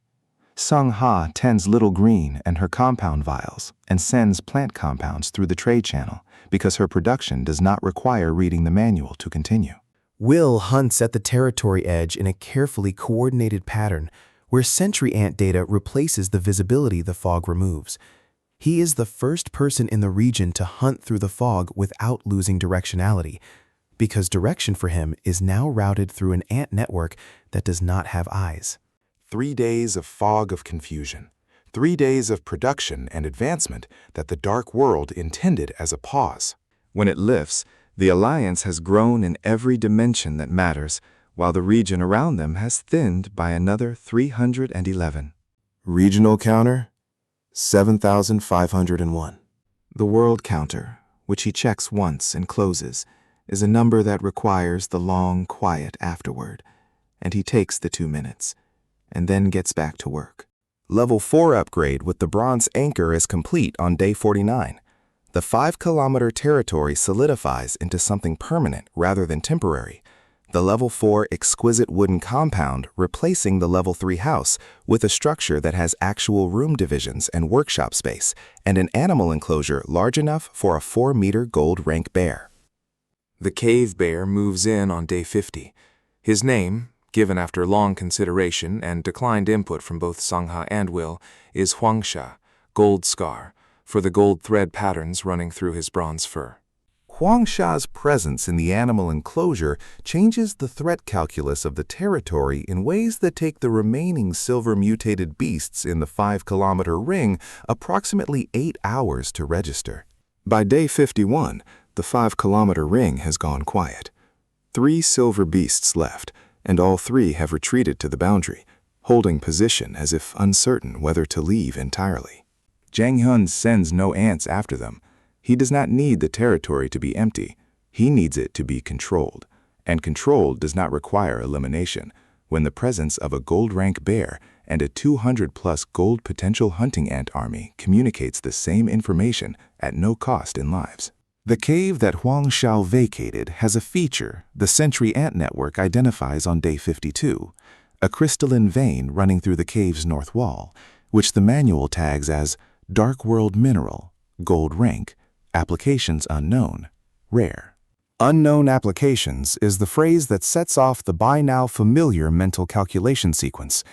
Seong-ha tends Little Green and her compound vials and sends plant compounds through the trade channel because her production does not require reading the manual to continue. Will hunts at the territory edge in a carefully coordinated pattern where sentry ant data replaces the visibility the fog removes. He is the first person in the region to hunt through the fog without losing directionality, because direction for him is now routed through an ant network that does not have eyes. 3 days of fog of confusion. 3 days of production and advancement that the dark world intended as a pause. When it lifts, the Alliance has grown in every dimension that matters, while the region around them has thinned by another 311. Regional counter, 7,501. The world counter, which he checks once and closes, is a number that requires the long quiet afterward, and he takes the 2 minutes, and then gets back to work. Level 4 upgrade with the bronze anchor is complete on day 49. The 5-kilometer territory solidifies into something permanent rather than temporary. The level 4 exquisite wooden compound replacing the level 3 house with a structure that has actual room divisions and workshop space, and an animal enclosure large enough for a 4-meter gold rank bear. The cave bear moves in on day 50. His name, given after long consideration and declined input from both Seong-ha and Will, is Huangsha, Gold Scar, for the gold thread patterns running through his bronze fur. Huangsha's presence in the animal enclosure changes the threat calculus of the territory in ways that take the remaining silver-mutated beasts in the 5-kilometer ring approximately 8 hours to register. By day 51, the 5-kilometer ring has gone quiet. 3 silver beasts left, and all 3 have retreated to the boundary, holding position as if uncertain whether to leave entirely. Jang Hyun sends no ants after them. He does not need the territory to be empty. He needs it to be controlled. And controlled does not require elimination, when the presence of a gold rank bear and a 200-plus gold potential hunting ant army communicates the same information at no cost in lives. The cave that Huangsha vacated has a feature the sentry ant network identifies on day 52, a crystalline vein running through the cave's north wall, which the manual tags as Dark World Mineral, Gold Rank, Applications Unknown, Rare. Unknown applications is the phrase that sets off the by now familiar mental calculation sequence.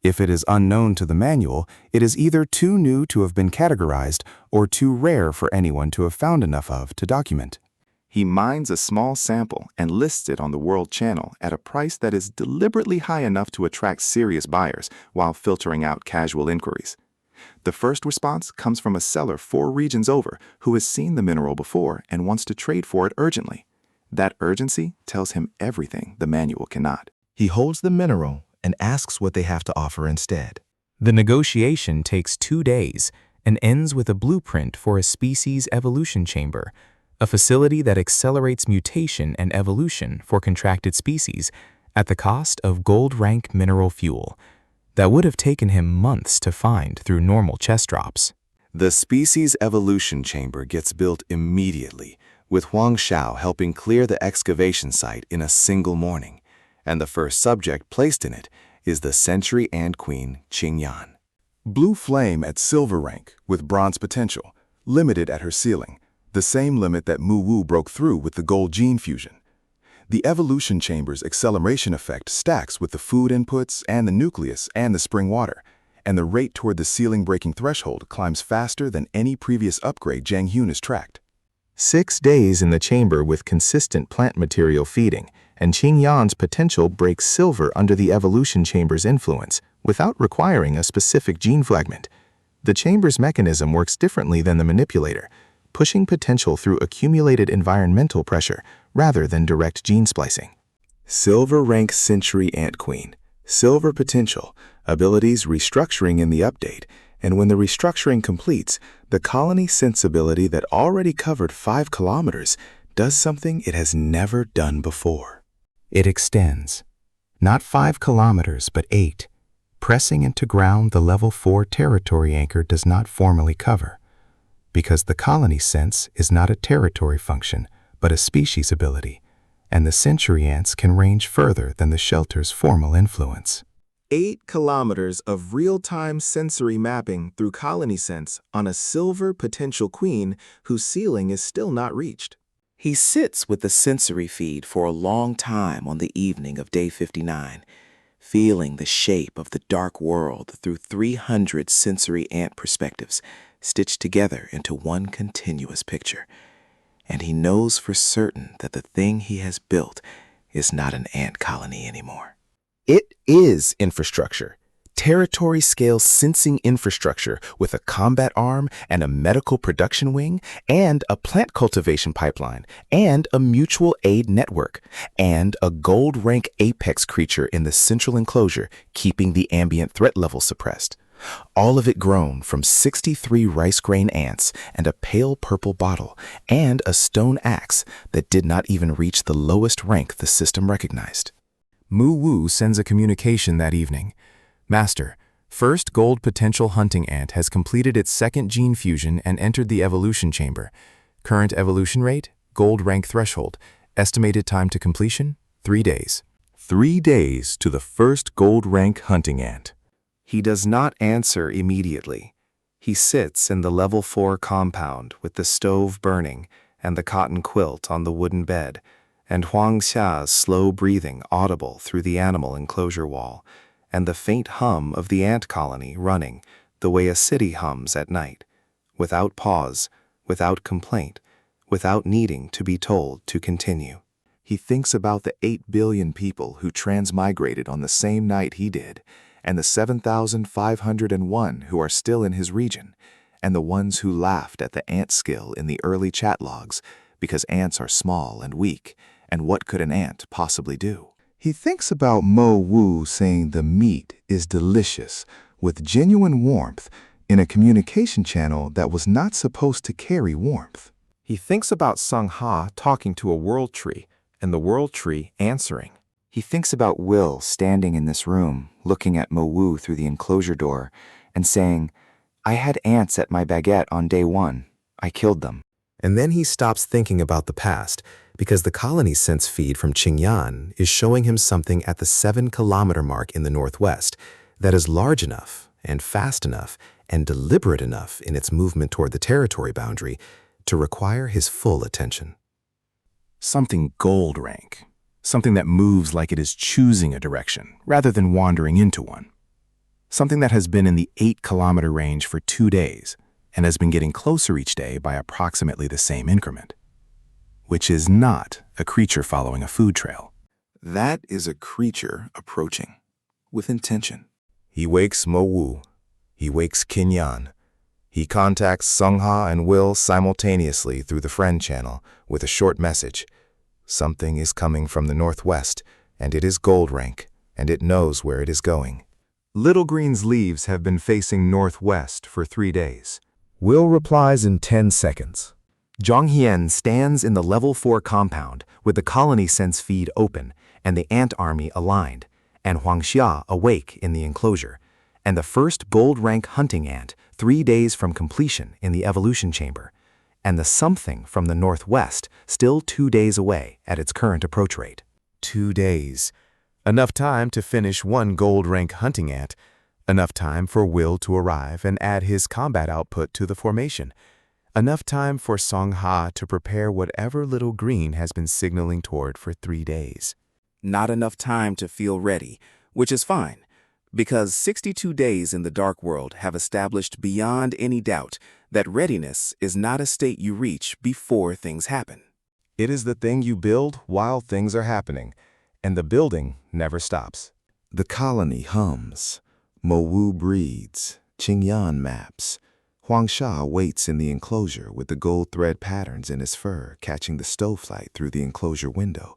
If it is unknown to the manual, it is either too new to have been categorized or too rare for anyone to have found enough of to document. He mines a small sample and lists it on the World Channel at a price that is deliberately high enough to attract serious buyers while filtering out casual inquiries. The first response comes from a seller 4 regions over who has seen the mineral before and wants to trade for it urgently. That urgency tells him everything the manual cannot. He holds the mineral and asks what they have to offer instead. The negotiation takes 2 days and ends with a blueprint for a species evolution chamber, a facility that accelerates mutation and evolution for contracted species at the cost of gold-rank mineral fuel that would have taken him months to find through normal chest drops. The species evolution chamber gets built immediately, with Huangsha helping clear the excavation site in a single morning, and the first subject placed in it is the Century Ant Queen Qing Yan. Blue flame at silver rank with bronze potential, limited at her ceiling, the same limit that Mu Wu broke through with the gold gene fusion. The evolution chamber's acceleration effect stacks with the food inputs and the nucleus and the spring water, and the rate toward the ceiling-breaking threshold climbs faster than any previous upgrade Jang Hyun has tracked. 6 days in the chamber with consistent plant material feeding, and Qing Yan's potential breaks silver under the evolution chamber's influence without requiring a specific gene fragment. The chamber's mechanism works differently than the manipulator, pushing potential through accumulated environmental pressure rather than direct gene splicing. Silver rank Century Ant Queen, silver potential, abilities restructuring in the update, and when the restructuring completes, the colony sensibility that already covered 5 kilometers does something it has never done before. It extends, not 5 kilometers, but 8, pressing into ground the level 4 territory anchor does not formally cover, because the colony sense is not a territory function, but a species ability, and the century ants can range further than the shelter's formal influence. 8 kilometers of real-time sensory mapping through colony sense on a silver potential queen whose ceiling is still not reached. He sits with the sensory feed for a long time on the evening of day 59, feeling the shape of the dark world through 300 sensory ant perspectives stitched together into one continuous picture. And he knows for certain that the thing he has built is not an ant colony anymore. It is infrastructure. Territory-scale sensing infrastructure with a combat arm and a medical production wing and a plant cultivation pipeline and a mutual aid network and a gold-rank apex creature in the central enclosure keeping the ambient threat level suppressed. All of it grown from 63 rice grain ants and a pale purple bottle and a stone axe that did not even reach the lowest rank the system recognized. Mu Wu sends a communication that evening. Master, first gold potential hunting ant has completed its second gene fusion and entered the evolution chamber. Current evolution rate, gold rank threshold. Estimated time to completion, 3 days. 3 days to the first gold rank hunting ant. He does not answer immediately. He sits in the level 4 compound with the stove burning and the cotton quilt on the wooden bed, and Huang Xia's slow breathing audible through the animal enclosure wall, and the faint hum of the ant colony running the way a city hums at night, without pause, without complaint, without needing to be told to continue. He thinks about the 8 billion people who transmigrated on the same night he did, and the 7,501 who are still in his region, and the ones who laughed at the ant skill in the early chat logs because ants are small and weak, and what could an ant possibly do? He thinks about Mo Wu saying the meat is delicious with genuine warmth in a communication channel that was not supposed to carry warmth. He thinks about Seong-ha talking to a world tree and the world tree answering. He thinks about Will standing in this room, looking at Mo Wu through the enclosure door and saying, "I had ants at my baguette on day 1. I killed them." And then he stops thinking about the past because the colony sense feed from Qingyan is showing him something at the 7-kilometer mark in the northwest that is large enough and fast enough and deliberate enough in its movement toward the territory boundary to require his full attention. Something gold rank. Something that moves like it is choosing a direction rather than wandering into one. Something that has been in the 8-kilometer range for 2 days and has been getting closer each day by approximately the same increment. Which is not a creature following a food trail. That is a creature approaching, with intention. He wakes Mo Wu. He wakes Qingyan. He contacts Seong-ha and Will simultaneously through the friend channel with a short message. Something is coming from the northwest, and it is gold rank, and it knows where it is going. Little Green's leaves have been facing northwest for 3 days. Will replies in 10 seconds. Jang Hyun stands in the level 4 compound with the colony sense feed open and the ant army aligned, and Huang Xia awake in the enclosure, and the first gold rank hunting ant 3 days from completion in the evolution chamber, and the something from the northwest still 2 days away at its current approach rate. 2 days. Enough time to finish 1 gold rank hunting ant. Enough time for Will to arrive and add his combat output to the formation. Enough time for Seong-ha to prepare whatever Little Green has been signaling toward for 3 days. Not enough time to feel ready, which is fine, because 62 days in the dark world have established beyond any doubt that readiness is not a state you reach before things happen. It is the thing you build while things are happening, and the building never stops. The colony hums. Mo Wu breathes. Qingyan maps. Huang Xia waits in the enclosure with the gold thread patterns in his fur catching the stovelight through the enclosure window.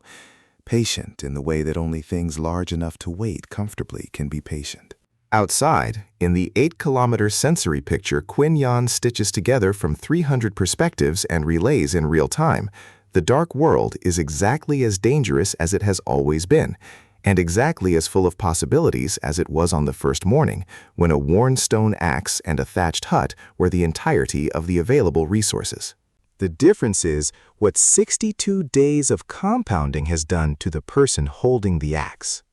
Patient in the way that only things large enough to wait comfortably can be patient. Outside, in the 8-kilometer sensory picture Qingyan stitches together from 300 perspectives and relays in real time, The dark world is exactly as dangerous as it has always been, and exactly as full of possibilities as it was on the first morning, when a worn stone axe and a thatched hut were the entirety of the available resources. The difference is what 62 days of compounding has done to the person holding the axe.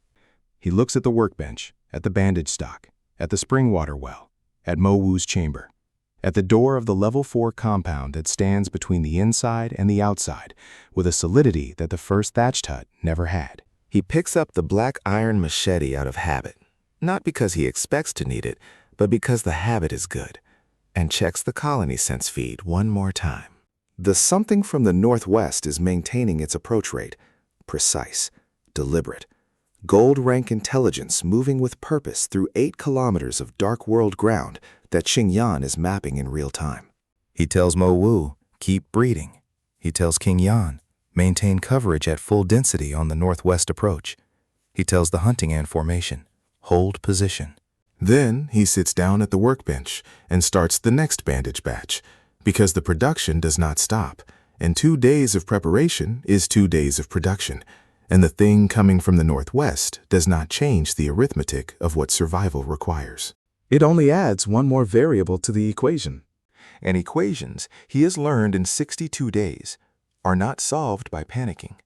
He looks at the workbench, at the bandage stock, at the spring water well, at Mo-woo's chamber, at the door of the level 4 compound that stands between the inside and the outside, with a solidity that the first thatched hut never had. He picks up the black iron machete out of habit, not because he expects to need it, but because the habit is good, and checks the colony sense feed one more time. The something from the northwest is maintaining its approach rate, precise, deliberate. Gold rank intelligence moving with purpose through 8 kilometers of dark world ground that Xingyan is mapping in real time. He tells Mo-woo, keep breeding. He tells King Yan, maintain coverage at full density on the northwest approach. He tells the hunting ant formation, hold position. Then he sits down at the workbench and starts the next bandage batch, because the production does not stop, and 2 days of preparation is 2 days of production, and the thing coming from the northwest does not change the arithmetic of what survival requires. It only adds one more variable to the equation. And equations he has learned in 62 days are not solved by panicking.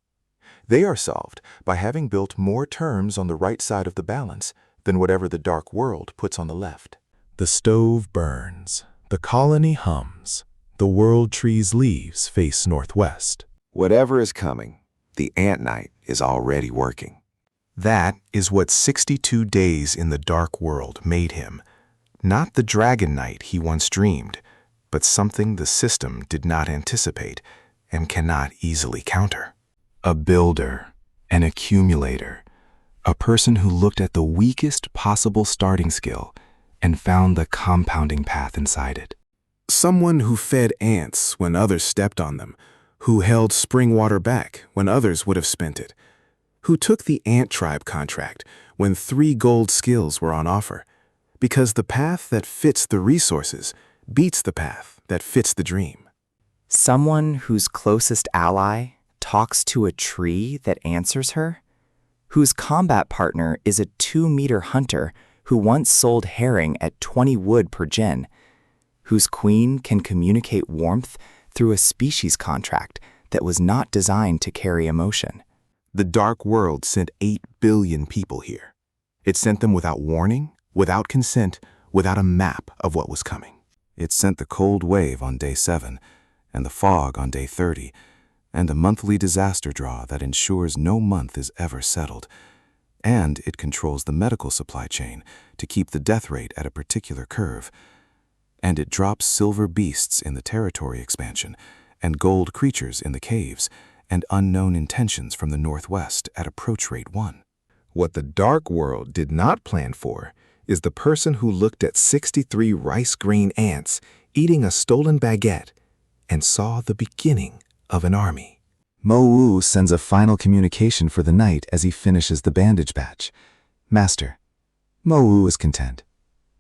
They are solved by having built more terms on the right side of the balance than whatever the dark world puts on the left. The stove burns. The colony hums. The world tree's leaves face northwest. Whatever is coming, the ant knight is already working. That is what 62 days in the dark world made him. Not the dragon knight he once dreamed, but something the system did not anticipate and cannot easily counter. A builder, an accumulator, a person who looked at the weakest possible starting skill and found the compounding path inside it. Someone who fed ants when others stepped on them, who held spring water back when others would have spent it, who took the ant tribe contract when 3 gold skills were on offer, because the path that fits the resources beats the path that fits the dream. Someone whose closest ally talks to a tree that answers her, whose combat partner is a 2-meter hunter who once sold herring at 20 wood per gen, whose queen can communicate warmth through a species contract that was not designed to carry emotion. The dark world sent 8 billion people here. It sent them without warning, without consent, without a map of what was coming. It sent the cold wave on day 7, and the fog on day 30, and a monthly disaster draw that ensures no month is ever settled. And it controls the medical supply chain to keep the death rate at a particular curve. And it drops silver beasts in the territory expansion, and gold creatures in the caves, and unknown intentions from the northwest at approach rate 1. What the dark world did not plan for is the person who looked at 63 rice grain ants eating a stolen baguette and saw the beginning of an army. Mo-woo sends a final communication for the night as he finishes the bandage batch. Master, Mo-woo is content.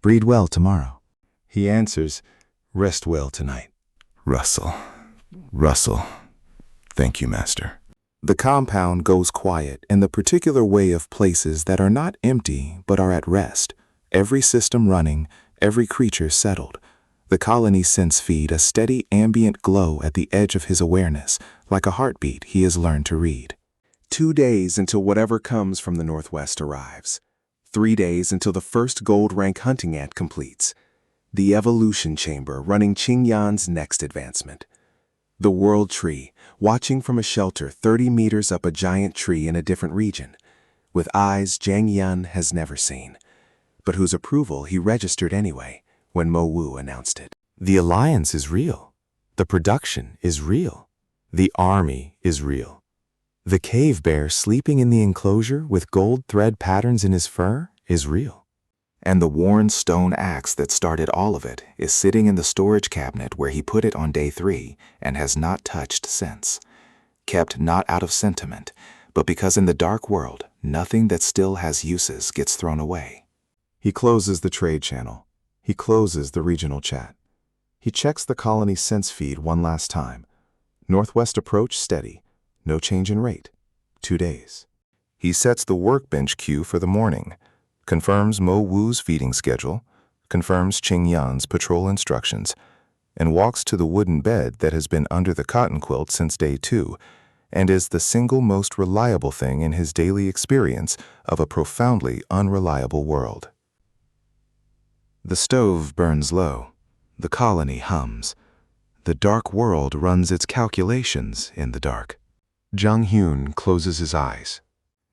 Breed well tomorrow. He answers, rest well tonight. Russell. Thank you, Master. The compound goes quiet in the particular way of places that are not empty but are at rest. Every system running, every creature settled. The colony sense feed a steady ambient glow at the edge of his awareness, like a heartbeat he has learned to read. 2 days until whatever comes from the northwest arrives. 3 days until the first gold rank hunting ant completes. The evolution chamber running Qingyan's next advancement. The world tree, watching from a shelter 30 meters up a giant tree in a different region, with eyes Jang Hyun has never seen, but whose approval he registered anyway when Mo-woo announced it. The alliance is real. The production is real. The army is real. The cave bear sleeping in the enclosure with gold thread patterns in his fur is real. And the worn stone axe that started all of it is sitting in the storage cabinet where he put it on day 3 and has not touched since. Kept not out of sentiment, but because in the dark world, nothing that still has uses gets thrown away. He closes the trade channel. He closes the regional chat. He checks the colony sense feed one last time. Northwest approach steady. No change in rate. 2 days. He sets the workbench cue for the morning, confirms Mo Wu's feeding schedule, confirms Ching Yan's patrol instructions, and walks to the wooden bed that has been under the cotton quilt since day 2 and is the single most reliable thing in his daily experience of a profoundly unreliable world. The stove burns low. The colony hums. The dark world runs its calculations in the dark. Jang Hyun closes his eyes.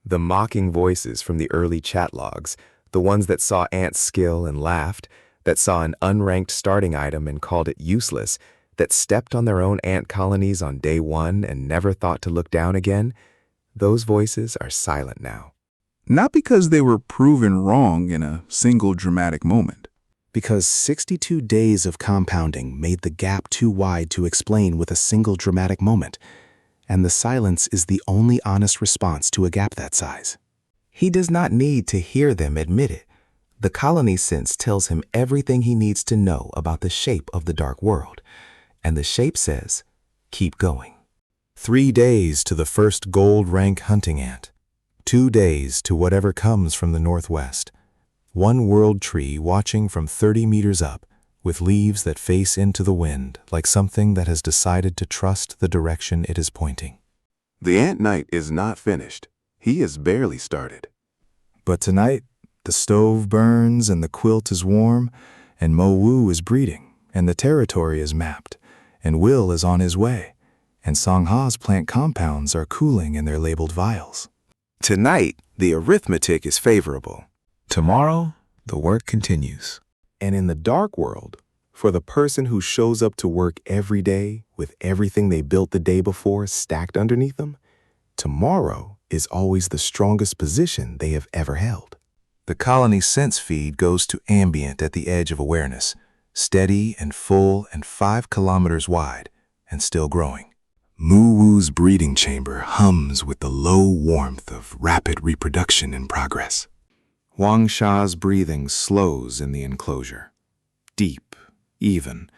The mocking voices from the early chat logs, the ones that saw Ant's skill and laughed, that saw an unranked starting item and called it useless, that stepped on their own ant colonies on day 1 and never thought to look down again, those voices are silent now. Not because they were proven wrong in a single dramatic moment. Because 62 days of compounding made the gap too wide to explain with a single dramatic moment, and the silence is the only honest response to a gap that size. He does not need to hear them admit it. The colony sense tells him everything he needs to know about the shape of the dark world, and the shape says, keep going. 3 days to the first gold rank hunting ant. 2 days to whatever comes from the northwest. One world tree watching from 30 meters up, with leaves that face into the wind like something that has decided to trust the direction it is pointing. The ant night is not finished. He has barely started. But tonight, the stove burns and the quilt is warm, and Mo Wu is breeding, and the territory is mapped, and Will is on his way, and Seong-ha's plant compounds are cooling in their labeled vials. Tonight, the arithmetic is favorable. Tomorrow, the work continues. And in the dark world, for the person who shows up to work every day with everything they built the day before stacked underneath them, tomorrow is always the strongest position they have ever held. The colony sense feed goes to ambient at the edge of awareness, steady and full and 5 kilometers wide, and still growing. Mo Wu's breeding chamber hums with the low warmth of rapid reproduction in progress. Wang Sha's breathing slows in the enclosure. Deep, even,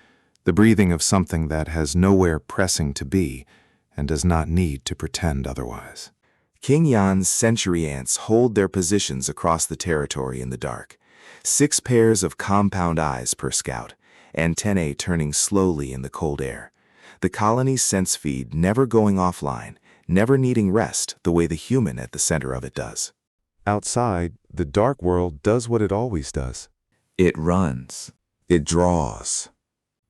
the breathing of something that has nowhere pressing to be and does not need to pretend otherwise. King Yan's century ants hold their positions across the territory in the dark. 6 pairs of compound eyes per scout, antennae turning slowly in the cold air. The colony's sense feed never going offline, never needing rest the way the human at the center of it does. Outside, the dark world does what it always does. It runs. It draws.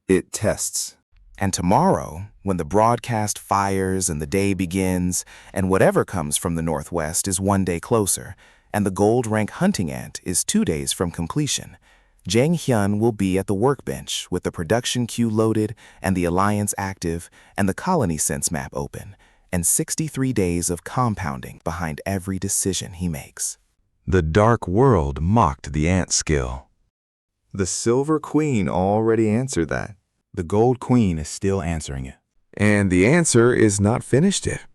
It tests. And tomorrow, when the broadcast fires and the day begins, and whatever comes from the northwest is 1 day closer, and the gold rank hunting ant is 2 days from completion, Jang Hyun will be at the workbench with the production queue loaded and the alliance active and the colony sense map open, and 63 days of compounding behind every decision he makes. The dark world mocked the ant skill. The Silver Queen already answered that. The Gold Queen is still answering it. And the answer is not finished yet.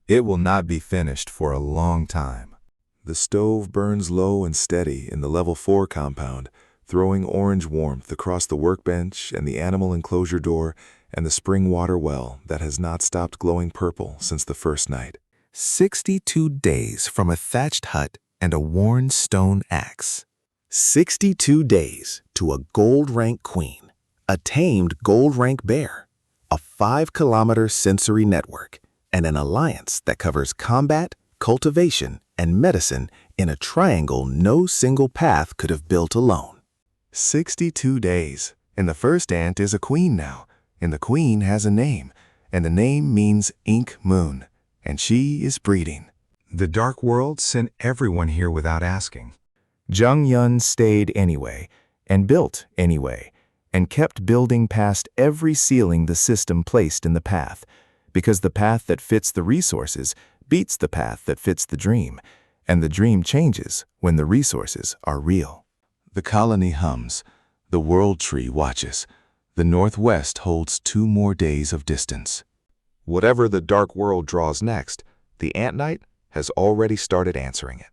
It will not be finished for a long time. The stove burns low and steady in the level 4 compound, throwing orange warmth across the workbench and the animal enclosure door and the spring water well that has not stopped glowing purple since the first night. 62 days from a thatched hut and a worn stone axe. 62 days to a gold rank queen, a tamed gold rank bear, a 5-kilometer sensory network, and an alliance that covers combat, cultivation, and medicine in a triangle no single path could have built alone. 62 days, and the first ant is a queen now, and the queen has a name, and the name means Ink Moon, and she is breeding. The dark world sent everyone here without asking. Jang Hyun stayed anyway, and built anyway, and kept building past every ceiling the system placed in the path, because the path that fits the resources beats the path that fits the dream, and the dream changes when the resources are real. The colony hums. The world tree watches. The northwest holds 2 more days of distance. Whatever the dark world draws next, the ant night has already started answering it.